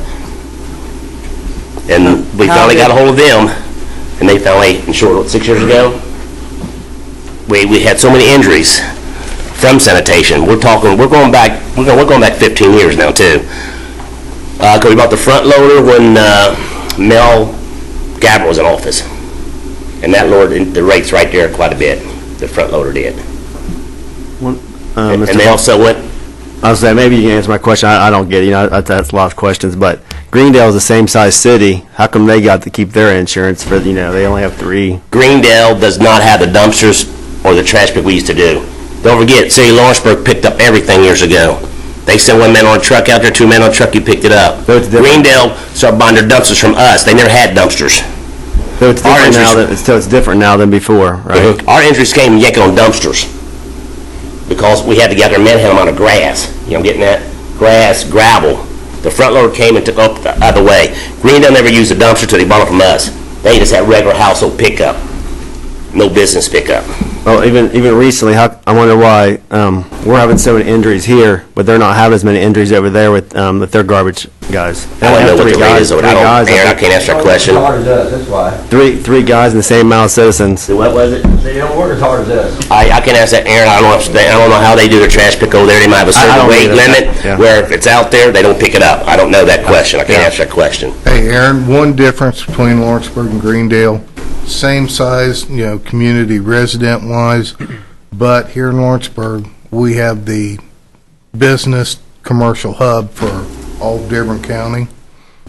And we finally got a hold of them, and they finally insured, 6 years ago? We had so many injuries from sanitation. We're going back 15 years now too. Because we bought the front loader when Mel Gabbard was in office. And that lowered the rates right there quite a bit. The front loader did. And they also went. I was saying, maybe you can answer my question. I don't get it. That's a lot of questions. But Greendale is the same size city. How come they got to keep their insurance for, they only have 3? Greendale does not have the dumpsters or the trash pick we used to do. Don't forget, City of Lawrenceburg picked up everything years ago. They sent 1 man on a truck out there, 2 men on a truck, you picked it up. Greendale started buying their dumpsters from us. They never had dumpsters. So it's different now than before, right? Our injuries came yanking on dumpsters because we had to get out there and manhandle them out of grass. I'm getting that? Grass, gravel. The front loader came and took up the other way. Greendale never used a dumpster until they bought it from us. They just had regular household pickup. No business pickup. Well, even recently, I wonder why we're having so many injuries here, but they're not having as many injuries over there with their garbage guys. I don't know what the rate is. I can't answer that question. That's why. Three guys in the same amount of citizens. What was it? They don't work as hard as us. I can answer that, Aaron. I don't know how they do their trash pick over there. They might have a certain weight limit where if it's out there, they don't pick it up. I don't know that question. I can't answer that question. Hey, Aaron, one difference between Lawrenceburg and Greendale, same size, community resident-wise, but here in Lawrenceburg, we have the business commercial hub for all of Dearborn County.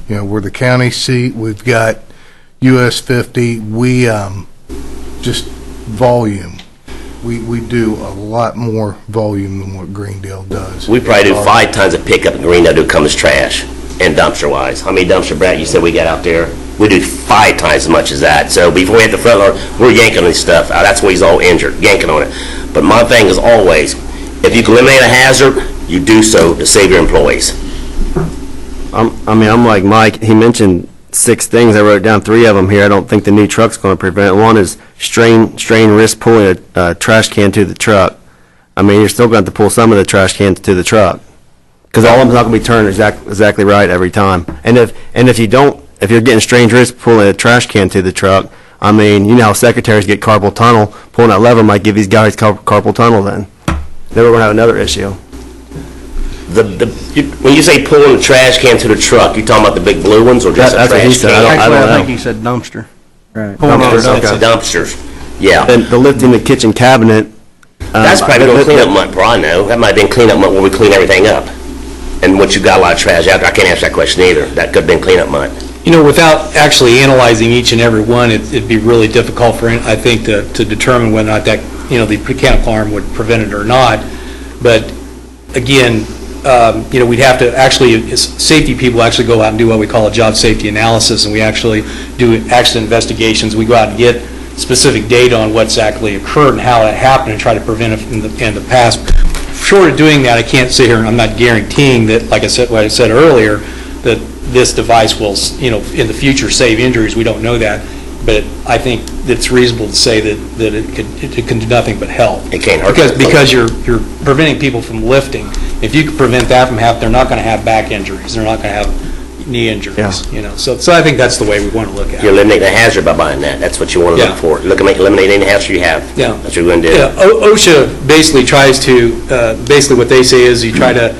We're the county seat. We've got US 50. We just volume. We do a lot more volume than what Greendale does. We probably do 5 tons of pickup in Greendale to come as trash and dumpster-wise. How many dumpster, Brad, you said we got out there? We do 5 times as much as that. So before we hit the front loader, we're yanking on this stuff. That's why he's all injured, yanking on it. But my thing is always, if you can eliminate a hazard, you do so to save your employees. I'm like Mike. He mentioned 6 things. I wrote down 3 of them here. I don't think the new truck's going to prevent. One is strain risk pulling a trash can to the truck. I mean, you're still going to have to pull some of the trash cans to the truck because all of them's not going to be turned exactly right every time. And if you don't if you're getting strange wrist pulling a trash can to the truck, I mean, you know how secretaries get carpal tunnel, pulling that lever might give these guys carpal tunnel then. Then we're going to have another issue. When you say pulling the trash can to the truck, you talking about the big blue ones or just a That's what he trash said. can? I don't I know. think he said dumpster. Right. Dumpsters, yeah. And the lifting the kitchen cabinet. That's probably no cleanup month, for all I know. That might have been cleanup month where we clean everything up. And once you got a lot of trash out there, I can't answer that question either. That could have been cleanup month. You know, without actually analyzing each and every one, it'd be really difficult for, I think, to determine whether or not that, you know, the mechanical arm would prevent it or not. But again, you know, we'd have to actually, as safety people actually go out and do what we call a job safety analysis, and we actually do accident investigations. We go out and get specific data on what's actually occurred and how it happened and try to prevent it in the past. Short of doing that, I can't sit here and I'm not guaranteeing that, like I said, what I said earlier, that this device will, you know, in the future save injuries. We don't know that, but I think it's reasonable to say that it can do nothing but help. It can't hurt. Because you're preventing people from lifting. If you can prevent that from happening, they're not going to have back injuries. They're not going to have knee injuries. Yeah. You know, so I think that's the way we want to look at You it. eliminate the hazard by buying that. That's what you want to Yeah. look for. Eliminate any hazard you have. Yeah. That's what you're going to do. Yeah, OSHA basically tries to, basically what they say is you try to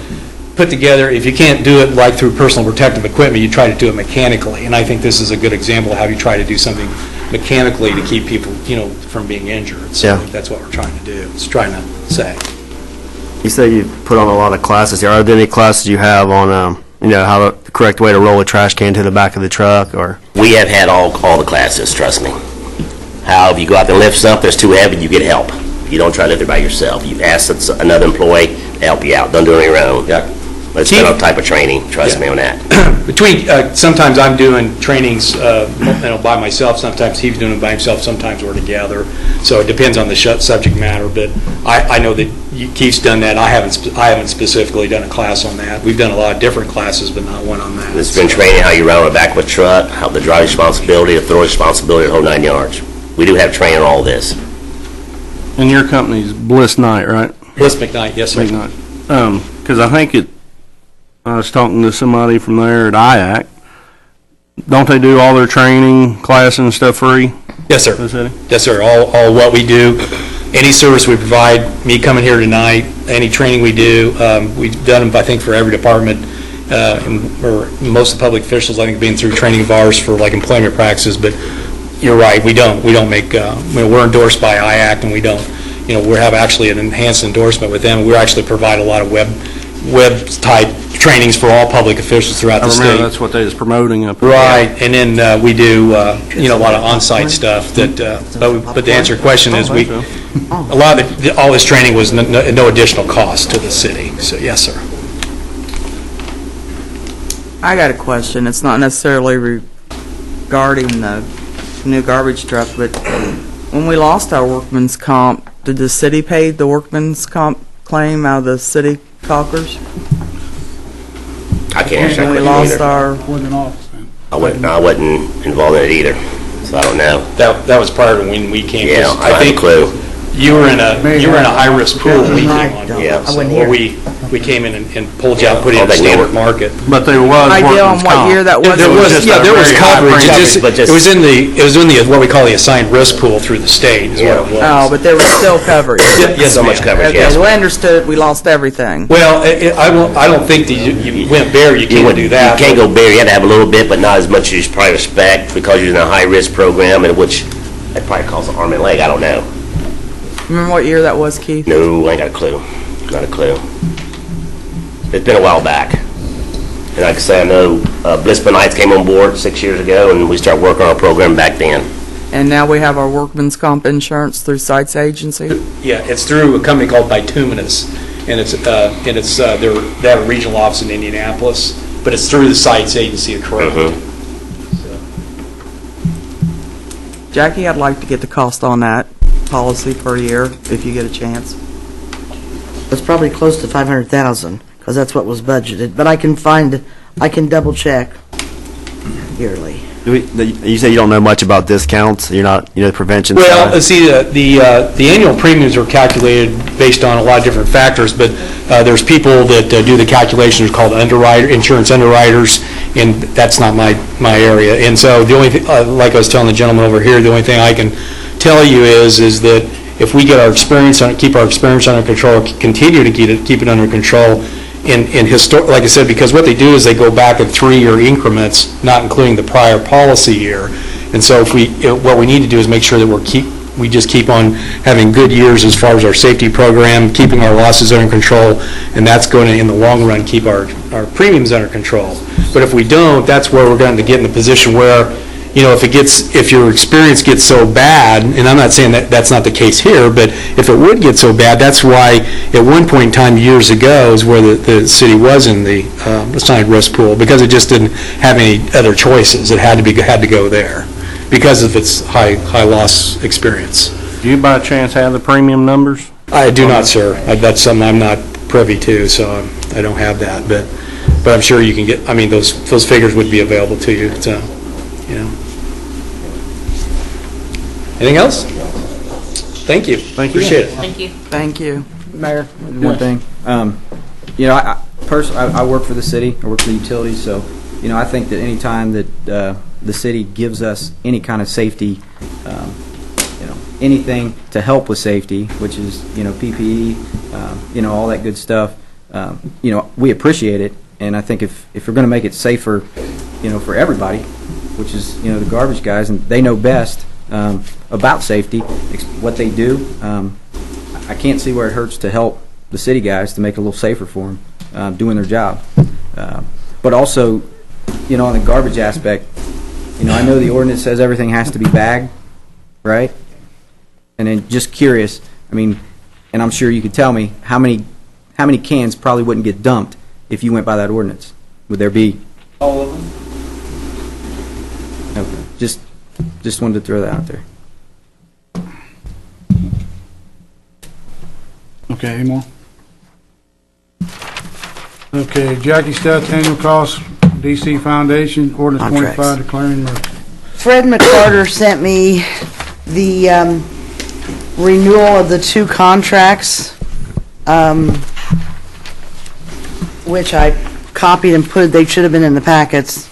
put together, if you can't do it like through personal protective equipment, you try to do it mechanically. And I think this is a good example of how you try to do something mechanically to keep people, you know, from being injured. So Yeah. that's what we're trying to do, is trying to say. You say you put on a lot of classes here. Are there any classes you have on, you know, how the correct way to roll a trash can to the back of the truck, or? We have had all the classes, trust me. How, if you go out there and lift something that's too heavy, you get help. You don't try to lift it by yourself. You ask another employee to help you out. Don't do it on your own. Yeah. But it's been a type of training, trust me on that. Between, sometimes I'm doing trainings, you know, by myself, sometimes he's doing them by himself, sometimes we're together. So it depends on the subject matter, but I know that Keith's done that. I haven't specifically done a class on that. We've done a lot of different classes, but not one on that. It's been training how you run on the back of a truck, how the driver's responsibility, the throw responsibility, the whole 9 yards. We do have training on all this. And your company's Bliss Knight, right? Bliss McKnight, yes, sir. McKnight. Because I think I was talking to somebody from there at IAC. Don't they do all their training, class and stuff free? Yes, sir. Yes, sir. All what we do, any service we provide, me coming here tonight, any training we do, we've done them, I think, for every department, or most of the public officials, I think, being through training of ours for like employment practices, but you're right, we don't make, we're endorsed by IAC, and we don't, you know, we have actually an enhanced endorsement with them. We actually provide a lot of web-type trainings for all public officials throughout the I state. remember that's what they was promoting up there. Right, and then we do, you know, a lot of on-site stuff that, but to answer your question is, a lot of all this training was no additional cost to the city, so yes, sir. I got a question. It's not necessarily regarding the new garbage truck, but when we lost our workman's comp, did the city pay the workman's comp claim out of the city coffers? I can't answer that When we question lost either. our... Wasn't off then. I wasn't involved in it either, so I don't know. That was prior to when we came. Yeah, I have a think clue. you were in a high-risk pool when we came on. Yeah. So we came in and pulled you out, put you in All the they Stillwater needed. market. But there was Idea on workman's what comp. year that was? There was coverage. It was in the what we call the assigned risk pool through the state is what it was. Oh, but there was still coverage. Yes, So much ma'am. coverage, Okay, yes. well, I understood we lost everything. Well, I don't think that you went bare, you can't do that. You can't go bare. You have to have a little bit, but not as much as you probably expect because you're in a high-risk program, and which that probably calls an arm and leg. I don't know. Remember what year that was, Keith? No, I ain't got a clue. Not a clue. It's been a while back. And like I say, I know Bliss Knights came on board 6 years ago, and we started working on our program back then. And now we have our workman's comp insurance through Sites Agency? Yeah, it's through a company called Bituminous, and they have a regional office in Indianapolis, but it's through the Sites Agency, correct? Jackie, I'd like to get the cost on that policy per year, if you get a chance. It's probably close to 500,000, because that's what was budgeted, but I can double check yearly. You say you don't know much about discounts, you're not, you know, prevention Well, side? see, the annual premiums are calculated based on a lot of different factors, but there's people that do the calculations called insurance underwriters, and that's not my area. And so the only thing, like I was telling the gentleman over here, the only thing I can tell you is that if we get our experience on, keep our experience under control, continue to keep it under control, like I said, because what they do is they go back in 3-year increments, not including the prior policy year. And so what we need to do is make sure that we just keep on having good years as far as our safety program, keeping our losses under control, and that's going to, in the long run, keep our premiums under control. But if we don't, that's where we're going to get in a position where, if your experience gets so bad, and I'm not saying that that's not the case here, but if it would get so bad, that's why at one point in time years ago is where the city was in the assigned risk pool, because it just didn't have any other choices. It had to go there because of its high loss experience. Do you by chance have the premium numbers? I do not, sir. That's something I'm not privy to, so I don't have that. But I'm sure you can get. I mean, those figures would be available to you. So, Anything else? Thank you. Appreciate it. Thank you. Thank you. Mayor, one thing. I personally, I work for the city. I work for the utilities, so I think that any time that the city gives us any kind of safety, anything to help with safety, which is PPE, all that good stuff, we appreciate it. And I think if we're going to make it safer, for everybody, which is the garbage guys, and they know best about safety, what they do. I can't see where it hurts to help the city guys to make it a little safer for them doing their job. But also, on the garbage aspect, I know the ordinance says everything has to be bagged, right? And then just curious, and I'm sure you could tell me how many cans probably wouldn't get dumped if you went by that ordinance. Would there be? All of them. Okay. Just wanted to throw that out there. Okay, any more? Okay, Jackie Stutz, annual cost, DC Foundation, ordinance Contracts. 25 declaring emergency. Fred McCarter sent me the renewal of the 2 contracts, which I copied and put, they should have been in the packets,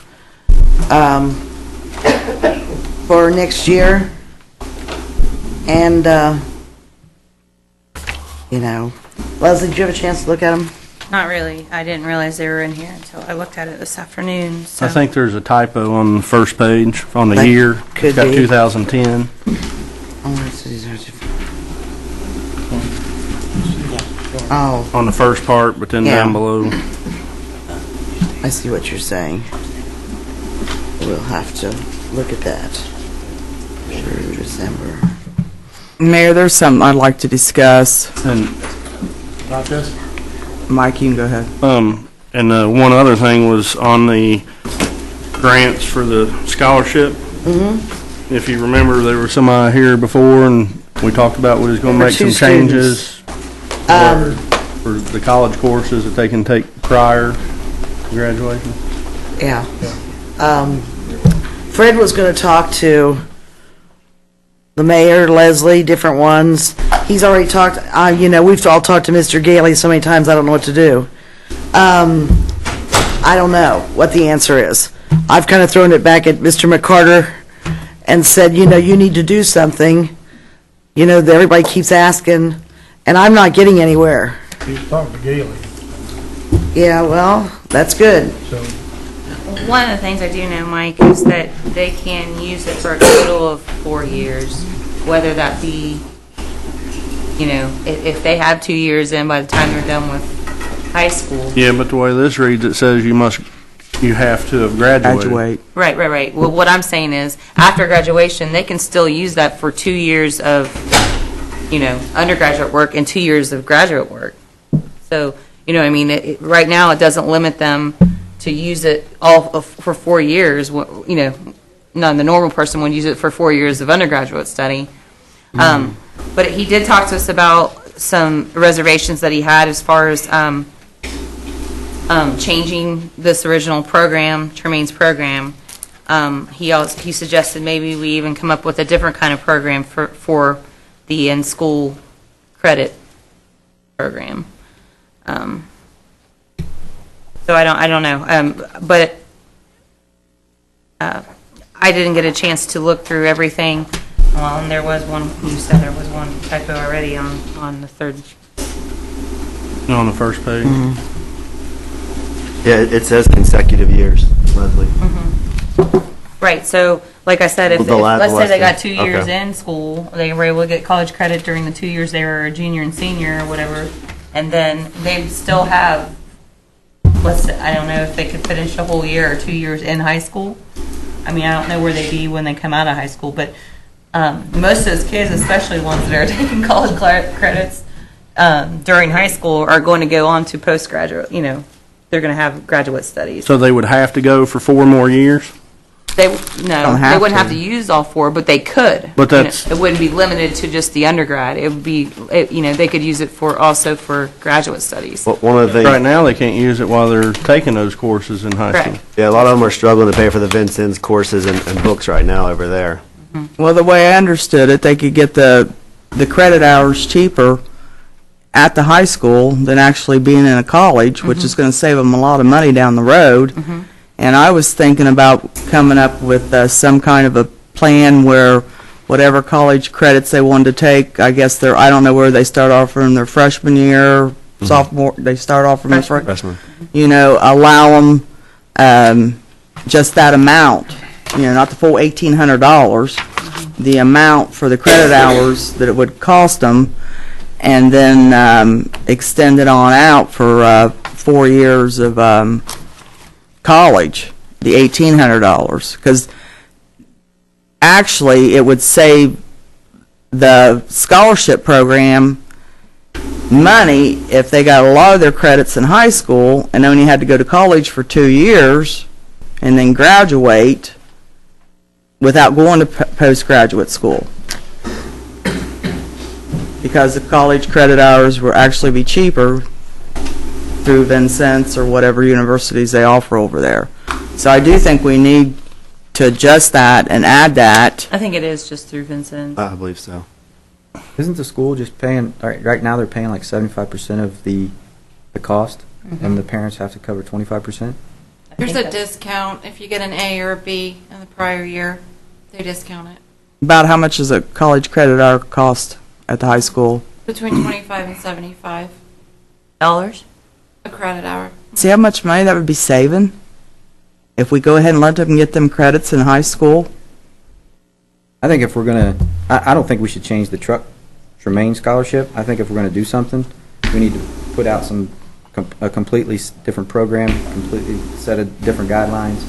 for next year. And, Leslie, did you have a chance to look at them? Not really. I didn't realize they were in here until I looked at it this afternoon. So. I think there's a typo on the first page on the That year. could It's got be. 2010. Oh. On the first part, but then Yeah. down below. I see what you're saying. We'll have to look at that through December. Mayor, there's something I'd like to discuss. And about this? Mike, you can go ahead. And one other thing was on the grants for the scholarship. Mm-hmm. If you remember, there were some here before, and we talked about we was going to There were make some 2 changes for the college courses that they can take prior to graduation. Yeah. Fred was going to talk to the mayor, Leslie, different ones. He's already talked, we've all talked to Mr. Gailey so many times, I don't know what to do. I don't know what the answer is. I've kind of thrown it back at Mr. McCarter and said, you need to do something. That everybody keeps asking, and I'm not getting anywhere. He's talking to Gailey. Yeah, well, that's good. So One of the things I do know, Mike, is that they can use it for a total of 4 years, whether that be, if they have 2 years in by the time they're done with high school. Yeah, but the way this reads, it says you have to have graduated. Right. Well, what I'm saying is, after graduation, they can still use that for 2 years of, undergraduate work and 2 years of graduate work. So, right now, it doesn't limit them to use it all for 4 years. The normal person would use it for 4 years of undergraduate study. But he did talk to us about some reservations that he had as far as changing this original program, Tremaine's program. He suggested maybe we even come up with a different kind of program for the in-school credit program. So I don't know. But I didn't get a chance to look through everything. Well, and there was one, you said there was one typo already on the third. On the first page. Yeah, it says consecutive years, Leslie. Right, so, like I said, if, Well, let's say they got 2 okay. years in school, they were able to get college credit during the 2 years they were a junior and senior or whatever, and then they'd still have, let's say, I don't know if they could finish a whole year or 2 years in high school. I mean, I don't know where they'd be when they come out of high school, but most of those kids, especially the ones that are taking college credits during high school, are going to go on to postgraduate, they're going to have graduate studies. So they would have to go for 4 more years? They wouldn't have to use all 4, but they could. But that's... It wouldn't be limited to just the undergrad. It would be, they could use it also for graduate studies. But one of the things, Right now, they can't use it while they're taking those courses in high school. yeah, a lot of them are struggling to pay for the Vincent's courses and books right now over there. Well, the way I understood it, they could get the credit hours cheaper at the high school than actually being in a college, which is going to save them a lot of money down the road. And I was thinking about coming up with some kind of a plan where whatever college credits they wanted to take, I guess I don't know where they start off from their freshman year, sophomore, they start off from their Freshman. Allow them just that amount, not the full $1,800, the amount for the credit hours that it would cost them, and then extend it on out for 4 years of college, the $1,800, because actually it would save the scholarship program money if they got a lot of their credits in high school and only had to go to college for 2 years and then graduate without going to postgraduate school, because the college credit hours will actually be cheaper through Vincent's or whatever universities they offer over there. So I do think we need to adjust that and add that. I think it is just through Vincent. I believe so. Isn't the school just paying, right now they're paying like 75% of the cost, and the parents have to cover 25%? There's a discount if you get an A or a B in the prior year. They discount it. About how much does a college credit hour cost at the high school? Between 25 and 75 dollars a credit hour. See how much money that would be saving if we go ahead and let them get them credits in high school? I think if we're going to, I don't think we should change the Tremaine scholarship. I think if we're going to do something, we need to put out a completely different program, completely set of different guidelines,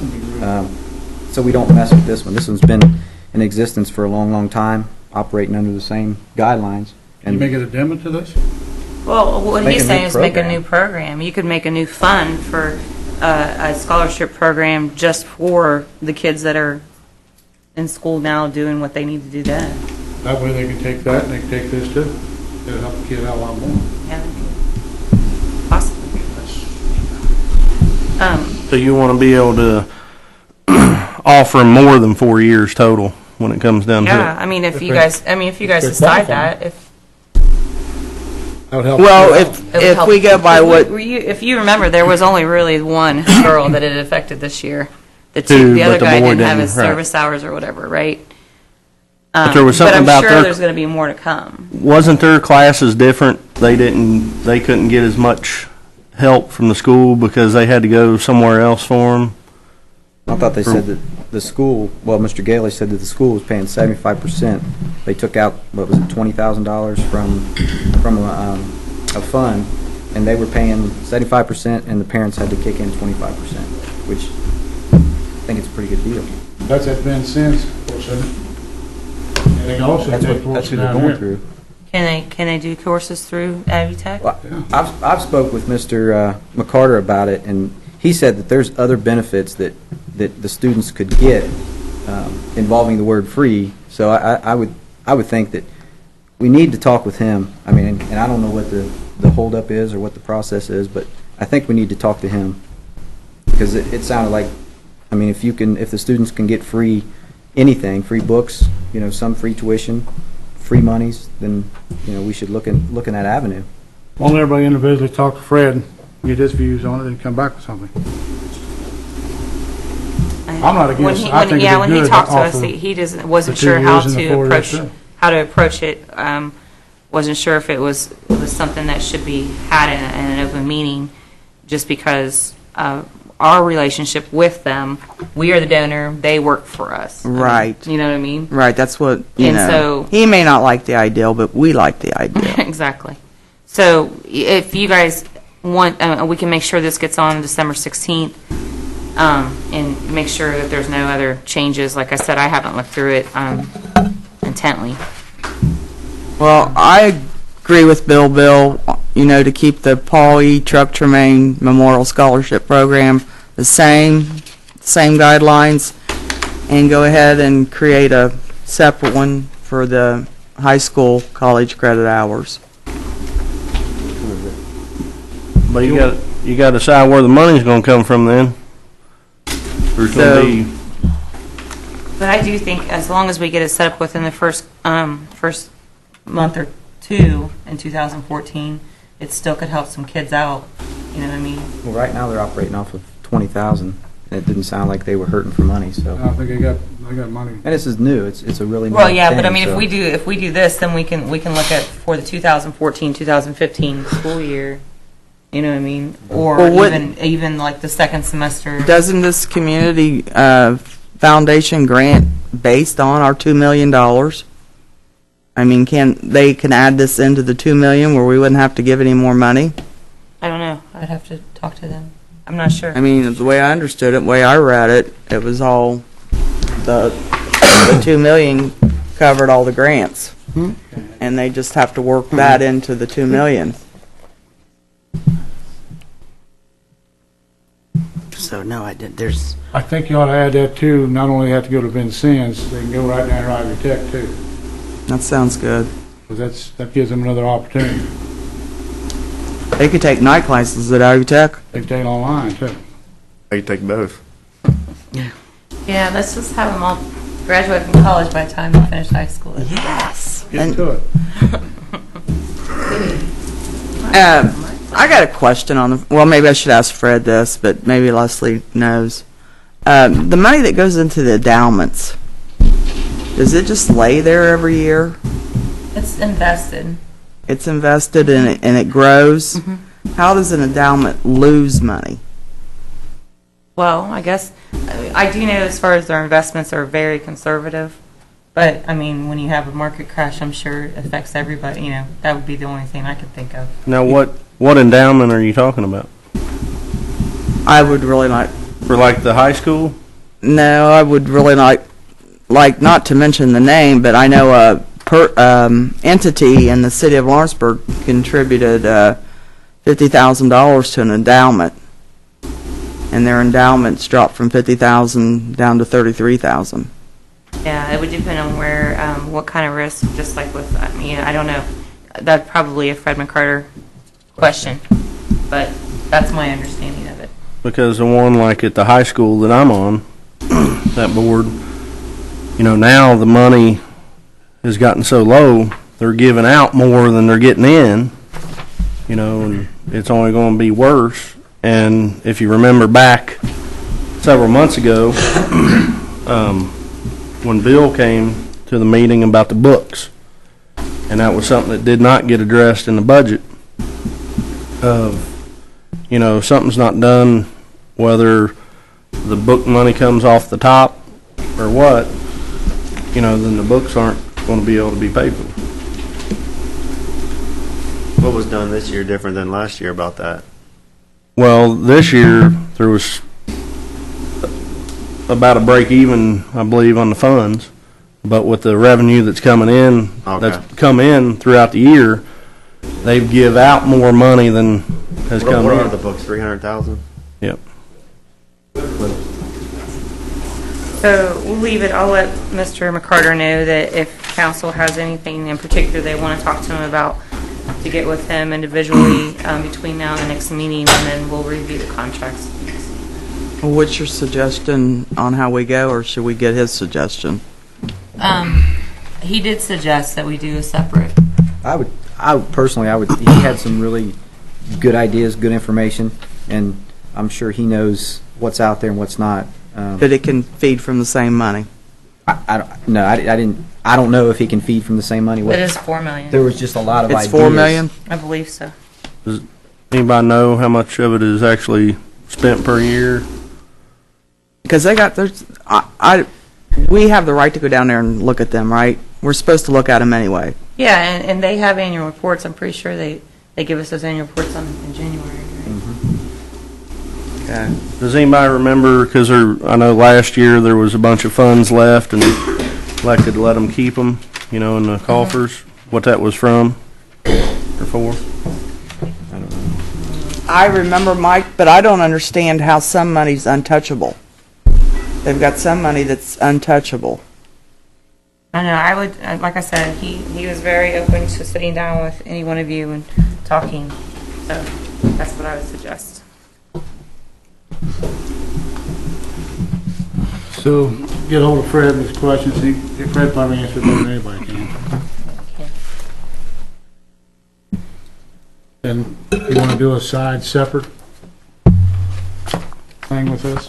so we don't mess with this one. This one's been in existence for a long, long time, operating under the same guidelines. Can you make it addendum to this? Well, what Make he's a new saying is make a program. new program. You could make a new fund for a scholarship program just for the kids that are in school now doing what they need to do then. That way they can take that and they can take this too. It'll help the kid out a lot more. Yeah, possibly. So you want to be able to offer them more than 4 years total when it comes down to it? Yeah, I mean, if you guys decide that, if. That would help. Well, It would if help. we go by what, If you remember, there was only really one girl that it affected this year. Two, The other but the guy boy didn't have didn't, his right. service hours or whatever, right? But there was something about But I'm sure there's going to be more to come. Wasn't their classes different? They couldn't get as much help from the school because they had to go somewhere else for them? I thought they said that the school, well, Mr. Gailey said that the school was paying 75%. They took out, what was it, $20,000 from a fund, and they were paying 75%, and the parents had to kick in 25%, which I think it's a pretty good deal. That's at Vincent's, of course, isn't it? And they can also That's take who courses they're down going here. through. Can they do courses through Abbey Tech? Well, I've spoke with Mr. McCarter about it, and he said that there's other benefits that the students could get involving the word free. So I would think that we need to talk with him. I mean, and I don't know what the holdup is or what the process is, but I think we need to talk to him because it sounded like, I mean, if the students can get free anything, free books, some free tuition, free monies, then we should look in that avenue. Why don't everybody individually talk to Fred, get his views on it, and come back with something? I I'm not against it. I think Yeah, it's when he good talked to to us, offer he the wasn't 2 sure how years and the to 4 years, approach, sure. it. Wasn't sure if it was something that should be had in an open meeting, just because our relationship with them, we are the donor, they work for us. Right. You know what I mean? Right, that's what, you And know. so- He may not like the ideal, but we like the ideal. Exactly. So if you guys want, we can make sure this gets on December 16th, and make sure that there's no other changes. Like I said, I haven't looked through it intently. Well, I agree with Bill, to keep the Paul E. Truck Tremaine Memorial Scholarship Program the same guidelines, and go ahead and create a separate one for the high school college credit hours. But you got to decide where the money's going to come from then. There's going to be... But I do think as long as we get it set up within the first month or two in 2014, it still could help some kids out. You know what I mean? Well, right now they're operating off of 20,000. It didn't sound like they were hurting for money, so. I think they got money. And this is new. It's a really new Well, yeah, but I thing, mean, so. if we do this, then we can look at for the 2014-2015 school year. You know what I mean? Or Well, even like the second semester. Doesn't this community foundation grant based on our $2 million? I mean, they can add this into the $2 million where we wouldn't have to give any more money? I don't know. I'd have to talk to them. I'm not sure. I mean, the way I understood it, the way I read it, it was all, the $2 million covered all the grants. And they just have to work that into the $2 million. So, no, I think you ought to add that too. Not only have to go to Vincennes, they can go right down to Ivy Tech too. That sounds good. Because that gives them another opportunity. They could take night classes at Ivy Tech. They can take it online too. They take both. Yeah, let's just have them all graduate from college by the time they finish high school. Yes. Get to it. I got a question on well, maybe I should ask Fred this, but maybe Leslie knows. The money that goes into the endowments, does it just lay there every year? It's invested. It's invested and it grows? How does an endowment lose money? Well, I guess, I do know as far as their investments are very conservative, but, I mean, when you have a market crash, I'm sure it affects everybody, that would be the only thing I could think of. Now, what endowment are you talking about? I would really like... For like the high school? No, I would really like not to mention the name, but I know a entity in the city of Lawrenceburg contributed $50,000 to an endowment, and their endowments dropped from $50,000 down to $33,000. Yeah, it would depend on where, what kind of risk, just like with, I don't know. That's probably a Fred McCarter question, but that's my understanding of it. Because the one like at the high school that I'm on, that board, now the money has gotten so low, they're giving out more than they're getting in, and it's only going to be worse. And if you remember back several months ago, when Bill came to the meeting about the books, and that was something that did not get addressed in the budget, something's not done, whether the book money comes off the top or what, then the books aren't going to be able to be paid for. What was done this year different than last year about that? Well, this year, there was about a break even, I believe, on the funds, but with the revenue that's coming in, that's come in throughout the year, they give out more money than has come in. What are the books, 300,000? Yep. So we'll leave it. I'll let Mr. McCarter know that if council has anything in particular they want to talk to him about, to get with him individually between now and the next meeting, and then we'll review the contracts. What's your suggestion on how we go, or should we get his suggestion? He did suggest that we do a separate. I would personally, he had some really good ideas, good information, and I'm sure he knows what's out there and what's not. That it can feed from the same money. I don't know if he can feed from the same money. It is 4 million. There was just a lot of It's ideas. 4 million? I believe so. Does anybody know how much of it is actually spent per year? Because they got, we have the right to go down there and look at them, right? We're supposed to look at them anyway. Yeah, and they have annual reports. I'm pretty sure they give us those annual reports in January. Okay. Does anybody remember, because I know last year there was a bunch of funds left and elected to let them keep them, in the coffers, what that was from or for? I don't know. I remember, Mike, but I don't understand how some money's untouchable. They've got some money that's untouchable. I know, I would, like I said, he was very open to sitting down with any one of you and talking, so that's what I would suggest. So, get hold of Fred with his questions. Fred probably answers better than anybody can. Then, you want to do a side separate thing with this,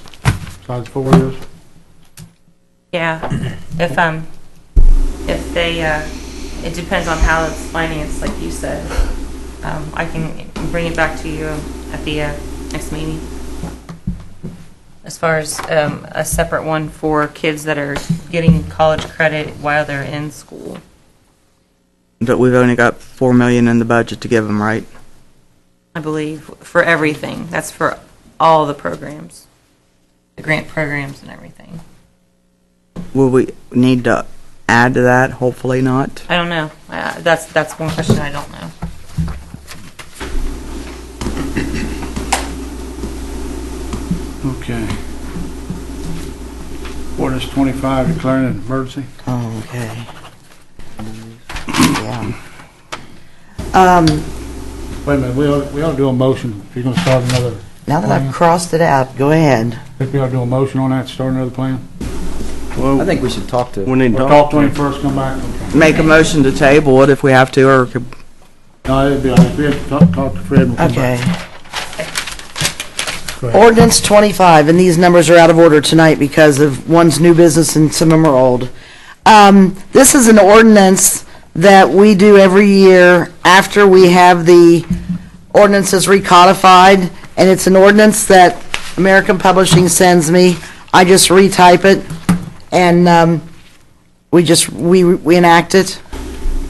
besides 4 years? Yeah, if they, it depends on how it's financed, like you said. I can bring it back to you at the next meeting. As far as a separate one for kids that are getting college credit while they're in school. But we've only got 4 million in the budget to give them, right? I believe, for everything. That's for all the programs, the grant programs and everything. Will we need to add to that? Hopefully not. I don't know. That's one question I don't know. Okay. Ordinance 25, declaring an emergency. Oh, okay. Wait a minute, we ought to do a motion if you're going to start another. Now that I've crossed it out, go ahead. Think we ought to do a motion on that, start another plan? Well, I think we should talk to. we need to Talk to him first, come back. Make a motion to table it if we have to, or could No, it'd be all right. We have to talk to Fred and we'll come Okay. back. Go ahead. Ordinance 25, and these numbers are out of order tonight because of one's new business and some of them are old. This is an ordinance that we do every year after we have the ordinances recodified, and it's an ordinance that American Publishing sends me. I just retype it, and we enact it.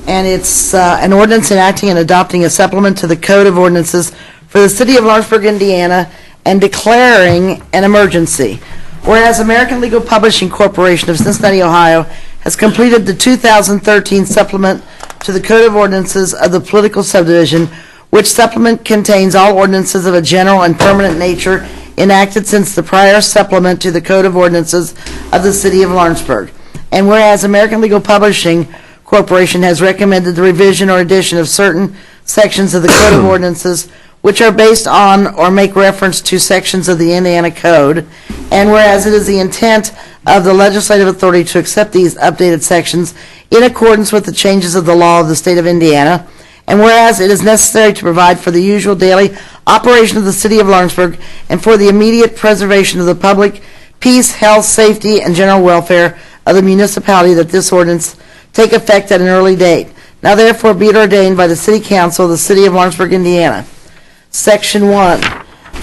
And it's an ordinance enacting and adopting a supplement to the Code of Ordinances for the City of Lawrenceburg, Indiana, and declaring an emergency. Whereas American Legal Publishing Corporation of Cincinnati, Ohio, has completed the 2013 supplement to the Code of Ordinances of the Political Subdivision, which supplement contains all ordinances of a general and permanent nature enacted since the prior supplement to the Code of Ordinances of the City of Lawrenceburg. And whereas American Legal Publishing Corporation has recommended the revision or addition of certain sections of the Code of Ordinances which are based on or make reference to sections of the Indiana Code, and whereas it is the intent of the legislative authority to accept these updated sections in accordance with the changes of the law of the state of Indiana, and whereas it is necessary to provide for the usual daily operation of the City of Lawrenceburg and for the immediate preservation of the public peace, health, safety, and general welfare of the municipality, that this ordinance take effect at an early date. Now therefore be it ordained by the City Council of the City of Lawrenceburg, Indiana, Section 1,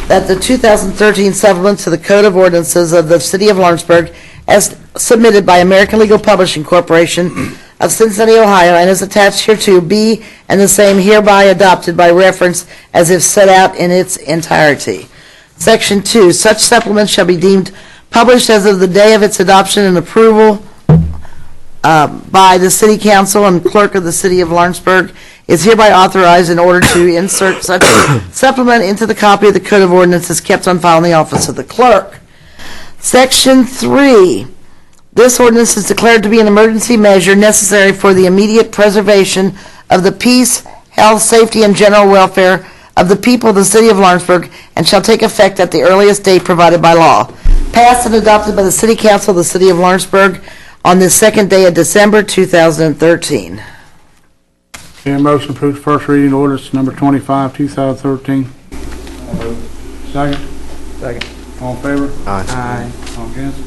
that the 2013 supplement to the Code of Ordinances of the City of Lawrenceburg, as submitted by American Legal Publishing Corporation of Cincinnati, Ohio, and is attached hereto, be and the same hereby adopted by reference as if set out in its entirety. Section 2, such supplement shall be deemed published as of the day of its adoption and approval by the City Council, and Clerk of the City of Lawrenceburg is hereby authorized in order to insert such supplement into the copy of the Code of Ordinances kept on file in the office of the clerk. Section 3, this ordinance is declared to be an emergency measure necessary for the immediate preservation of the peace, health, safety, and general welfare of the people of the City of Lawrenceburg, and shall take effect at the earliest date provided by law. Passed and adopted by the City Council of the City of Lawrenceburg on the second day of December 2013. Okay, motion approved first reading ordinance number 25, 2013. Second? Second. All in favor? Aye. Aye. Okay. against?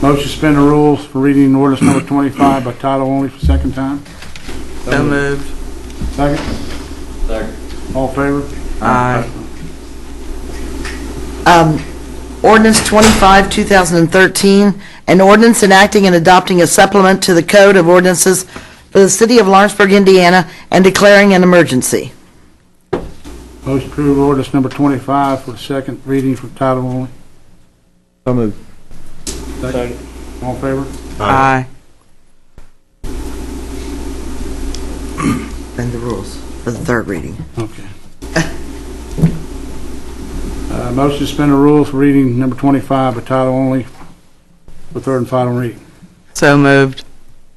Motion to suspend the rules for reading ordinance number 25 by title only for second time. So moved. Second? Second. All in favor? Aye. Ordinance 25, 2013, an ordinance enacting and adopting a supplement to the Code of Ordinances for the City of Lawrenceburg, Indiana, and declaring an emergency. Motion to approve ordinance number 25 for the second reading for title only. So moved. Second. All in favor? Aye. Bend the rules for the third reading. Okay. Motion to suspend the rules for reading number 25 by title only for third and final reading. So moved.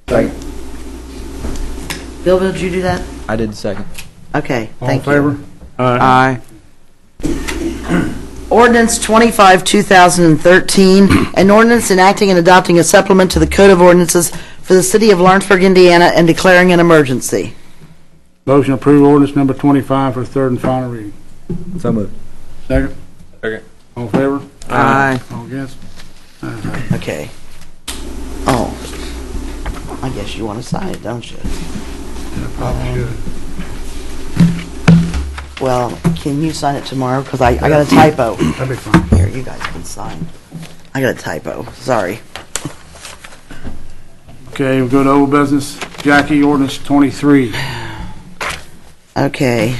Second. Bill, did you do that? I did the second. Okay, All in thank you. favor? Aye. Ordinance 25, 2013, an ordinance enacting and adopting a supplement to the Code of Ordinances for the City of Lawrenceburg, Indiana, and declaring an emergency. Motion to approve ordinance number 25 for third and final reading. So moved. Second. Second. All in favor? Aye. All against? Okay. Oh, I guess you want to sign it, don't you? Yeah, probably should. Well, can you sign it tomorrow? Because I got a typo. That'd be fine. Here, you guys can sign. I got a typo, sorry. Okay, we'll go to old business. Jackie, ordinance 23. Okay.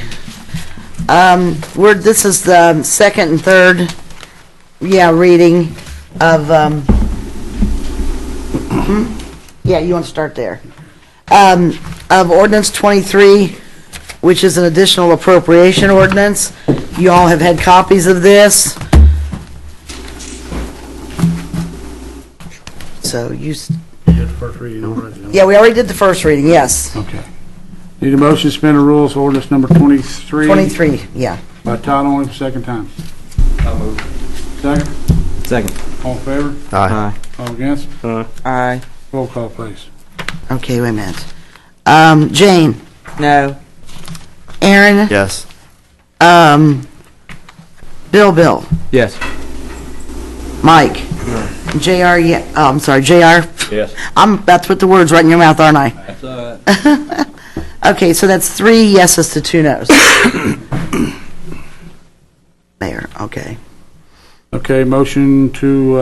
This is the second and third, reading of, yeah, you want to start there. Of ordinance 23, which is an additional appropriation ordinance. You all have had copies of this. So you, You did the first reading already. yeah, we already did the first reading, yes. Okay. Need a motion to suspend the rules for ordinance number 23. 23, yeah. By title only for second time. Second. Second. All in favor? Aye. All against? Aye. Roll call, please. Okay, wait a minute. Jane? No. Aaron? Yes. Bill? Yes. Mike? JR, yeah, oh, I'm sorry, JR? Yes. I'm about to put the words right in your mouth, aren't I? That's all right. Okay, so that's 3 yeses to 2 nos. Mayor, okay. Okay, motion to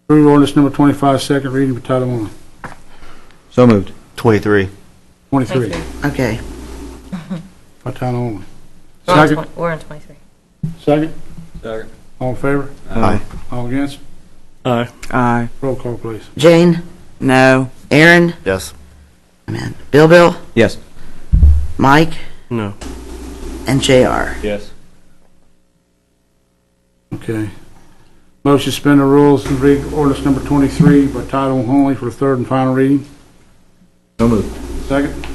approve ordinance number 25, second reading by title only. So moved. 23. 23, Okay. by title only. We're on Second. We're on 23. Second. Second. All in favor? Aye. All against? Aye. Aye. Roll call, please. Jane? No. Aaron? Yes. Amen. Bill? Yes. Mike? No. And JR. Yes. Okay. Motion to suspend the rules and read ordinance number 23 by title only for the third and final reading. So moved. Second.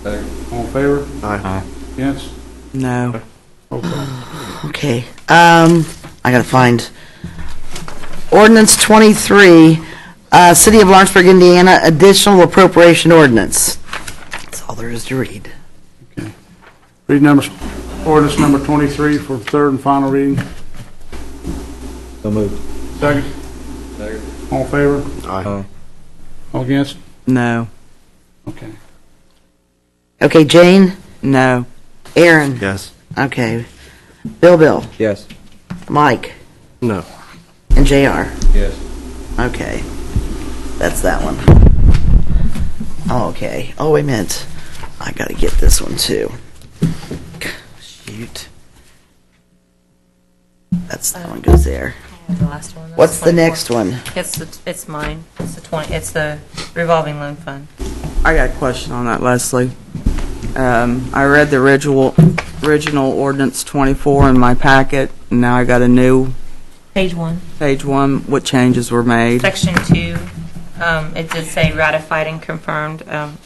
Second. All in favor? Aye. Against? No. Roll call. Okay, I gotta find ordinance 23, City of Lawrenceburg, Indiana, additional appropriation ordinance. That's all there is to read. Read ordinance number 23 for third and final reading. So moved. Second. Second. All in favor? Aye. All against? No. Okay. Okay, Jane? No. Aaron? Yes. Okay. Bill? Yes. Mike? No. And JR? Yes. Okay. That's that one. Okay. Oh, wait a minute. I gotta get this one too. Shoot. That's that one goes there. The last one. What's the next one? It's mine. It's the revolving loan fund. I got a question on that, Leslie. I read the original ordinance 24 in my packet, and now I got a new Page 1. page 1. What changes were made? Section 2, it did say ratified and confirmed.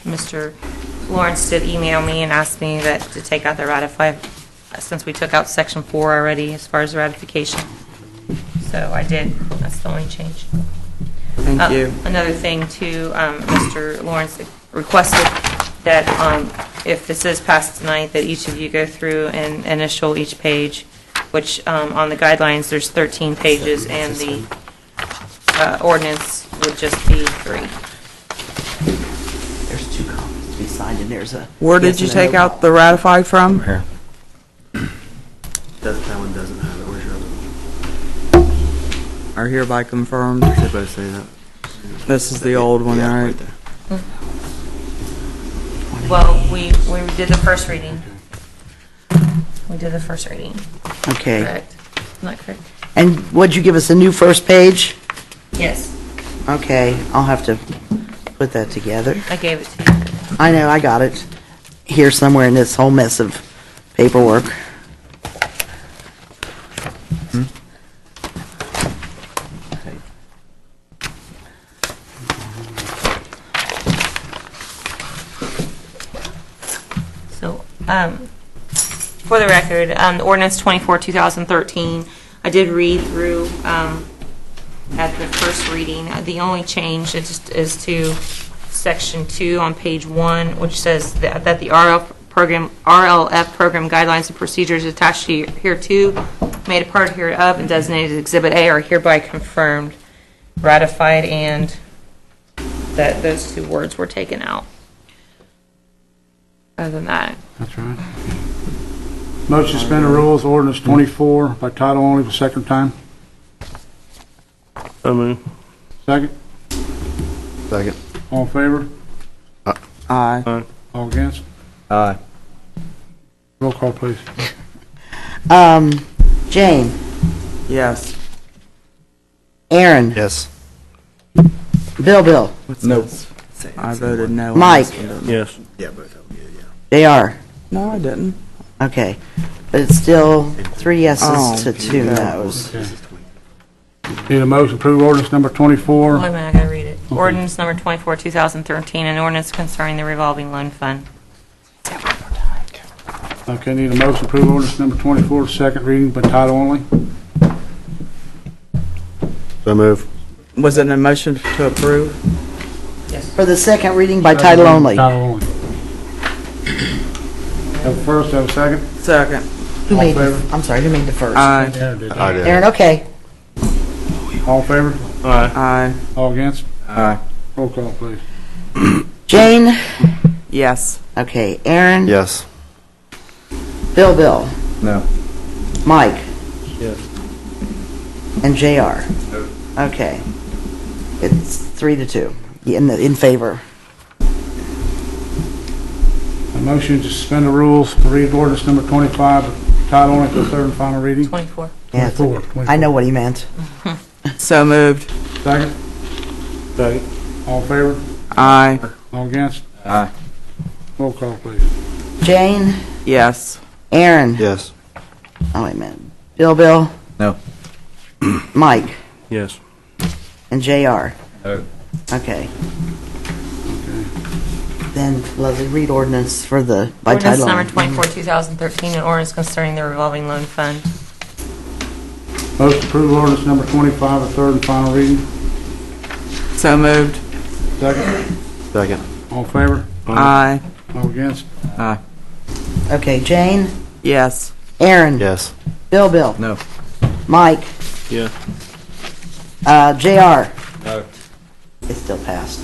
Mr. Lawrence did email me and asked me to take out the ratified, since we took out Section 4 already as far as ratification. So I did. That's the only change. Thank you. Another thing too, Mr. Lawrence requested that if this is passed tonight, that each of you go through and initial each page which on the guidelines, there's 13 pages, and the ordinance would just be 3. There's 2 copies to be signed, and there's a... Where did you take out the ratified from? Here. That one doesn't have it. Where's your other one? Are hereby confirmed. They both say that. This is the old one, Yeah, right? there. Well, we did the first reading. We did the first reading. Okay. Correct. Isn't that correct? And would you give us a new first page? Yes, Okay, I'll have to put that together. I gave it to you. I know, I got it here somewhere in this whole mess of paperwork. So, for the record, the ordinance 24, 2013, I did read through at the first reading. The only change is to section 2 on page 1, which says that the RLF program guidelines and procedures attached to hereto, made a part hereof, and designated as Exhibit A are hereby confirmed, ratified, and that those 2 words were taken out. Other than that, That's right. Motion to suspend the rules, ordinance 24 by title only for second time. So moved. Second. Second. All in favor? Aye. All against? Aye. Roll call, please. Jane, Yes. Aaron, Yes. Bill, Nope. I voted no. on Mike. this one. Yes. Yeah, both of them, yeah. JR. No, I didn't. Okay, but it's still 3 yeses Oh, to 2 okay. noes. Okay. Need a motion to approve ordinance number 24. wait a minute, I gotta read it. Ordinance number 24, 2013, an ordinance concerning the revolving loan fund. Okay, need a motion to approve ordinance number 24, second reading by title only. So move. Was it a motion to approve? For the second reading by title only. Title only. Have a first, have a second? Second. Who All in made the, favor? I'm sorry, who made the first? Aye. Aaron did. I did. Aaron, okay. All in favor? Aye. Aye. All against? Aye. Roll call, please. Jane, Yes. okay. Aaron, Yes. Bill, No. Mike, Yes. and JR. Okay. It's 3 to 2 in favor. A motion to suspend the rules, read ordinance number 25, title only for third and final reading. 24. Yeah, it's 24. I know what he meant. So moved. Second? Second. All in favor? Aye. All against? Aye. Roll call, please. Jane, Yes. Aaron. Yes. Oh, wait a minute. Bill, No. Mike, Yes. and JR. No. Okay. Then Leslie, read ordinance for the, by Ordinance title number only. 24, 2013, an ordinance concerning the revolving loan fund. Motion to approve ordinance number 25, a third and final reading. So moved. Second? Second. All in favor? Aye. All against? Aye. Okay, Jane, Yes. Aaron. Yes. Bill, No. Mike, Yeah. JR. No. It still passed.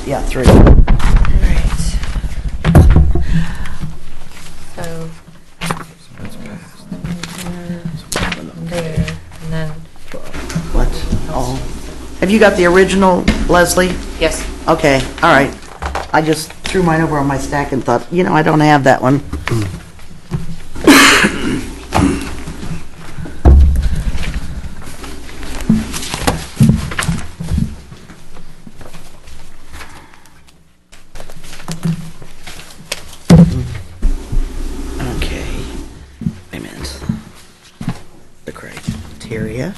Yeah, 3. Right. So. There, and then, What? Oh. Have you got the original, Leslie? yes. Okay, all right. I just threw mine over on my stack and thought, I don't have that one. Okay. Wait a minute. The criteria.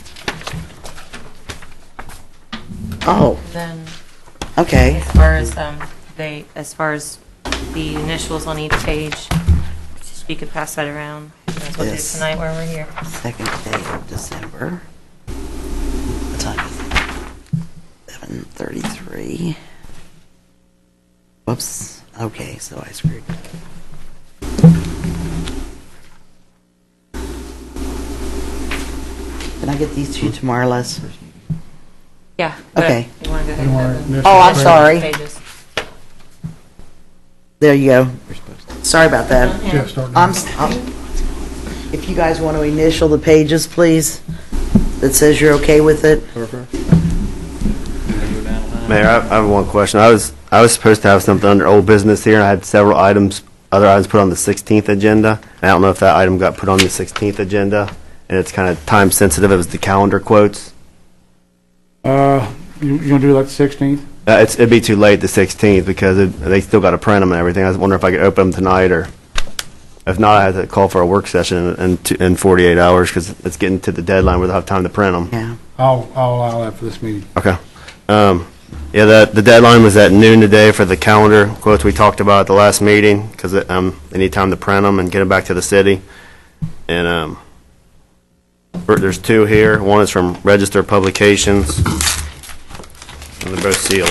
Oh, Then, okay. as far as the initials on each page, just you could pass that around. That's what we do Yes. tonight while we're here. Second day of December. What time is it? 7:33. Whoops. Okay, so I screwed. Can I get these to you tomorrow, Les? Yeah. Okay. You want to go ahead and have Oh, I'm sorry. pages? There you go. Sorry about that. Yeah, start now. If you guys want to initial the pages, please, that says you're okay with it. Mayor, I have one question. I was supposed to have something under old business here, and I had several other items put on the 16th agenda. And I don't know if that item got put on the 16th agenda, and it's kind of time sensitive. It was the calendar quotes. You gonna do like the 16th? It'd be too late the 16th because they still got to print them and everything. I was wondering if I could open them tonight, or if not, I had to call for a work session in 48 hours because it's getting to the deadline where they'll have time to print them. Yeah. I'll allow that for this meeting. Okay. Yeah, the deadline was at noon today for the calendar quotes we talked about at the last meeting because they need time to print them and get them back to the city. And there's two here. One is from Register Publications, and they're both sealed.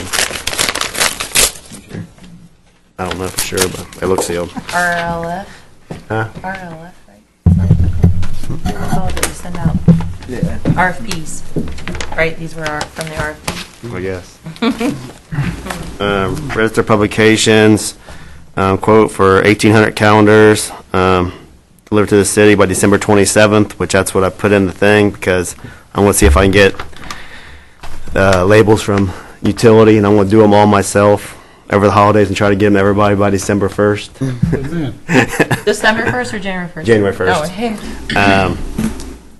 I don't know for sure, but they look sealed. RLF? Huh? RLF, right? That's all that you send out. Yeah. RFPs, right? These were from the RFP? I guess. Register Publications, quote for 1,800 calendars, delivered to the city by December 27th, which that's what I put in the thing because I want to see if I can get labels from utility, and I'm going to do them all myself over the holidays and try to get them to everybody by December 1st. December 1st or January 1st? January 1st. Oh, hey.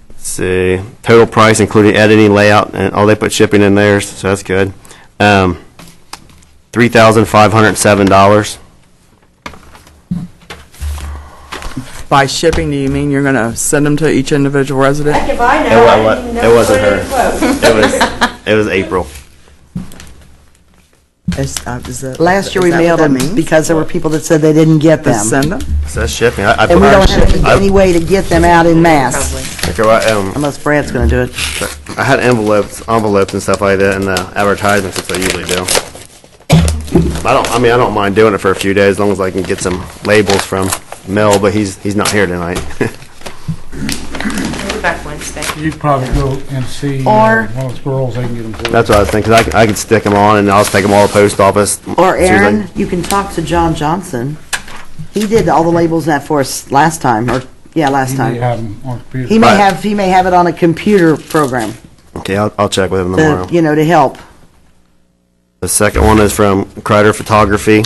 Let's see. Total price, including editing, layout, and they put shipping in theirs, so that's good. $3,507. By shipping, do you mean you're going to send them to each individual resident? Heck if I know, I didn't even know It wasn't where her. they quote. It was April. Last year we mailed them because there were people that said they didn't get them. Send them? So that's shipping. And we don't have any way to get them out in mass, Okay, well, unless Brad's going to do it. I had envelopes and stuff like that in the advertisements, which I usually do. I don't mind doing it for a few days as long as I can get some labels from Mel, but he's not here tonight. We'll be back Wednesday. You'd probably go and see Or- one of the girls, they can get them for you. That's what I was thinking. 'Cause I could stick them on and I'll just take them all to the post office. Or as soon as I- Aaron, you can talk to John Johnson. He did all the labels that for us last time, last You may time. have them on computer. He may have it on a computer program Okay, I'll check with him tomorrow. to help. The second one is from Kreider Photography.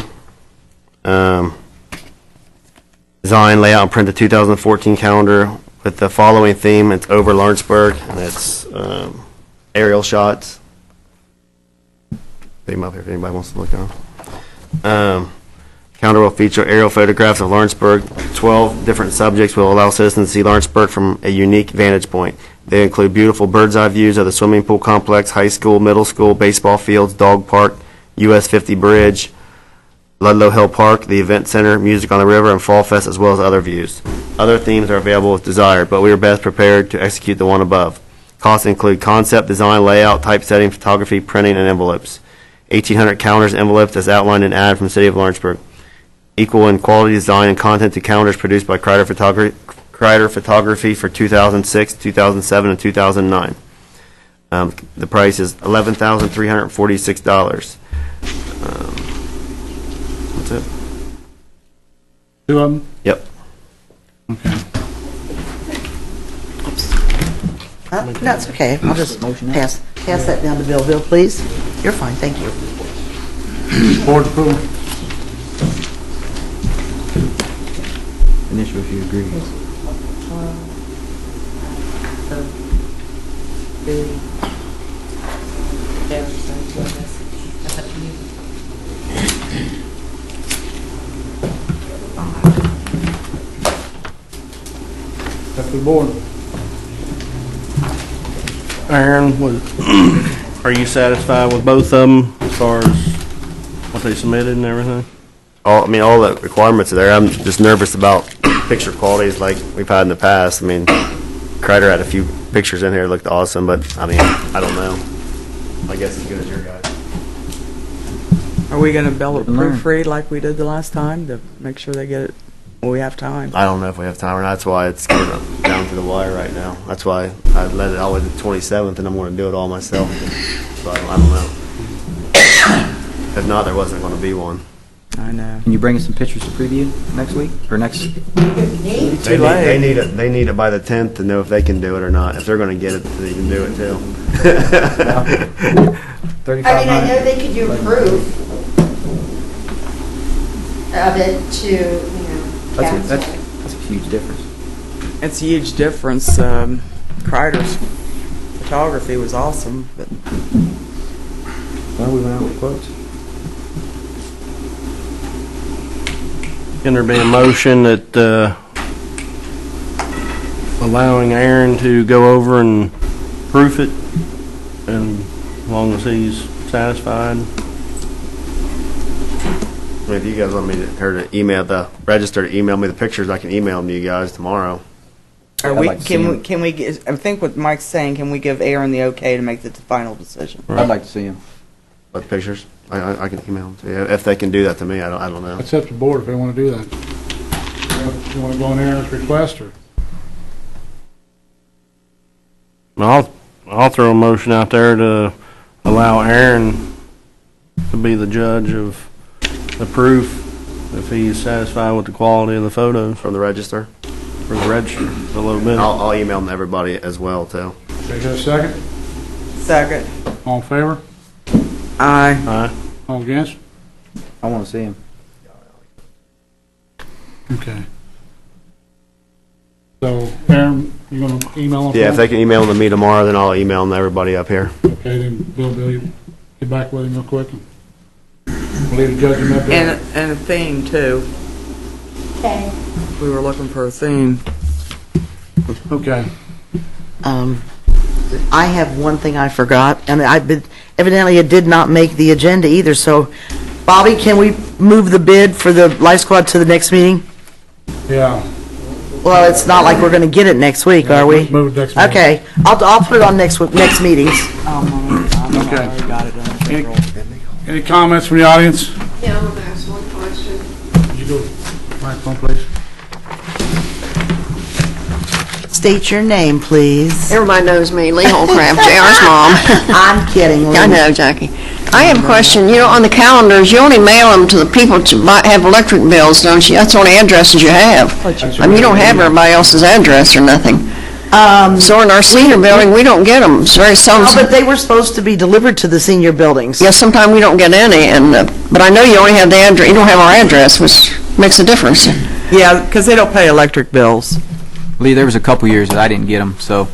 Design, layout, and print the 2014 calendar with the following theme. It's over Lawrenceburg, and it's aerial shots. Leave them up here if anybody wants to look at them. Calendar will feature aerial photographs of Lawrenceburg. 12 different subjects will allow citizens to see Lawrenceburg from a unique vantage point. They include beautiful bird's eye views of the swimming pool complex, high school, middle school, baseball fields, dog park, US 50 Bridge, Ludlow Hill Park, the Event Center, Music on the River, and Fall Fest, as well as other views. Other themes are available if desired, but we are best prepared to execute the one above. Costs include concept, design, layout, typesetting, photography, printing, and envelopes. 1,800 calendars envelopes as outlined in ad from the City of Lawrenceburg. Equal in quality, design, and content to calendars produced by Kreider Photography for 2006, 2007, and 2009. The price is $11,346. That's it. Two of them? Yep. Okay. That's okay. I'll just pass that down to Bill. Bill, please. You're fine, thank you. Board approval. Initial if you agree. Up to the board. Aaron, are you satisfied with both of them as far as what they submitted and everything? All the requirements are there. I'm just nervous about picture qualities like we've had in the past. Kreider had a few pictures in here that looked awesome, but I don't know. I guess as good as your guys. Are we going to bill it proofread like we did the last time to make sure they get it? Will we have time? I don't know if we have time or not. That's why it's getting down to the wire right now. That's why I let it all the way to the 27th, and I'm going to do it all myself. So I don't know. If not, there wasn't going to be one. I know. Can you bring us some pictures to preview next week, or next? They need it by the 10th to know if they can do it or not. If they're going to get it, they can do it too. 35 I mean, I know they could do proof of it to, you know, That's a huge difference. It's a huge difference. Kreider's photography was awesome, but Well, we went out with quotes. Can there be a motion that allowing Aaron to go over and proof it, and as long as he's satisfied? I mean, if you guys want me her to email the register to email me the pictures, I can email them to you guys tomorrow. are we, can we get, I think what Mike's saying, can we give Aaron the okay to make the final decision? I'd like to see him. What pictures? I can email them to you. If they can do that to me, I don't know. It's up to the board if they want to do that. You want to go on Aaron's request, or? I'll throw a motion out there to allow Aaron to be the judge of the proof if he's satisfied with the quality of the photos. From the register? From the register, a little bit. I'll email them to everybody as well, too. Is there a second? Second. All in favor? Aye. Aye. All against? I want to see him. Okay. So, Aaron, you going to email them? Yeah, if they can email them to me tomorrow, then I'll email them to everybody up here. Okay, then Bill, you get back with him real quick. We'll leave the judgment up there. And a theme, too. Okay. We were looking for a theme. Okay. I have one thing I forgot, and evidently it did not make the agenda either, so, Bobby, can we move the bid for the Life Squad to the next meeting? Yeah. Well, it's not like we're gonna get it next week, are we? Move it next meeting. Okay, I'll put it on next meetings. Okay. Any comments from the audience? Yeah, I'm going to ask one question. Could you go, microphone, please? State your name, please. Everybody knows me, Lee Holcraft, JR's mom. I'm kidding, Lee. I know, Jackie. I have a question. You know, on the calendars, you only mail them to the people to have electric bills, don't you? That's the only addresses you have. I mean, you don't have everybody else's address or nothing. So in our senior building, we don't get them. It's very seldom. No, but they were supposed to be delivered to the senior buildings. Yeah, sometimes we don't get any, but I know you only have the address. You don't have our address, which makes a difference. Yeah, because they don't pay electric bills. Lee, there was a couple years that I didn't get them, so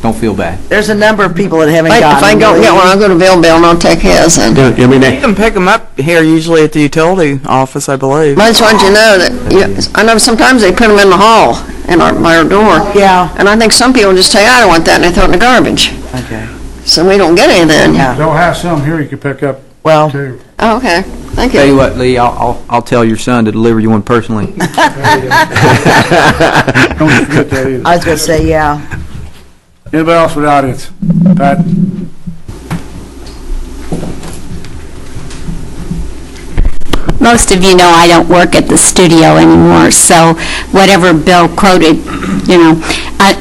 don't feel bad. There's a number of people that haven't If gotten I them. don't get one, I'll go to Bill and I'll take his. And You can pick them up here usually at the utility office, I believe. I just want you to know that, I know sometimes they put them in the hall by our door. Yeah. And I think some people just say, I don't want that, and they throw it in the garbage. Okay. So we don't get any then. They'll have some here you can pick up, Well, too. Oh, okay. Thank you. Tell you what, Lee, I'll tell your son to deliver you one personally. Don't forget that either. I was gonna say, yeah. Anybody else with the audience? Pat? Most of you know I don't work at the studio anymore, so whatever Bill quoted,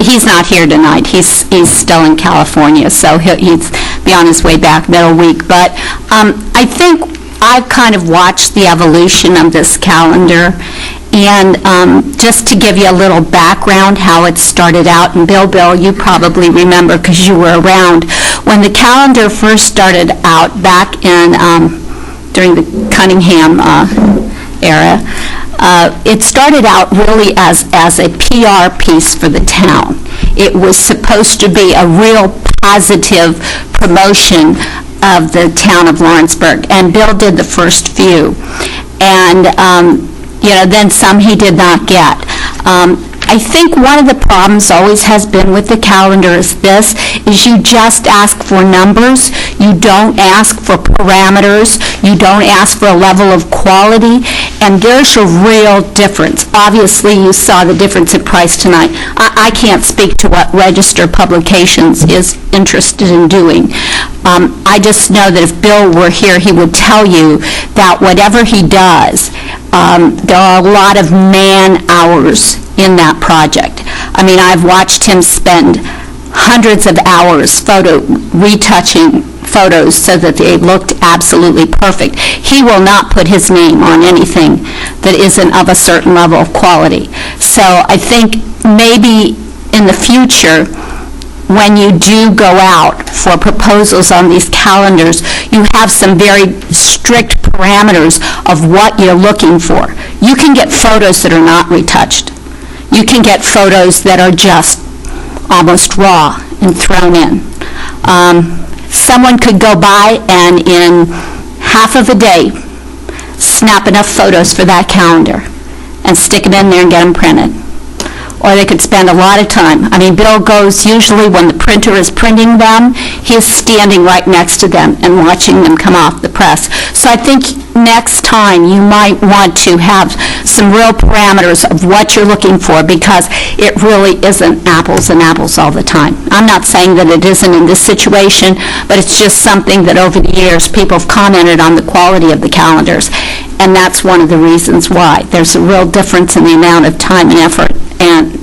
he's not here tonight. He's still in California, so he's be on his way back middle week. But I think I've kind of watched the evolution of this calendar, and just to give you a little background how it started out, and Bill, you probably remember because you were around, when the calendar first started out back in during the Cunningham era, it started out really as a PR piece for the town. It was supposed to be a real positive promotion of the town of Lawrenceburg, and Bill did the first few. And, then some he did not get. I think one of the problems always has been with the calendar is you just ask for numbers, you don't ask for parameters, you don't ask for a level of quality, and there's a real difference. Obviously, you saw the difference in price tonight. I can't speak to what Register Publications is interested in doing. I just know that if Bill were here, he would tell you that whatever he does, There are a lot of man-hours in that project. I mean, I've watched him spend hundreds of hours retouching photos so that they looked absolutely perfect. He will not put his name on anything that isn't of a certain level of quality. So I think maybe in the future, when you do go out for proposals on these calendars, you have some very strict parameters of what you're looking for. You can get photos that are not retouched. You can get photos that are just almost raw and thrown in. Someone could go by and in half of a day snap enough photos for that calendar and stick them in there and get them printed. Or they could spend a lot of time. I mean, Bill goes, usually when the printer is printing them, he's standing right next to them and watching them come off the press. So I think next time you might want to have some real parameters of what you're looking for, because it really isn't apples and apples all the time. I'm not saying that it isn't in this situation, but it's just something that over the years people have commented on the quality of the calendars, and that's one of the reasons why. There's a real difference in the amount of time and effort and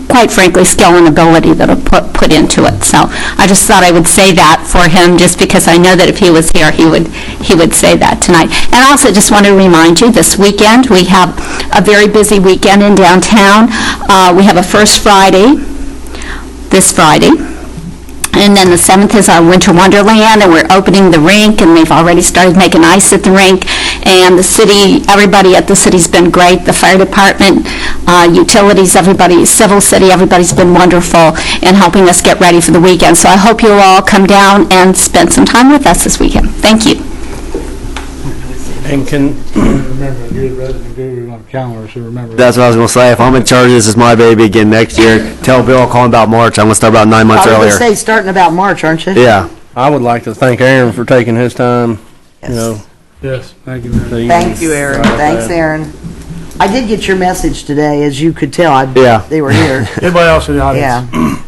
quite frankly, skill and ability that are put into it. So I just thought I would say that for him, just because I know that if he was here, he would say that tonight. And also just want to remind you, this weekend, we have a very busy weekend in downtown. We have a First Friday, this Friday. And then the 7th is our Winter Wonderland, and we're opening the rink, and they've already started making ice at the rink. And the city, everybody at the city's been great. The fire department, utilities, everybody, Civil City, everybody's been wonderful in helping us get ready for the weekend. So I hope you'll all come down and spend some time with us this weekend. Thank you. And can, Remember, you're the resident guru on the calendar, so remember. That's what I was going to say. If I'm in charge, this is my baby again next year. Tell Bill I'll call him about March. I'm going to start about 9 months I was earlier. going to say, starting about March, aren't you? Yeah. I would like to thank Aaron for taking his time, you know. Yes, thank you, Mary. Thank you, Aaron. Thanks, Aaron. I did get your message today, as you could tell. Yeah. They were here. Anybody else in the audience? Yeah.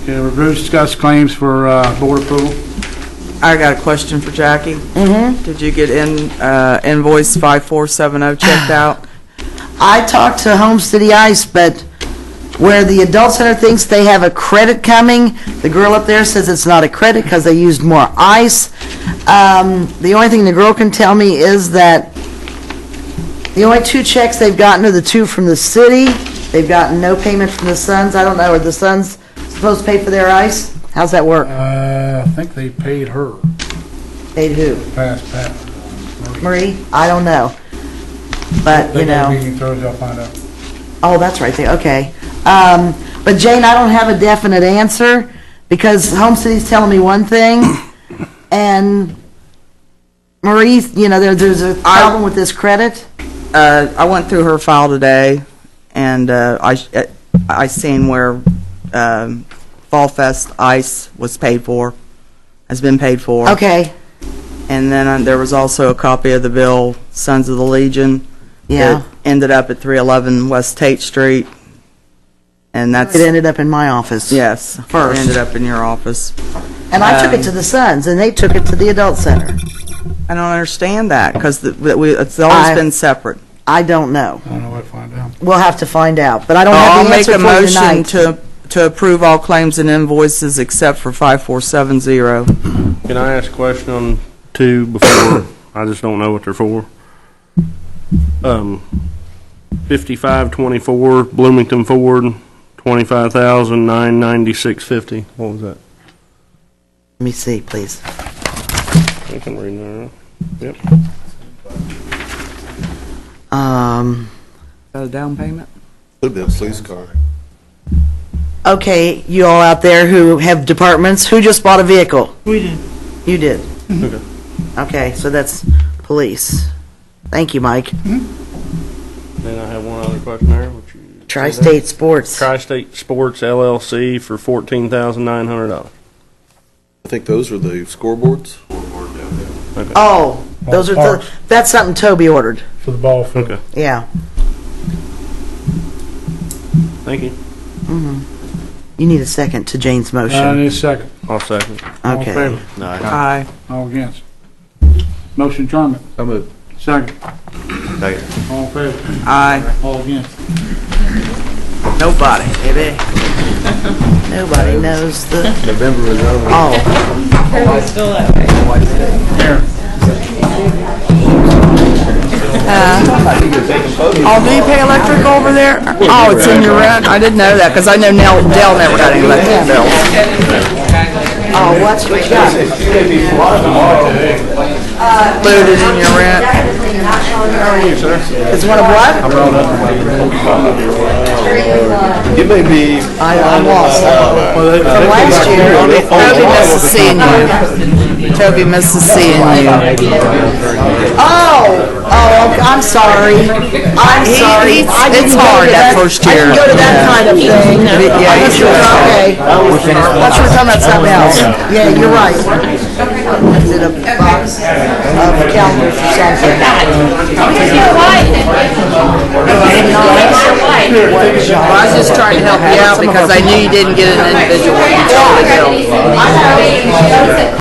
Okay, review, discuss claims for board approval. I got a question for Jackie. Mm-hmm. Did you get invoice 5470 checked out? I talked to Home City Ice, but where the adult center thinks they have a credit coming, the girl up there says it's not a credit because they used more ice. The only thing the girl can tell me is that the only 2 checks they've gotten are the 2 from the city. They've gotten no payment from the Sons. I don't know, are the Sons supposed to pay for their ice? How's that work? I think they paid her. Paid who? Pat. Marie? I don't know. But, you know. They got a meeting Thursday, I'll find out. Oh, that's right there, okay. But Jane, I don't have a definite answer, because Home City's telling me one thing, and Marie, you know, there's a problem with this credit. I went through her file today, and I seen where Fall Fest ice was paid for, has been paid for. Okay. And then there was also a copy of the bill, Sons of the Legion. Yeah. That ended up at 311 West Tate Street. And that's... It ended up in my office. Yes. First. It ended up in your office. And I took it to the Sons, and they took it to the adult center. I don't understand that, because it's always been separate. I don't know. I don't know what to find out. We'll have to find out, but I don't have the answer for you I'll tonight. make a motion to approve all claims and invoices except for 5470. Can I ask a question on 2 before? I just don't know what they're for. 5524 Bloomington Ford, 25,996.50. What was that? Let me see, please. I can read that. Yep. Is that a down payment? Could be a police car. Okay, you all out there who have departments, who just bought a vehicle? We did. You did? Okay. Okay, so that's police. Thank you, Mike. Then I have one other question there. Tri-State Sports. Tri-State Sports LLC for $14,900. I think those are the scoreboards. Okay. Oh, those are the, that's something Toby ordered. For the ball field. Okay. Yeah. Thank you. Mm-hmm. You need a second to Jane's motion. I need a second. I'll second. All in Okay. favor? Aye. All against? Motion adjournment. So moved. Second. Second. All in favor? Aye. All against? Nobody, baby. Nobody knows the, November was over. oh. Oh, do you pay electric over there? Oh, it's in your rent? I didn't know that, because I know Dell never got any electric bills. Oh, what's what you got? Included in your rent. How are you, sir? It's one of what? It may be. I'm lost. From last year. Toby misses seeing you. Toby misses seeing you. Oh, okay, I'm sorry. I'm sorry. I didn't It's go hard to that first I year. didn't go to that kind of thing. Yeah, you should. Okay. Let's talking about something else. Yeah, you're right. Is it a box of calendars or something? Well, I was just trying to help you out because I knew you didn't get an individual utility bill.